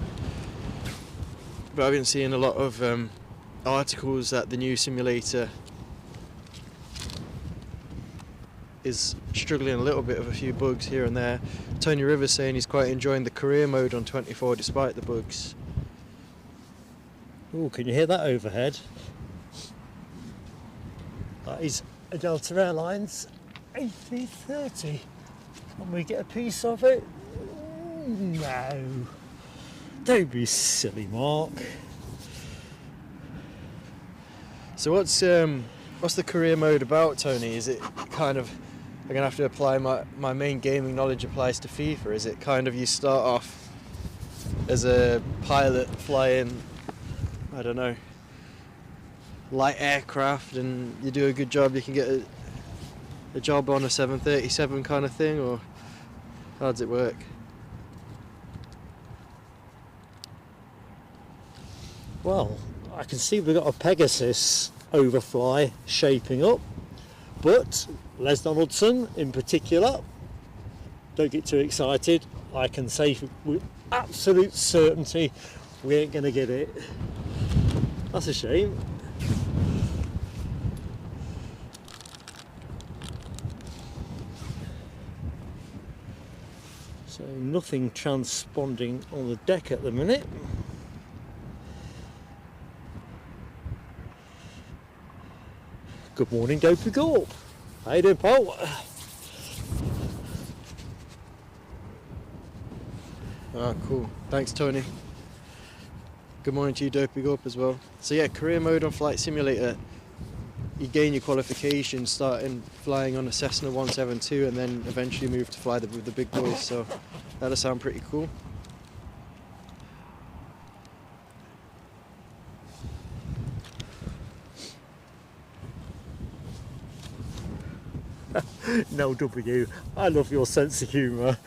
But I've been seeing a lot of articles that the new simulator is struggling a little bit with a few bugs here and there. Tony Rivers saying he's quite enjoying the career mode on 24 despite the bugs. Oh, can you hear that overhead? That is a Delta Airlines A330. Can we get a piece of it? No. Don't be silly, Mark. So what's the career mode about, Tony? Is it kind of, I'm going to have to apply my main gaming knowledge applies to FIFA. Is it kind of you start off as a pilot flying, I don't know, light aircraft, and you do a good job, you can get a job on a 737 kind of thing, or how does it work? Well, I can see we've got a Pegasus overfly shaping up, but Les Donaldson in particular, don't get too excited, I can say with absolute certainty we ain't going to get it. That's a shame. So nothing transponding on the deck at the minute. Good morning, Dopey Gorp. How you doing, Paul? Ah, cool. Thanks, Tony. Good morning to you, doping up as well. So yeah, career mode on Flight Simulator. You gain your qualification starting flying on a Cessna 172 and then eventually move to fly with the big boys. So that'll sound pretty cool. No, W, I love your sense of humour.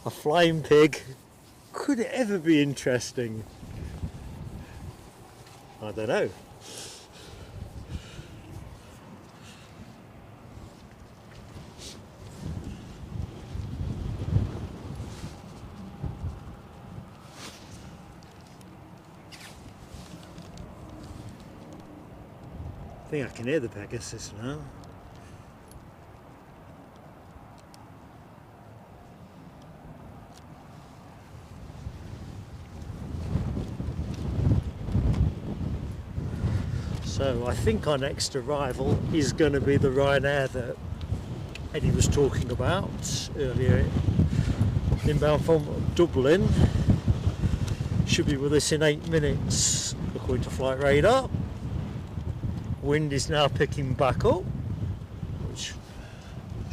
A flying pig, could it ever be interesting? I don't know. I think I can hear the Pegasus now. So I think our next arrival is going to be the Ryanair that Eddie was talking about earlier, inbound from Dublin. Should be with us in 8 minutes according to flight radar. Wind is now picking back up, which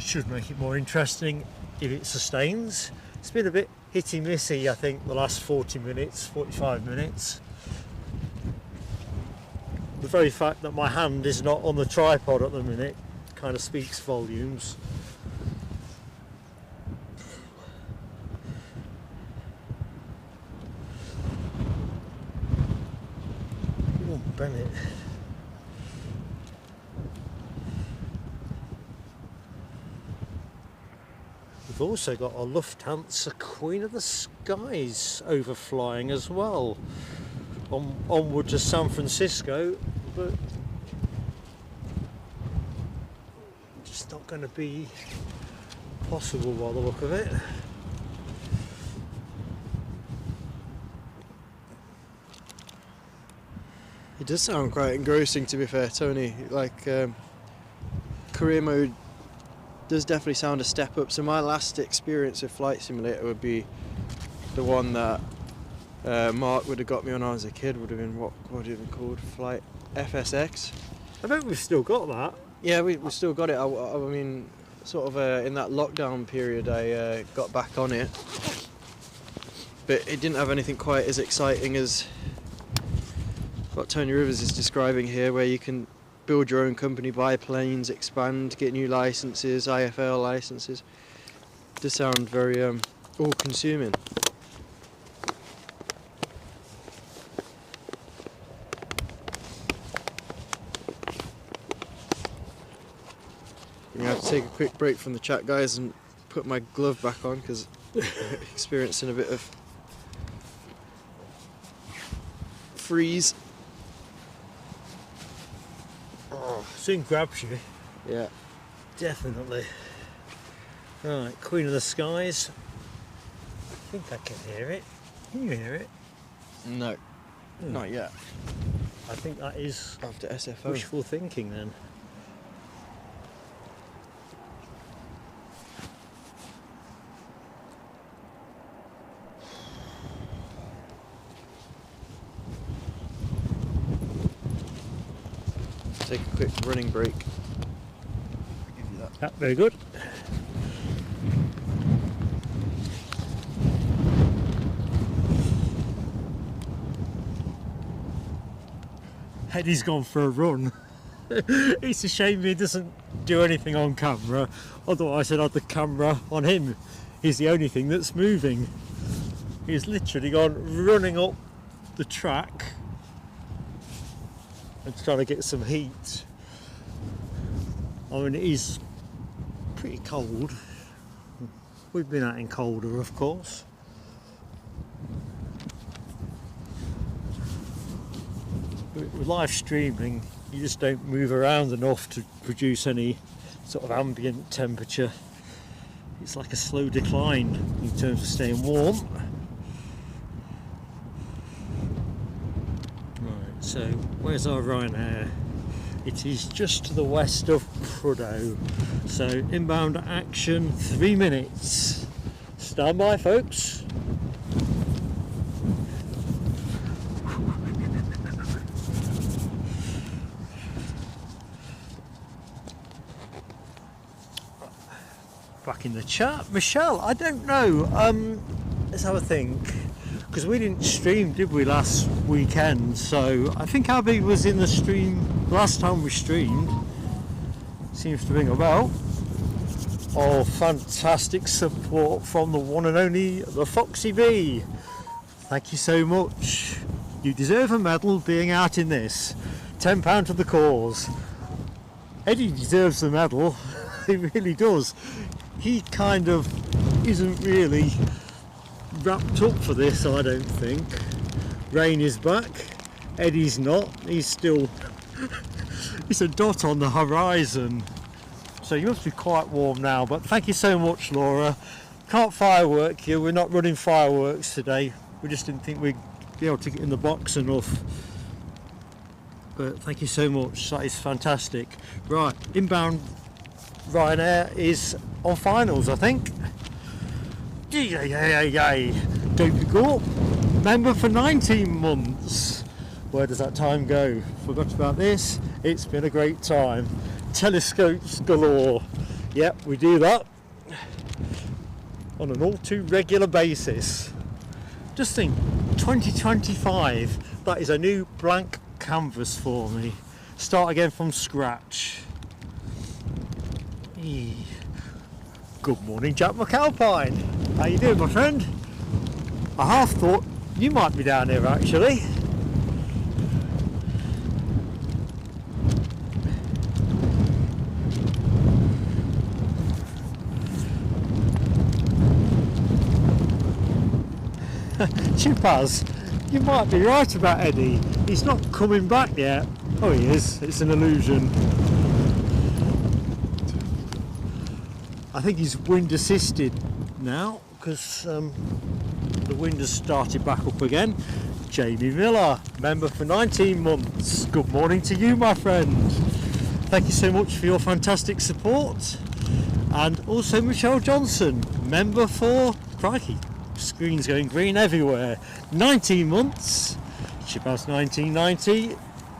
should make it more interesting if it sustains. It's been a bit hitty-missy, I think, the last 40 minutes, 45 minutes. The very fact that my hand is not on the tripod at the minute kind of speaks volumes. Oh, Bennett. We've also got a Lufthansa Queen of the Skies overflying as well, onward to San Francisco, but just not going to be possible by the look of it. It does sound quite engrossing, to be fair, Tony. Like, career mode does definitely sound a step up. So my last experience of Flight Simulator would be the one that Mark would have got me on when I was a kid. Would have been what would it have been called? Flight FSX. I think we've still got that. Yeah, we still got it. I mean, sort of in that lockdown period, I got back on it, but it didn't have anything quite as exciting as what Tony Rivers is describing here, where you can build your own company, buy planes, expand, get new licenses, IFL licenses. It does sound very all-consuming. I'm going to have to take a quick break from the chat, guys, and put my glove back on because I'm experiencing a bit of freeze. Oh, soon grabs you. Yeah. Definitely. Right, Queen of the Skies. I think I can hear it. Can you hear it? No, not yet. I think that is After SFO. wishful thinking then. Take a quick running break. I'll give you that. Yeah, very good. Eddie's gone for a run. It's a shame he doesn't do anything on camera, otherwise I'd have the camera on him. He's the only thing that's moving. He's literally gone running up the track and trying to get some heat. I mean, it is pretty cold. We've been out in colder, of course. With live streaming, you just don't move around enough to produce any sort of ambient temperature. It's like a slow decline in terms of staying warm. Right, so where's our Ryanair? It is just to the west of Prudhoe. So inbound action, 3 minutes. Start Stand by, folks. Back in the chat. Michelle, I don't know. Let's have a think. Because we didn't stream, did we, last weekend? So I think Abby was in the stream last time we streamed. Seems to ring a bell. Oh, fantastic support from the one and only the Foxy Bee. Thank you so much. You deserve a medal being out in this. £10 to the cause. Eddie deserves the medal. He really does. He kind of isn't really wrapped up for this, I don't think. Rain is back. Eddie's not. He's still... It's a dot on the horizon. So you must be quite warm now, but thank you so much, Laura. Can't firework you, we're not running fireworks today. We just didn't think we'd be able to get in the box enough. But thank you so much, that is fantastic. Right, inbound Ryanair is on finals, I think. Yay. Dopey Corp, member for 19 months. Where does that time go? Forgot about this. It's been a great time. Telescopes galore. Yep, we do that on an all too regular basis. Just think, 2025, that is a new blank canvas for me. Start again from scratch. Good morning, Jack McAlpine. How you doing, my friend? I half thought you might be down here actually. Chipaz, you might be right about Eddie. He's not coming back yet. Oh, he is. It's an illusion. I think he's wind assisted now because the wind has started back up again. Jamie Miller, member for 19 months. Good morning to you, my friend. Thank you so much for your fantastic support. And also Michelle Johnson, member for, crikey, screen's going green everywhere. 19 months. Chiphouse 1990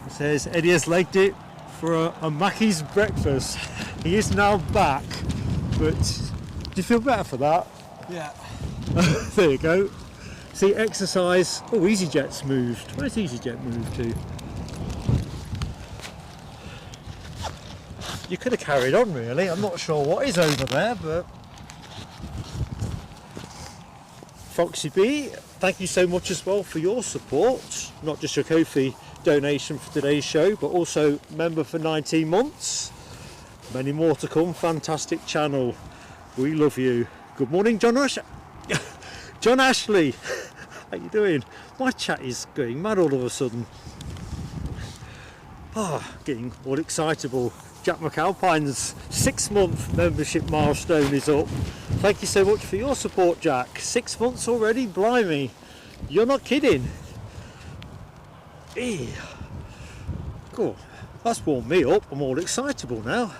says Eddie has legged it for a Mackey's breakfast. He is now back, but do you feel better for that? Yeah. There you go. See, exercise. Oh, EasyJet's moved. Where's EasyJet moved to? You could have carried on, really. I'm not sure what is over there, but Foxy B, thank you so much as well for your support. Not just your Ko-fi donation for today's show, but also member for 19 months. Many more to come. Fantastic channel. We love you. Good morning, John John Ashley. How you doing? My chat is going mad all of a sudden. Getting all excitable. Jack McAlpine's 6-month membership milestone is up. Thank you so much for your support, Jack. 6 months already? Blimey. You're not kidding. Cool. That's warmed me up. I'm all excitable now.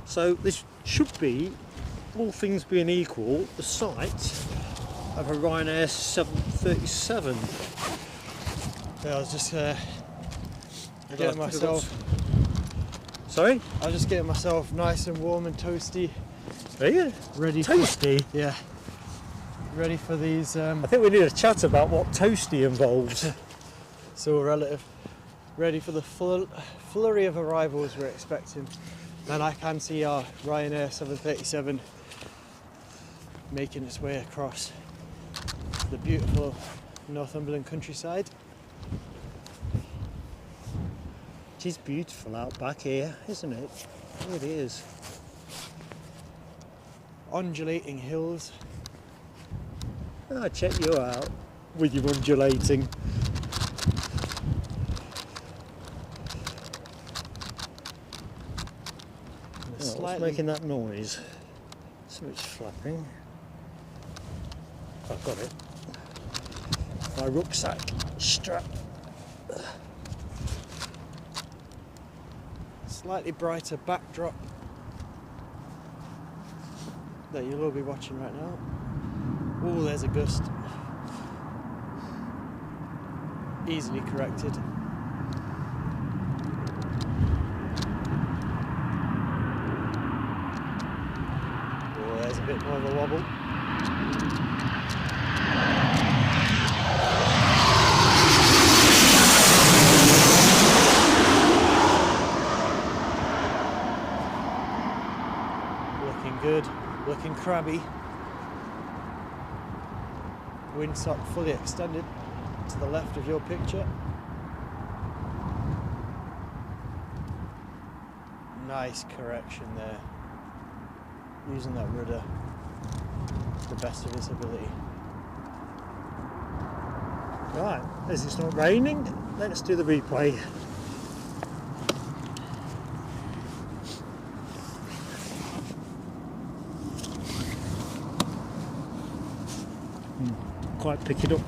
So this should be, all things being equal, the site of a Ryanair 737. Yeah, I was just getting myself. Sorry? I was just getting myself nice and warm and toasty. Are you? Ready. Toasty? Yeah. Ready for these. I think we need a chat about what toasty involves. So relative. Ready for the flurry of arrivals we're expecting. And I can see our Ryanair 737 making its way across the beautiful Northumberland countryside. It is beautiful out back here, isn't it? It really is. Undulating hills. Check you out with your undulating. What's making that noise? Something's flapping. I've got it. My rucksack strap. Slightly brighter backdrop that you will be watching right now. Oh, there's a gust. Easily corrected. Oh, there's a bit more of a wobble. Looking good, looking crabby. Windsock fully extended to the left of your picture. Nice correction there. Using that rudder to the best of its ability. Right, as it's not raining, let's do the replay. Quite pick it up.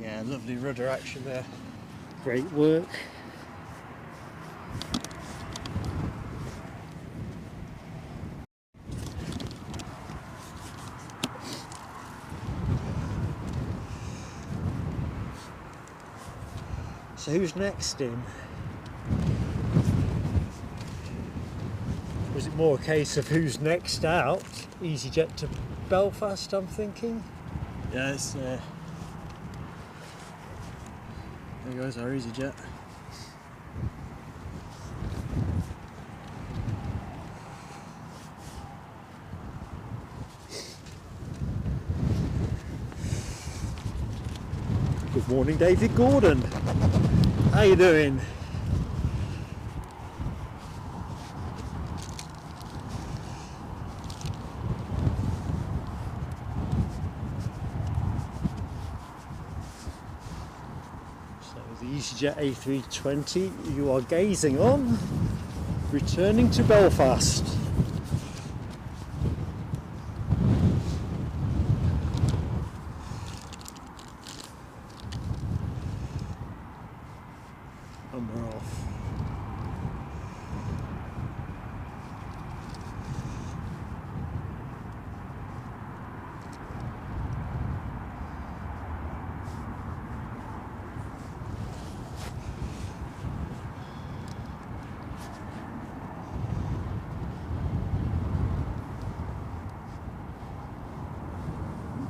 Yeah, lovely rudder action there. Great work. So who's next in? Was it more a case of who's next out? EasyJet to Belfast, I'm thinking. Yeah, it's there goes our EasyJet. Good morning, David Gordon. How you doing? So the EasyJet A320 you are gazing on, returning to Belfast. And we're off.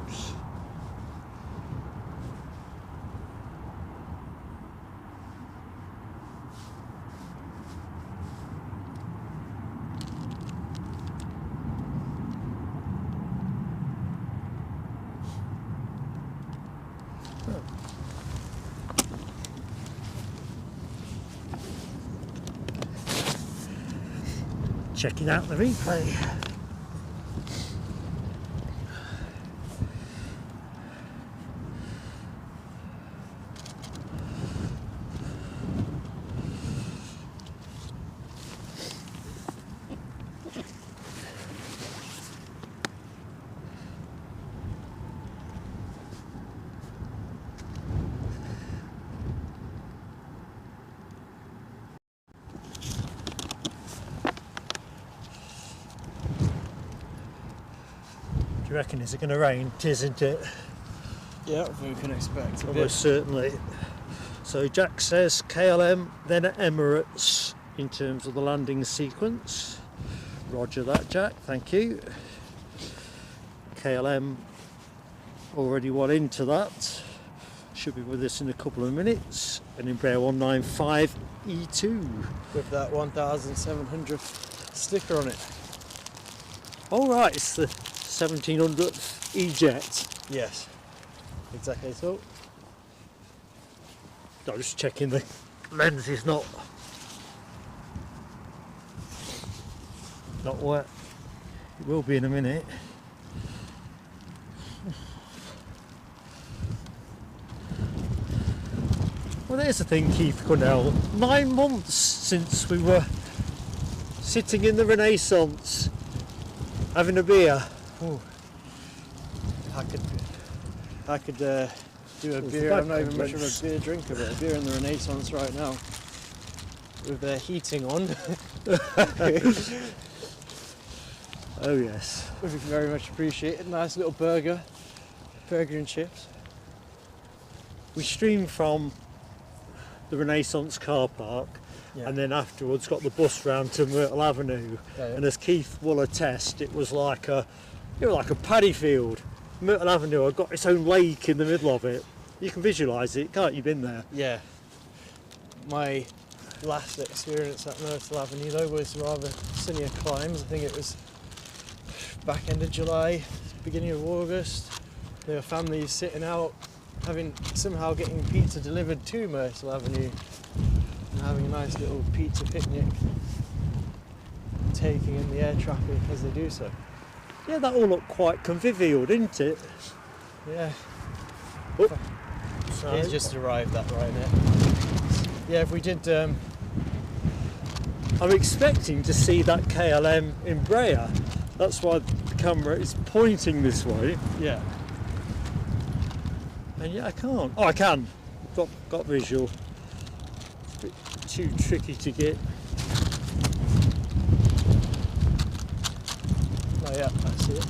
Oops. Checking out the replay. Do you reckon, is it going to rain? It is, isn't it? Yeah, we can expect a bit. Almost certainly. So Jack says KLM, then at Emirates in terms of the landing sequence. Roger that, Jack, thank you. KLM already one into that. Should be with us in a couple of minutes. And in Embraer 195 E2. With that 1,700 sticker on it. Oh right, it's the 1700th E-Jet. Yes, exactly so. I'm just checking the lens is not wet. It will be in a minute. Well, there's the thing, Keith Cornell. 9 months since we were sitting in the Renaissance Having a beer. Ooh. I could do a It's beer. the I'm not even much of background a beer drinker, but a beer in the Renaissance right now with the heating on. Oh yes. Would be very much appreciated. Nice little burger and chips. We streamed from the Renaissance car park, Yeah. and then afterwards got the bus round to Myrtle Avenue. Yeah, yeah. And as Keith will attest, it was like a paddy field. Myrtle Avenue had got its own lake in the middle of it. You can visualise it, can't you? Been there? Yeah. My last experience at Myrtle Avenue though was rather sunnier climes. I think it was back end of July, beginning of August. There were families sitting out, somehow getting pizza delivered to Myrtle Avenue and having a nice little pizza picnic, taking in the air traffic as they do so. Yeah, that all looked quite convivial, didn't it? Yeah. Oh, so, He's just arrived at right now. Yeah, if we did I'm expecting to see that KLM in Brea. That's why the camera is pointing this way. yeah. And yet I can't. Oh, I can. Got visual. It's a bit too tricky to get. Oh yeah, I see it.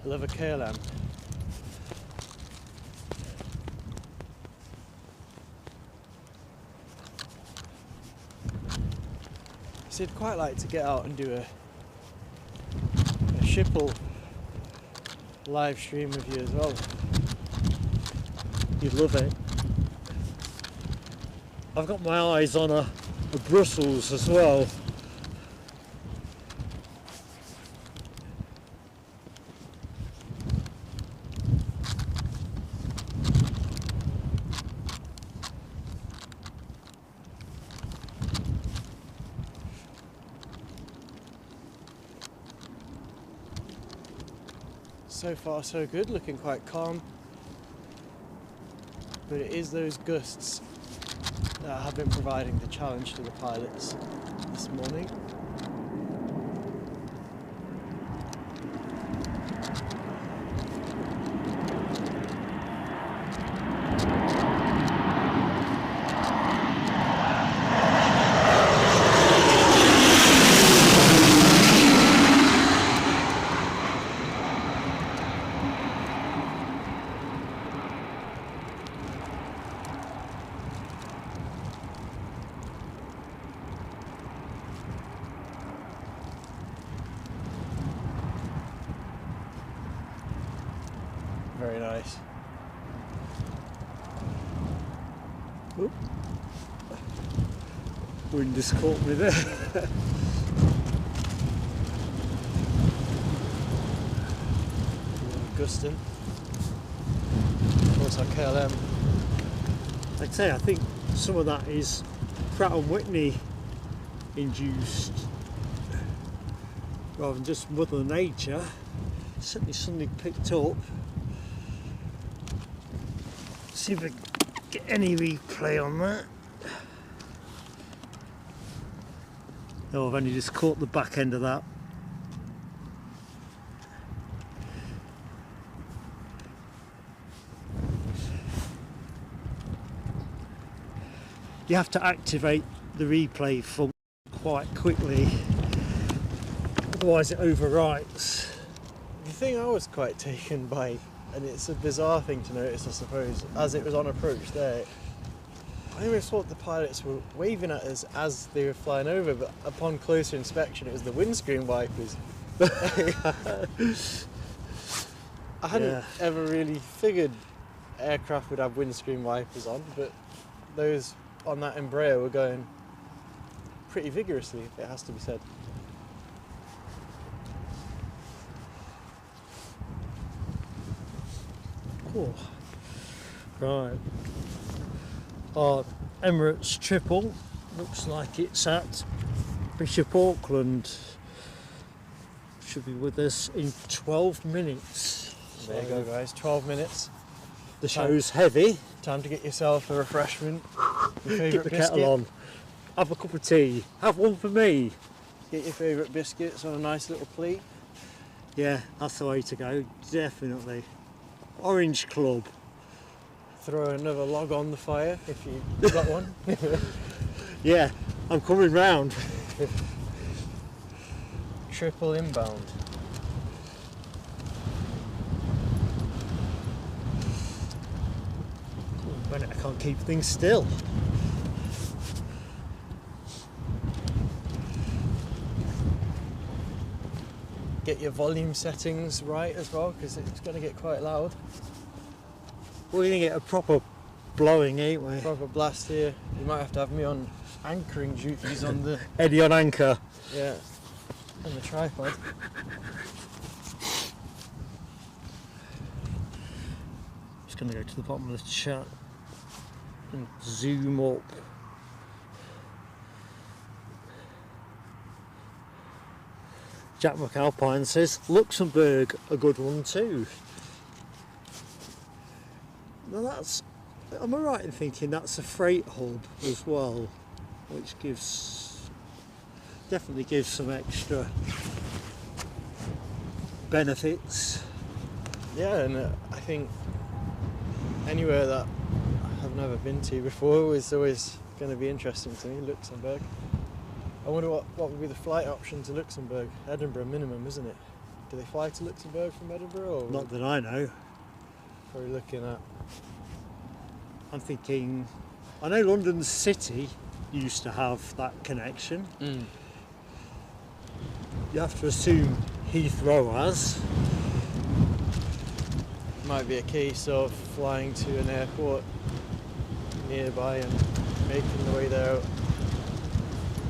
I love a KLM. So I'd quite like to get out and do a Schipple live stream with you as well. You'd love it. I've got my eyes on a Brussels as well. So far so good, looking quite calm. But it is those gusts that have been providing the challenge to the pilots this morning. Very nice. Oop. Wind just caught me there. Gusting. Of course our KLM. Like I say, I think some of that is Pratt and Whitney induced rather than just Mother Nature. Certainly suddenly picked up. See if I can get any replay on that. Oh, I've only just caught the back end of that. You have to activate the replay function quite quickly, otherwise it overwrites. The thing I was quite taken by, and it's a bizarre thing to notice I suppose, as it was on approach there, I always thought the pilots were waving at us as they were flying over, but upon closer inspection it was the windscreen wipers. I hadn't ever really figured aircraft would have windscreen wipers on, but those on that Embraer were going pretty vigorously, it has to be said. Cool. Right. Our Emirates triple looks like it's at Bishop Auckland. Should be with us in 12 minutes. There you go, guys, 12 minutes. The show's heavy. Time to get yourself a refreshment. Your favourite Get the biscuit. kettle on. Have a cup of tea. Have one for me. Get your favourite biscuits on a nice little plate. Yeah, that's the way to go, definitely. Orange Club. Throw another log on the fire if you've got one. Yeah, I'm coming round. Triple inbound. Bennett, I can't keep things still. Get your volume settings right as well, because it's going to get quite loud. We're going to get a proper blowing, ain't we? Proper blast here. You might have to have me on anchoring duties on the Eddie on anchor. on the tripod. Just going to go to the bottom of the chat and zoom up. Jack McAlpine says Luxembourg a good one too. Now that's, am I right in thinking that's a freight hub as well, which definitely gives some extra benefits. Yeah, and I think anywhere that I've never been to before is always going to be interesting to me. Luxembourg. I wonder what would be the flight option to Luxembourg. Edinburgh minimum, isn't it? Do they fly to Luxembourg from Edinburgh? Or Not that I know. probably looking at... I'm thinking, I know London City used to have that connection. You have to assume Heathrow has. Might be a case of flying to an airport nearby and making the way there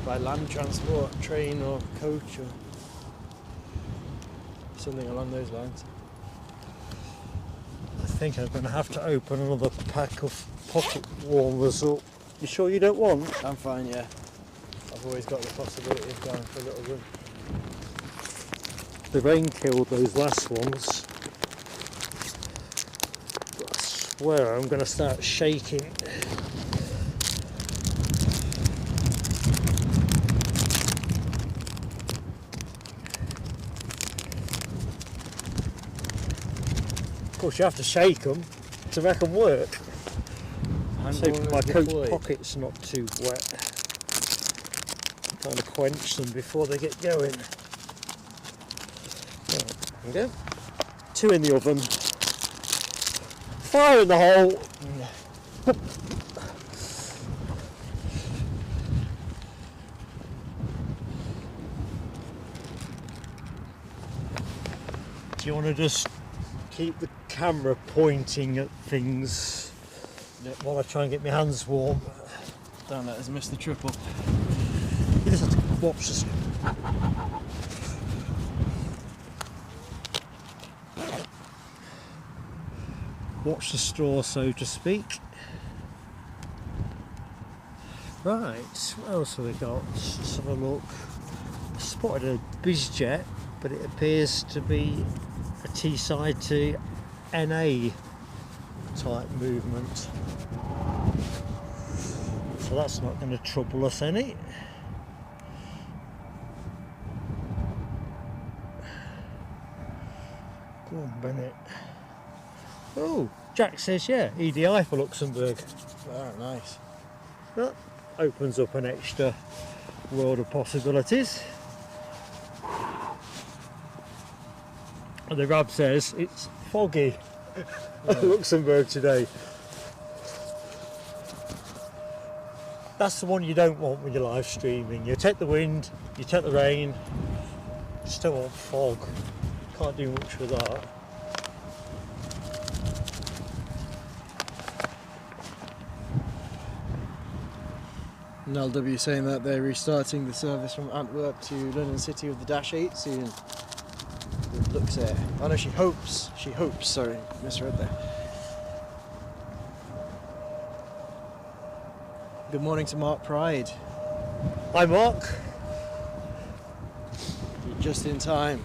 by land transport, train or coach or something along those lines. I think I'm going to have to open another pack of pocket warmers up. You sure you don't want? I'm fine, yeah. I've always got the possibility of going for a little run. The rain killed those last ones. I swear I'm going to start shaking. Of course, you have to shake them to make them work. So my coat pocket's not too wet. Kind of quench them before they get going. There we go. 2 in the oven. Fire in the hole. Do you want to just keep the camera pointing at things while I try and get my hands warm? Don't let us miss the triple. You just have to watch this. Watch the straw, so to speak. Right, what else have we got? Let's have a look. I spotted a bizjet, but it appears to be a T-side to NA type movement. So that's not going to trouble us any. Go on, Bennett. Oh, Jack says yeah, EDI for Luxembourg. Oh, nice. That opens up an extra world of possibilities. And the Rab says it's foggy at Luxembourg today. That's the one you don't want when you're live streaming. You take the wind, you take the rain, just don't want fog. Can't do much with that. And LW saying that they're restarting the service from Antwerp to London City with the Dash 8 soon. It looks at. Oh no, she hopes, sorry, misread there. Good morning to Mark Pride. Hi Mark. You're just in time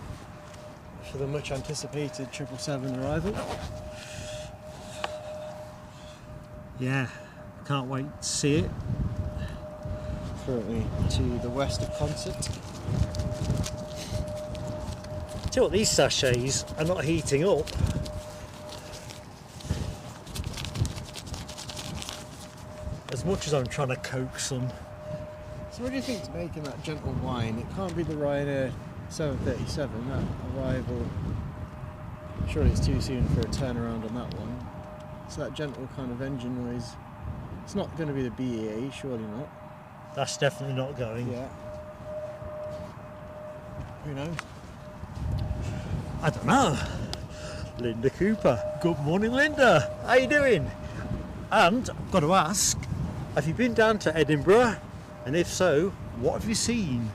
for the much anticipated 777 arrival. Yeah, can't wait to see it. Currently to the west of Concert. Tell you what, these sachets are not heating up. As much as I'm trying to coax them. So what do you think's making that gentle whine? It can't be the Ryanair 737, that arrival. Surely it's too soon for a turnaround on that one. It's that gentle kind of engine noise. It's not going to be the BEA, surely not. That's definitely not going. Yeah. Who knows? I don't know. Linda Cooper. Good morning, Linda. How you doing? And I've got to ask, have you been down to Edinburgh? And if so, what have you seen?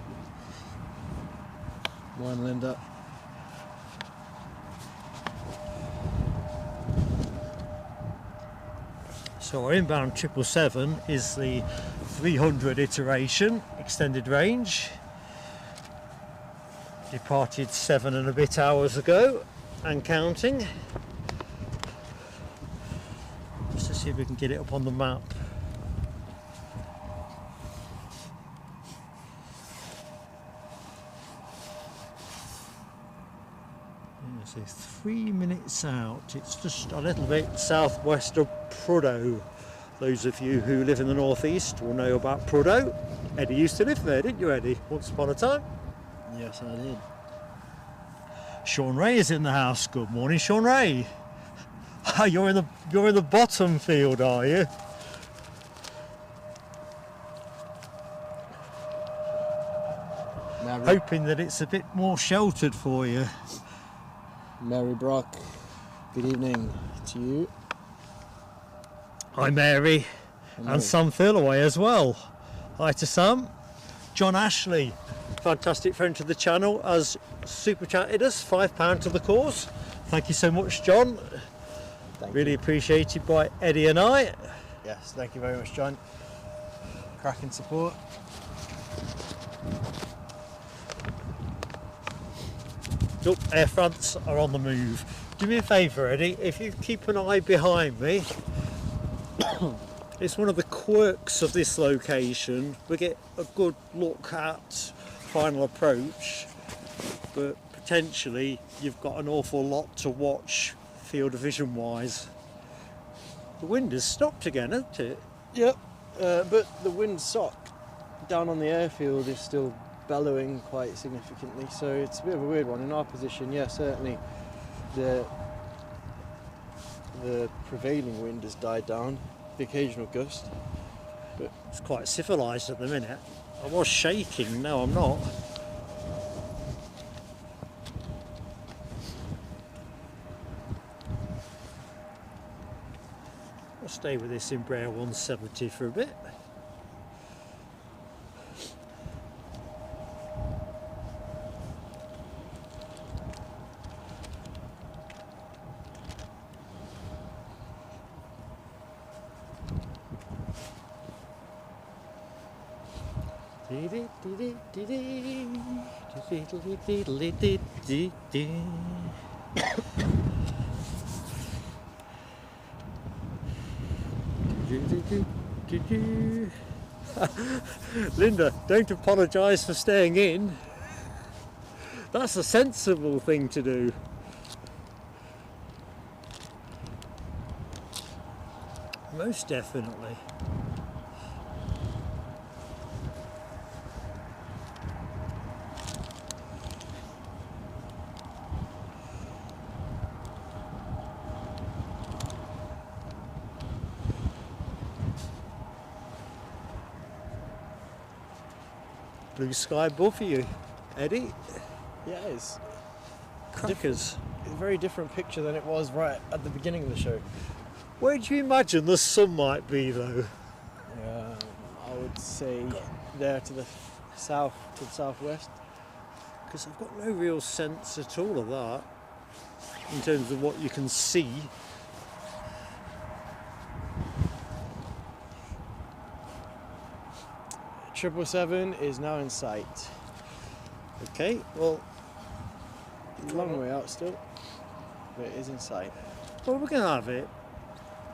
Morning, Linda. So our inbound 777 is the 300 iteration, extended range. Departed 7 and a bit hours ago and counting. Just to see if we can get it up on the map. So 3 minutes out. It's just a little bit southwest of Prudhoe. Those of you who live in the northeast will know about Prudhoe. Eddie used to live there, didn't you, Eddie? Once upon a time. Yes, I did. Sean Ray is in the house. Good morning, Sean Ray. You're in the bottom field, are you? Hoping that it's a bit more sheltered for you. Mary Brock, good evening to you. Hi Mary. Hello. And Sam Thirlaway as well. Hi to Sam. John Ashley, fantastic friend to the channel, has super chatted us, £5 to the cause. Thank you so much, John. Really appreciated by Eddie and I. Yes, thank you very much, John. Cracking support. Oh, Air France are on the move. Do me a favour, Eddie, if you keep an eye behind me. It's one of the quirks of this location. We get a good look at final approach, but potentially you've got an awful lot to watch field of vision wise. The wind has stopped again, hasn't it? Yep, but the wind sock down on the airfield is still bellowing quite significantly, so it's a bit of a weird one. In our position, yeah, certainly the prevailing wind has died down, the occasional gust, but It's quite civilised at the minute. I was shaking, now I'm not. I'll stay with this Embraer 170 for a bit. Linda, don't apologise for staying in. That's a sensible thing to do. Most definitely. Blue sky above you, Eddie. yeah, it's Crackers. a very different picture than it was right at the beginning of the show. Where do you imagine the sun might be though? I would say there to the south, to the southwest. Because I've got no real sense at all of that in terms of what you can see. 777 is now in sight. Okay, well, Long way out still, but it is in sight. we're going to have it,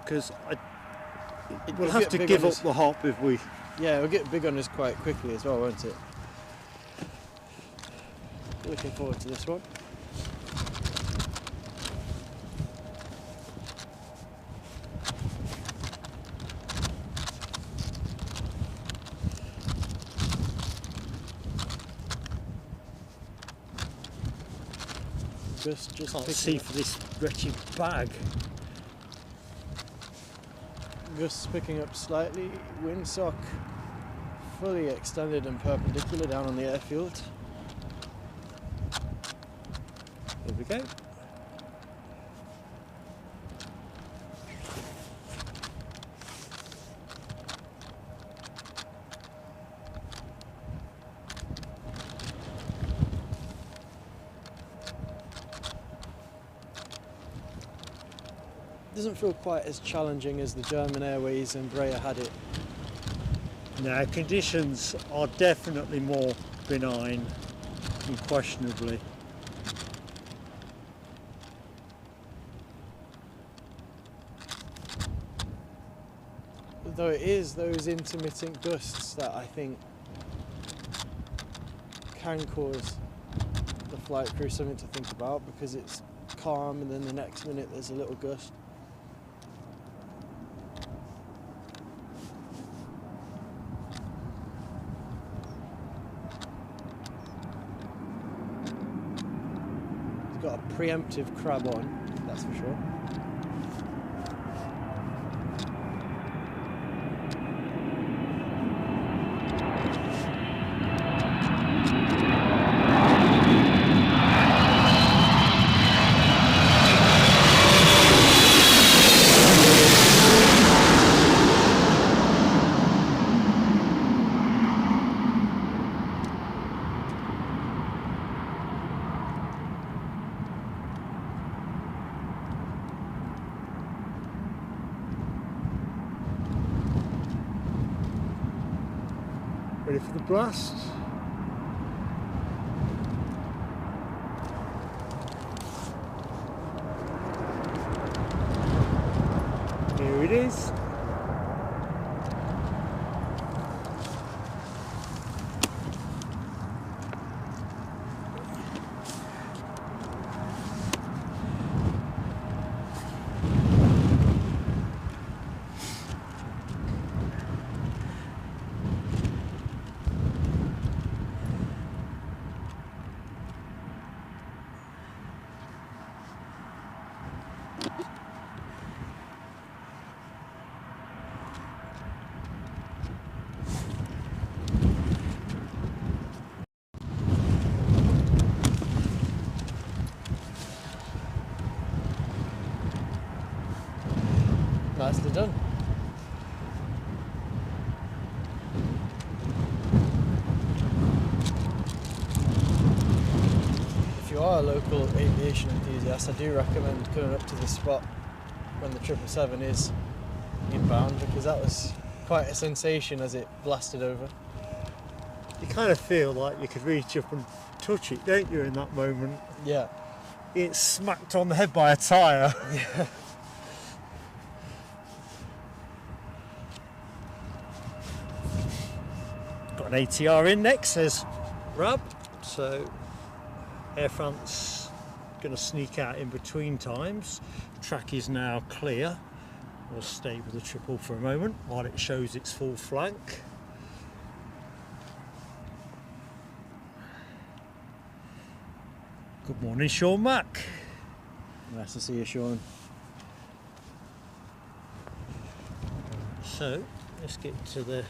because we'll It'll have get to big give on up us. the hop if we... Yeah, it'll get big on us quite quickly as well, won't it? Looking forward to this one. Just Can't picking see up- for this wretched bag. Gusts picking up slightly, windsock fully extended and perpendicular down on the airfield. Here we go. Doesn't feel quite as challenging as the German Airways and Embraer had it. Now, conditions are definitely more benign, unquestionably. Though it is those intermittent gusts that I think can cause the flight crew something to think about, because it's calm and then the next minute there's a little gust. It's got a preemptive crab on, that's for sure. Ready for the blast? Here it is. Nicely done. If you are a local aviation enthusiast, I do recommend coming up to this spot when the 777 is inbound, because that was quite a sensation as it blasted over. You kind of feel like you could reach up and touch it, don't you, in that moment? Yeah. It's smacked on the head by a tyre. Yeah. Got an ATR in next, says Rab. So Air France going to sneak out in between times. Track is now clear. We'll stay with the triple for a moment while it shows its full flank. Good morning, Sean Mack. Nice to see you, Sean. So let's get to the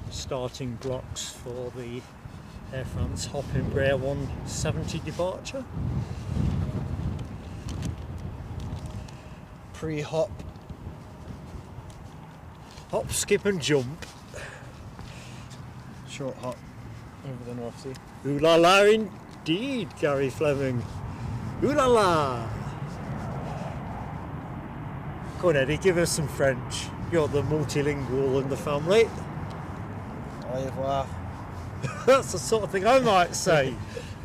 starting blocks for the Air France Hop Embraer 170 departure. Pre-hop. Hop, skip and jump. Short hop over the North Sea. Ooh la la indeed, Gary Fleming. Ooh la la. Come on, Eddie, give us some French. You're the multilingual in the family. Au revoir. That's the sort of thing I might say.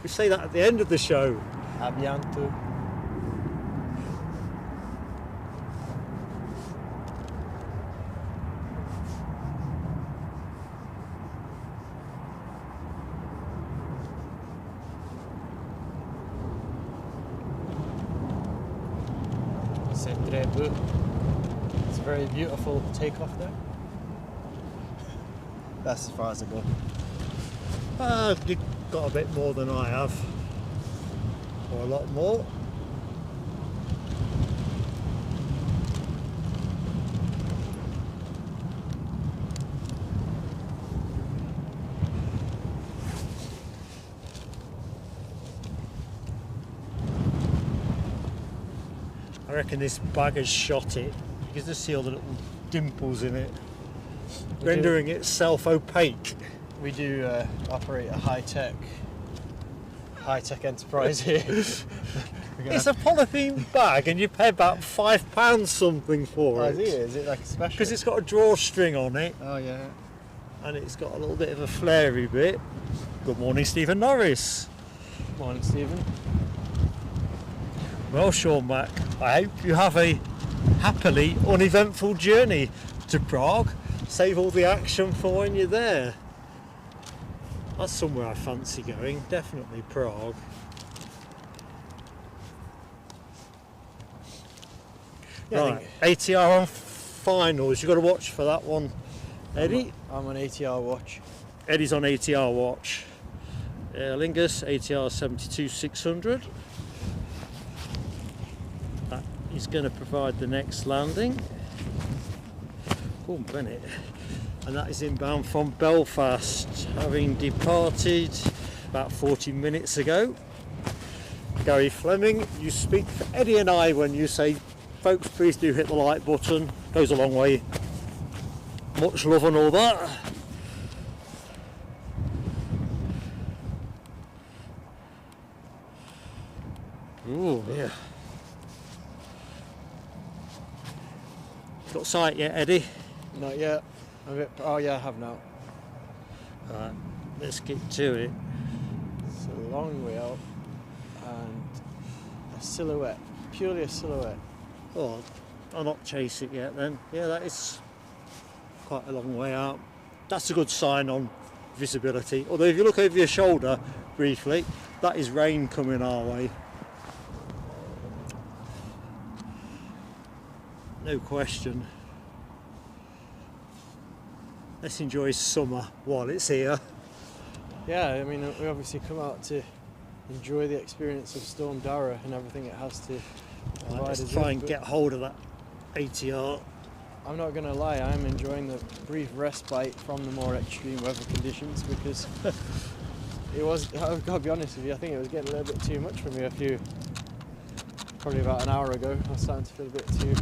We say that at the end of the show. À bientôt. C'est très beau. It's a very beautiful takeoff there. That's as far as I go. You've got a bit more than I have. Or a lot more. I reckon this bag has shot it. You can just see all the little dimples in it, rendering itself opaque. We do operate a high-tech enterprise here. It's a polythene bag and you pay about £5 something for it. Is it like a special? Because it's got a drawstring on it Oh yeah. and it's got a little bit of a flary bit. Good morning, Stephen Norris. Morning, Stephen. Well, Sean Mac, I hope you have a happily uneventful journey to Prague. Save all the action for when you're there. That's somewhere I fancy going, definitely Prague. Yeah, Right, ATR on finals, you've got to watch for that one, Eddie. I'm on ATR watch. Eddie's on ATR watch. Aer Lingus, ATR 72600. That is going to provide the next landing. Oh, Bennett. And that is inbound from Belfast, having departed about 40 minutes ago. Gary Fleming, you speak for Eddie and I when you say, folks, please do hit the like button. Goes a long way. Much love and all that. Ooh, yeah. Got sight yet, Eddie? Not yet. Oh yeah, I have now. Right, let's get to it. It's a long way out and a silhouette, purely a silhouette. Oh, I'll not chase it yet then. Yeah, that is quite a long way out. That's a good sign on visibility. Although if you look over your shoulder briefly, that is rain coming our way. No question. Let's enjoy summer while it's here. Yeah, I mean, we obviously come out to enjoy the experience of Storm Darragh and everything it has to provide. Right, let's us try with, and get hold of that ATR. I'm not going to lie, I'm enjoying the brief respite from the more extreme weather conditions because it was, I've got to be honest with you, I think it was getting a little bit too much for me probably about an hour ago. I was starting to feel a bit too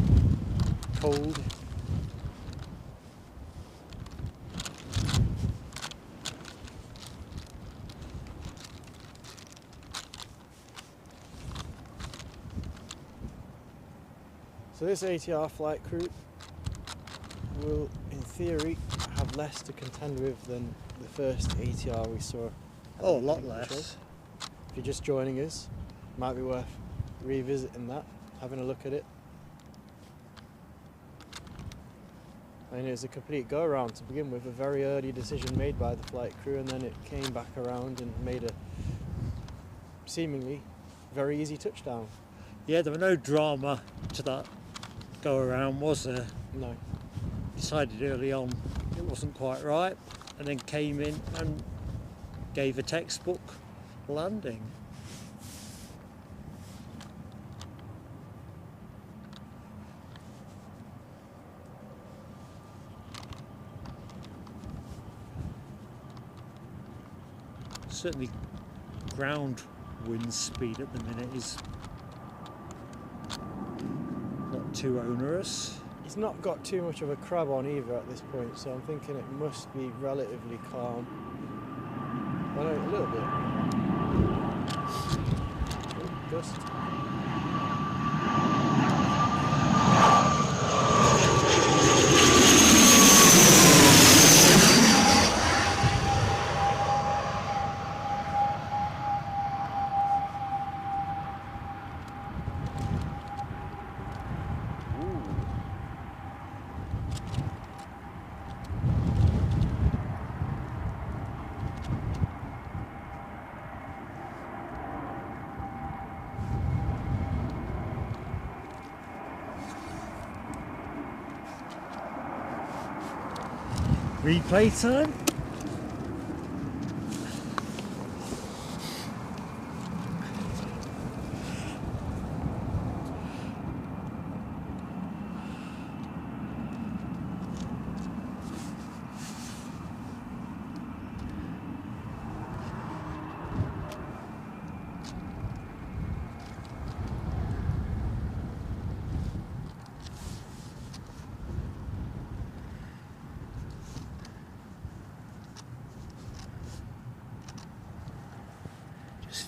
cold. So this ATR flight crew will, in theory, have less to contend with than the first ATR we saw. Oh, a lot less. If you're just joining us, might be worth revisiting that, having a look at it. I mean, it was a complete go-around to begin with, a very early decision made by the flight crew, and then it came back around and made a seemingly very easy touchdown. Yeah, there was no drama to that go around, was there? No. Decided early on it wasn't quite right, and then came in and gave a textbook landing. Certainly ground wind speed at the minute is not too onerous. It's not got too much of a crab on either at this point, so I'm thinking it must be relatively calm. Well, no, a little bit. Oh, gust. Replay time.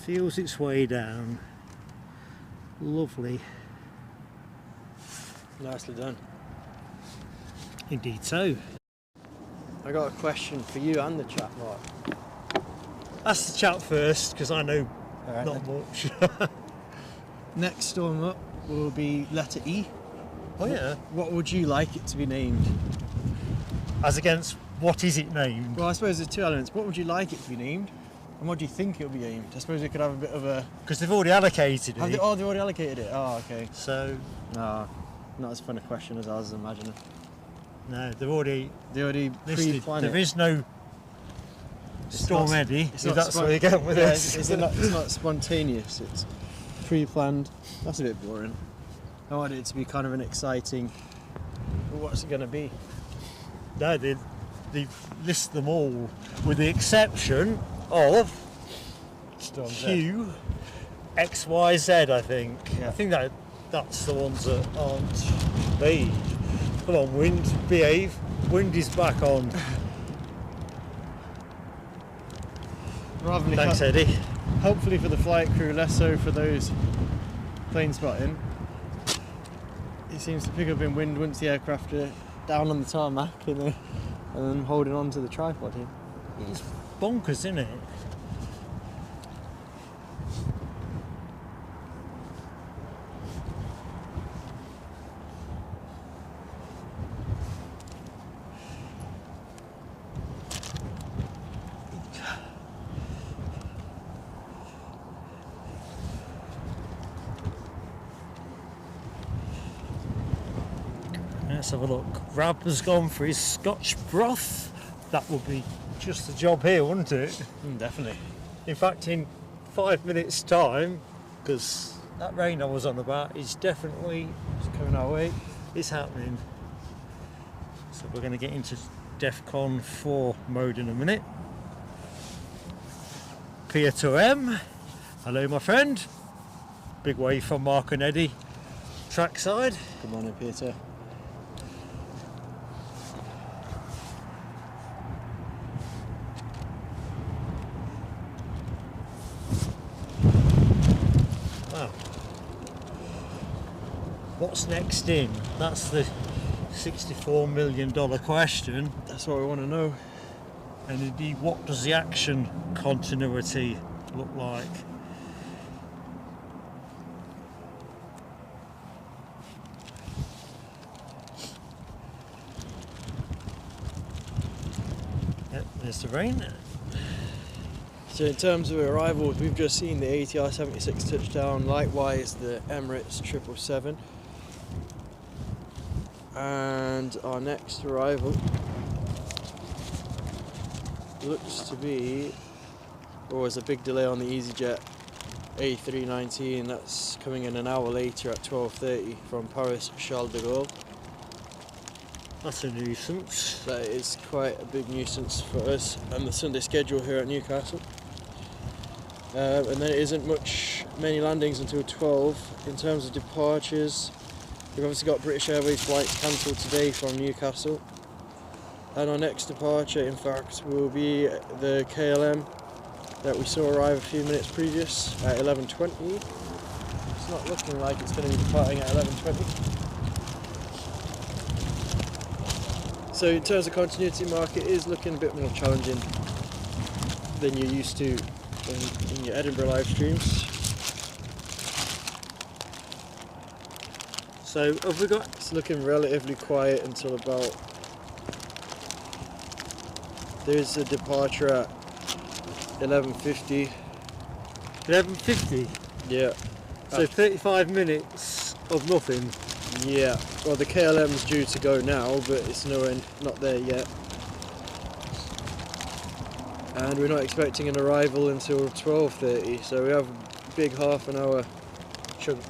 Feels its way down. Lovely. Nicely done. Indeed so. I got a question for you and the chat, Mark. Ask the chat first, because I know Alright, not much. next storm up will be letter E. Oh yeah. What would you like it to be named? As against, what is it named? Well, I suppose there's two elements. What would you like it to be named? And what do you think it'll be named? I suppose we could have a bit of a... Because they've already allocated it. Have they, oh, they've already allocated it? Oh, okay. So, No, not as fun a question as I was imagining. no, they've already They already listed. pre-planned There it. is no Storm not- Eddy, it's if not that's spon- where you're going with Yeah, this. it's not spontaneous, it's pre-planned. That's a bit boring. I want it to be kind of an exciting... What's it going to be? No, they list them all, with the exception of Storm Z. Q, X, Y, Z, I think. Yeah. I think that's the ones that aren't made. Come on, wind, behave. Wind is back on. Rather than Thanks, Eddie. hopefully for the flight crew, less so for those plane spotting. It seems to pick up in wind once the aircraft are down on the tarmac and then holding on to the tripod here. It's bonkers, isn't it? Let's have a look. Rab has gone for his Scotch broth. That would be just the job here, wouldn't it? Definitely. In fact, in 5 minutes' time, because that rain I was on about is definitely It's coming our way. it's happening. So we're going to get into DEFCON 4 mode in a minute. Pier to M. Hello, my friend. Big wave from Mark and Eddie. Trackside. Good morning, Peter. Wow. What's next in? That's the $64 million question. That's what we want to know. And indeed, what does the action continuity look like? Yep, there's the rain. So in terms of arrivals, we've just seen the ATR 76 touchdown, likewise the Emirates 777. And our next arrival looks to be, there's a big delay on the EasyJet A319, that's coming in an hour later at 12:30 from Paris Charles de Gaulle. That's a nuisance. That is quite a big nuisance for us and the Sunday schedule here at Newcastle. And then it isn't many landings until 12. In terms of departures, we've obviously got British Airways flights cancelled today from Newcastle. And our next departure, in fact, will be the KLM that we saw arrive a few minutes previous at 11:20. It's not looking like it's going to be departing at 11:20. So in terms of continuity, market is looking a bit more challenging than you're used to in your Edinburgh live streams. So have we got? It's looking relatively quiet until about. There's a departure at 11:50. 11:50. Yeah. So 35 minutes of nothing. Yeah. Well, the KLM's due to go now, but it's not there yet. and we're not expecting an arrival until 12:30, so we have a big half an hour chunk.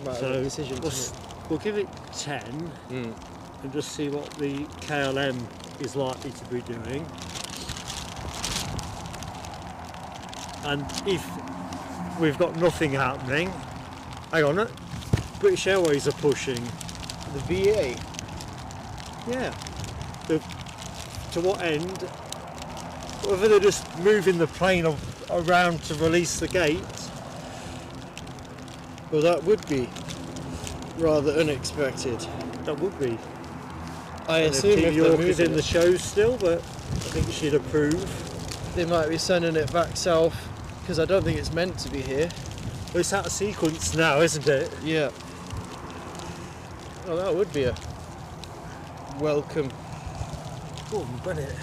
So Decision. we'll give it 10 and just see what the KLM is likely to be doing. And if we've got nothing happening, hang on, British Airways are pushing. The VA. Yeah. To what end? Whether they're just moving the plane around to release the gate. Well, that would be rather unexpected. That would be. I And assume New if York they're is in moving the it, show still, but I think she'd approve. they might be sending it back south, because I don't think it's meant to be here. Well, it's out of sequence now, isn't it? Yeah. Well, that would be a welcome. Oh, Bennett.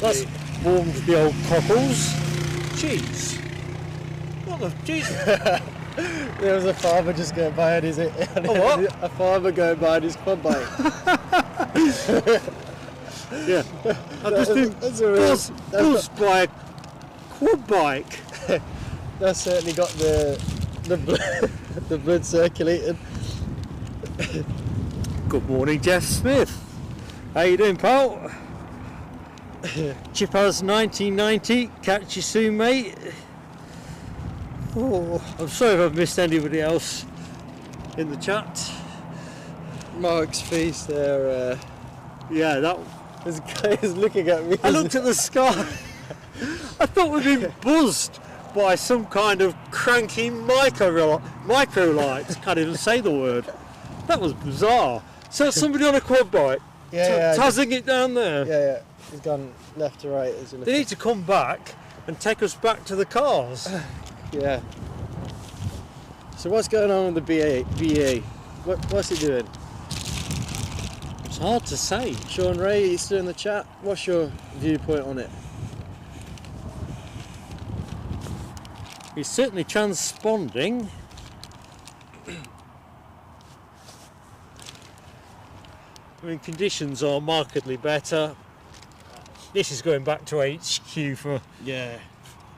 That's warmed the old cockles. Jeez. What the jeez? There was a farmer just going by on his. A what? A farmer going by on his quad bike. Yeah. I've just been buzzed by a quad bike. That's certainly got the the blood circulating. Good morning, Jeff Smith. How you doing, pal? Chippers 1990. Catch you soon, mate. Oh, I'm sorry if I've missed anybody else in the chat. Mark's face there. Yeah, that. This guy is looking at me. I looked at the sky. I thought we'd been buzzed by some kind of cranky micro light. Can't even say the word. That was bizarre. So it's somebody on a quad bike, tazzing it down there. Yeah. He's gone left to right. As They need to come back and take us back to the cars. Yeah. So what's going on with the BA? What's he doing? It's hard to say. Sean Ray, he's still in the chat. What's your viewpoint on it? He's certainly transponding. I mean, conditions are markedly better. This is going back to HQ for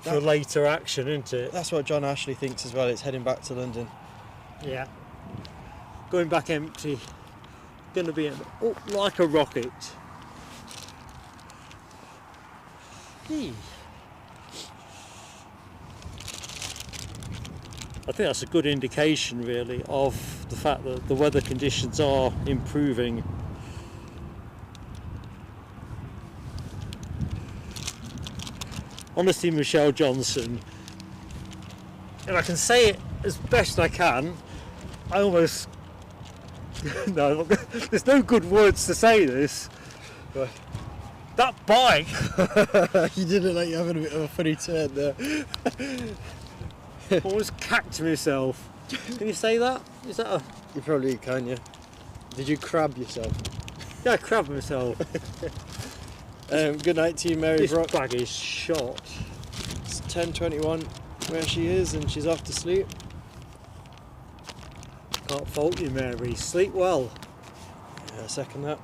later action, isn't it? That's what John Ashley thinks as well. It's heading back to London. Yeah. Going back empty. Going to be like a rocket. I think that's a good indication, really, of the fact that the weather conditions are improving. Honestly, Michelle Johnson, if I can say it as best I can, I almost... no, there's no good words to say this. Right. That bike! You did look like you're having a bit of a funny turn there. Almost cacked myself. Can you say that? Is that a... You probably can, yeah. Did you crab yourself? Yeah, I crabbed myself. Good night to you, Mary This Brock. bag is shot. It's 10:21 where she is, and she's off to sleep. Can't fault you, Mary. Sleep well. Yeah, second that.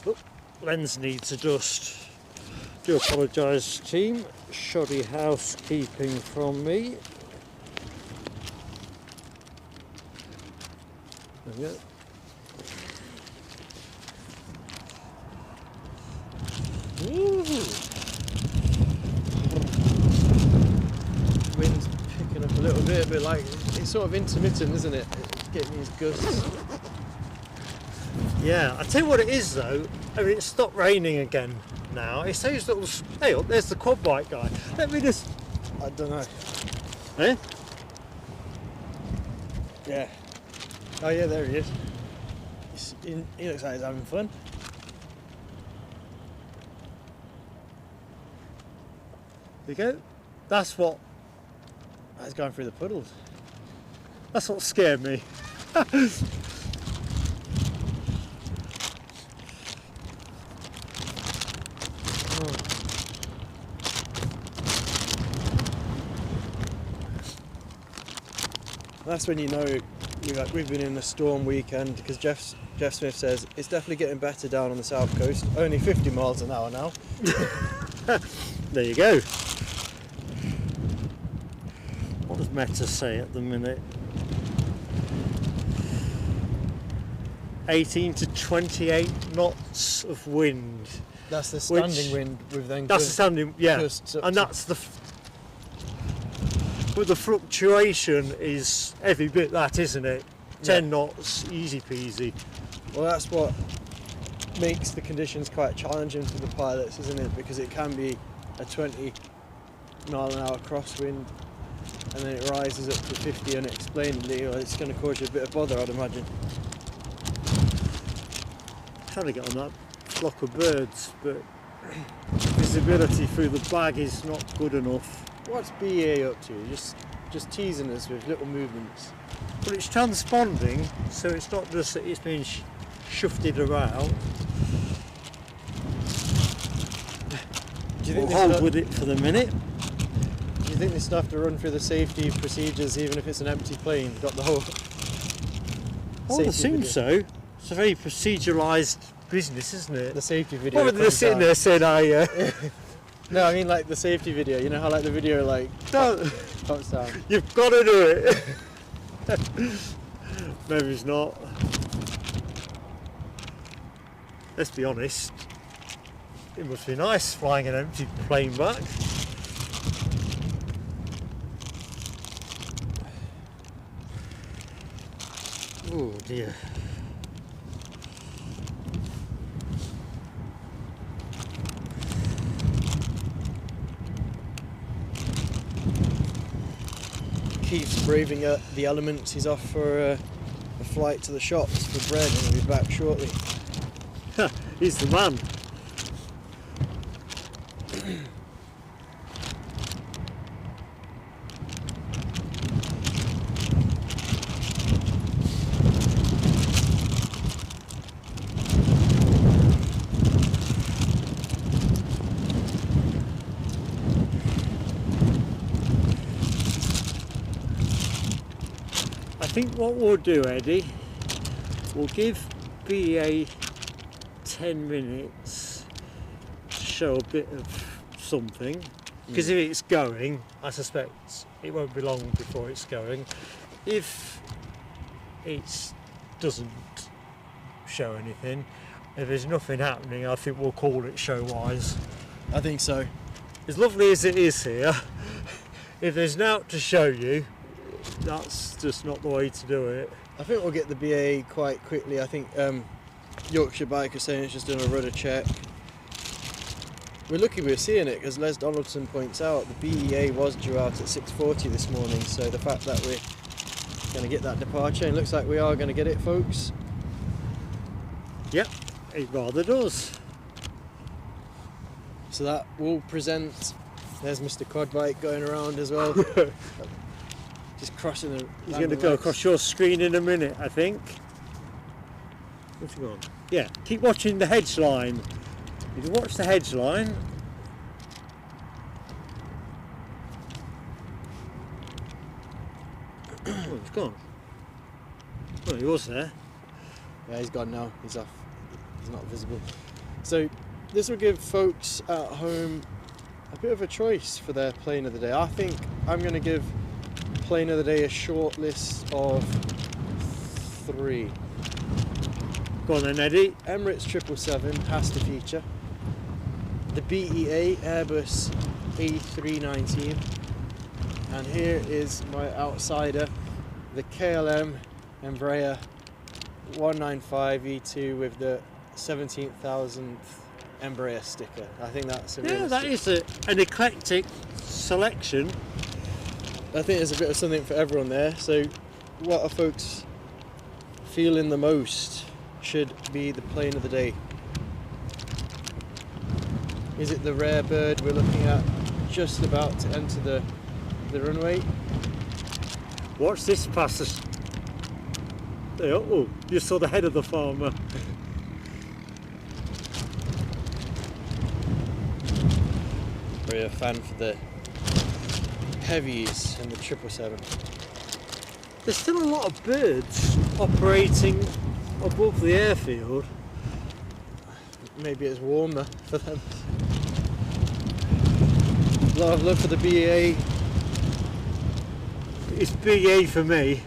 Oh, lens needs a dust. Do apologise, team. Shoddy housekeeping from me. There we go. Wind's picking up a little bit, but like it's sort of intermittent, isn't it? It's getting these gusts. Yeah, I tell you what it is though. I mean, it stopped raining again now. It's those little. Hey, look, there's the quad bike guy. Let me just. I don't know. Eh? Yeah. Oh yeah, there he is. He looks like he's having fun. There you go. That's what. He's going through the puddles. That's what scared me. That's when you know we've been in a storm weekend because Jeff Smith says it's definitely getting better down on the south coast. Only 50 miles an hour now. There you go. What does Meta say at the minute? 18 to 28 knots of wind. That's the standing wind with then. That's the standing, yeah. And that's the. But the fluctuation is every bit that, isn't it? 10 knots, easy peasy. Well, that's what makes the conditions quite challenging for the pilots, isn't it? Because it can be a 20 mile an hour crosswind, and then it rises up to 50 unexplainably. Or it's going to cause you a bit of bother, I'd imagine. Trying to get on that flock of birds, but visibility through the bag is not good enough. What's BA up to? Just teasing us with little movements. But it's transponding, so it's not just that it's being shifted around. Do you think we'll hold with it for the minute. Do you think they still have to run through the safety procedures even if it's an empty plane? Got the whole. Oh, I assume so. It's a very proceduralised business, isn't it? The safety video. What were they sitting there saying, No, I mean like the safety video. You know how like the video like pops down. You've got to do it. Maybe it's not. Let's be honest. It must be nice flying an empty plane back. Oh dear. Keith's braving up the elements. He's off for a flight to the shops for bread and he'll be back shortly. He's the man. I think what we'll do, Eddie, we'll give BA 10 minutes to show a bit of something, because if it's going, I suspect it won't be long before it's going. If it doesn't show anything, if there's nothing happening, I think we'll call it show-wise. I think so. As lovely as it is here, if there's naught to show you, that's just not the way to do it. I think we'll get the BA quite quickly. I think Yorkshire Bike is saying it's just doing a rudder check. We're lucky we're seeing it because Les Donaldson points out the BEA was due out at 6:40 this morning, so the fact that we're going to get that departure, it looks like we are going to get it, folks. Yep, it rather does. So that will present. There's Mr. Quadbike going around as well. Just crossing the. He's going to go across your screen in a minute, I think. What's he gone? Yeah, keep watching the hedge line. If you watch the hedge line. Oh, he's gone. Well, he was there. Yeah, he's gone now. He's off. He's not visible. So this will give folks at home a bit of a choice for their plane of the day. I think I'm going to give plane of the day a short list of 3. Go on then, Eddie. Emirates 777 has to feature. The BEA Airbus A319. And here is my outsider, the KLM Embraer 195 E2 with the 17,000th Embraer sticker. I think that's a that is an eclectic selection. I think there's a bit of something for everyone there. So what are folks feeling the most should be the plane of the day? Is it the rare bird we're looking at just about to enter the runway? Watch this pass us. Oh, you saw the head of the farmer. We're a fan for the heavies and the 777. There's still a lot of birds operating above the airfield. Maybe it's warmer for them. A lot of love for the BA. It's BA for me.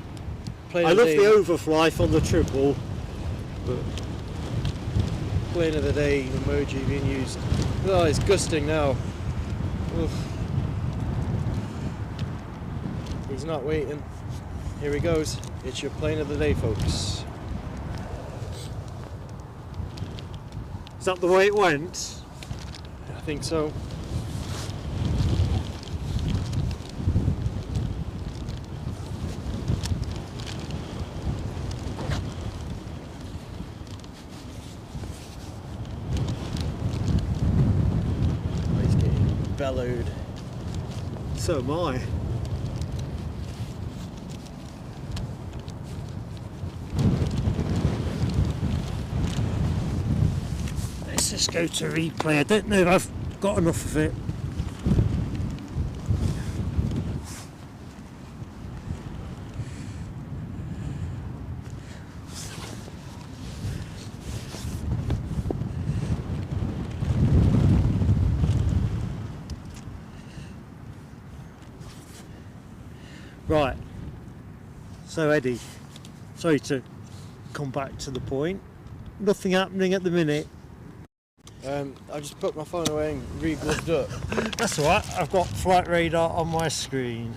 I love the overfly on the triple, but plane of the day emoji being used. Oh, it's gusting now. Oof. He's not waiting. Here he goes. It's your plane of the day, folks. Is that the way it went? I think so. He's getting bellowed. So am I. Let's just go to replay. I don't know if I've got enough of it. Right, so Eddie, sorry to come back to the point, nothing happening at the minute. I just put my phone away and re-gloved up. That's alright, I've got flight radar on my screen.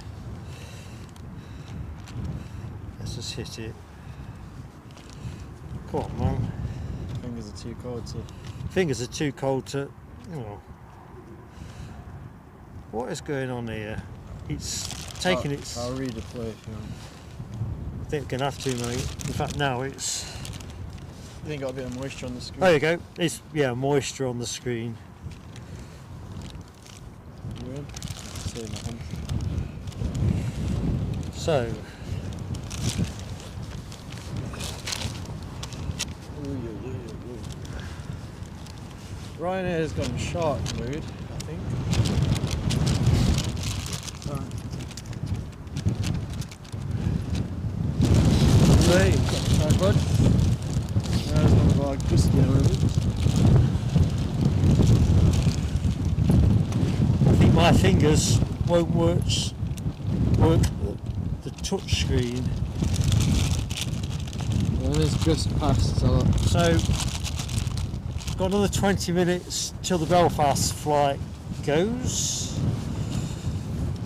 Let's just hit it. Come on, man. Fingers are too cold to... Fingers are too cold to... Oh. What is going on here? It's taking its... I'll redeploy if you want. I think we're going to have to, mate. In fact, now it's... I think got a bit of moisture on the screen. There you go. It's, yeah, moisture on the screen. You in? See my hand. So... Ryanair's gone shark mode, I think. Right. Got the tripod. There's one of our gusty elements. I think my fingers won't work the touch screen. Well, there's gust past, so... Got another 20 minutes till the Belfast flight goes.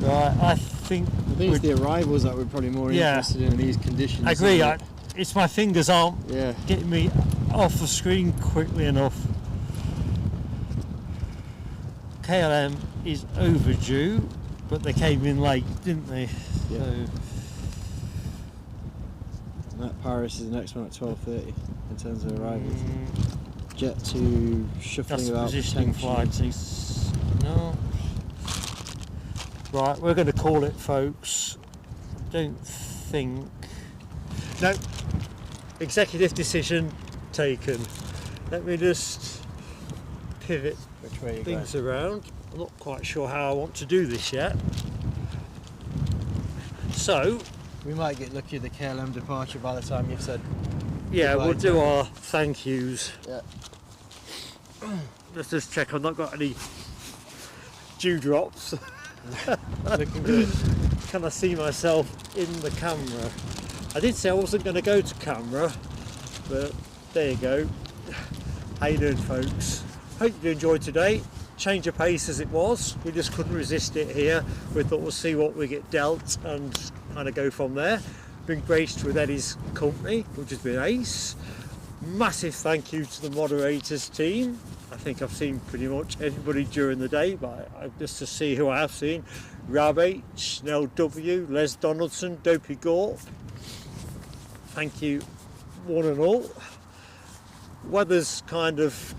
Right, I think it's the arrivals that we're probably more interested in these conditions. I agree. It's my fingers aren't Yeah. getting me off the screen quickly enough. KLM is overdue, but they came in late, didn't they? Yeah. So, And that Paris is the next one at 12:30 in terms of arrivals. Jet 2 shuffling that's about. positioning flights. No. Right, we're going to call it, folks. Don't think. No. Executive decision taken. Let me just pivot Which way you things going? around. I'm not quite sure how I want to do this yet. So, We might get lucky at the KLM departure by the time you've said. yeah, goodbye. we'll do our thank yous. Yeah. Let's just check I've not got any dewdrops. Looking good. Can I see myself in the camera? I did say I wasn't going to go to camera, but there you go. How you doing, folks? Hope you enjoyed today. Change of pace as it was. We just couldn't resist it here. We thought we'll see what we get dealt and kind of go from there. Been graced with Eddie's company, which has been ace. Massive thank you to the moderators team. I think I've seen pretty much everybody during the day, but just to see who I have seen. Rab H, Nell W, Les Donaldson, Dopey Gore. Thank you one and all. Weather's kind of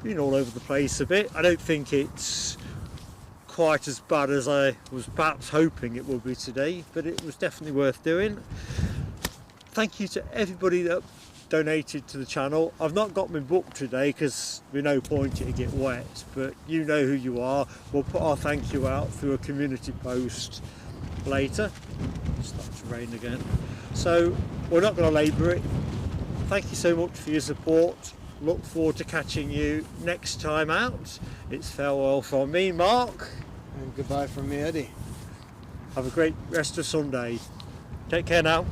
been all over the place a bit. I don't think it's quite as bad as I was perhaps hoping it would be today, but it was definitely worth doing. Thank you to everybody that donated to the channel. I've not got my book today because there's no point it get wet, but you know who you are. We'll put our thank you out through a community post later. Start to rain again. So we're not going to labour it. Thank you so much for your support. Look forward to catching you next time out. It's farewell from me, Mark. And goodbye from me, Eddie. Have a great rest of Sunday. Take care now.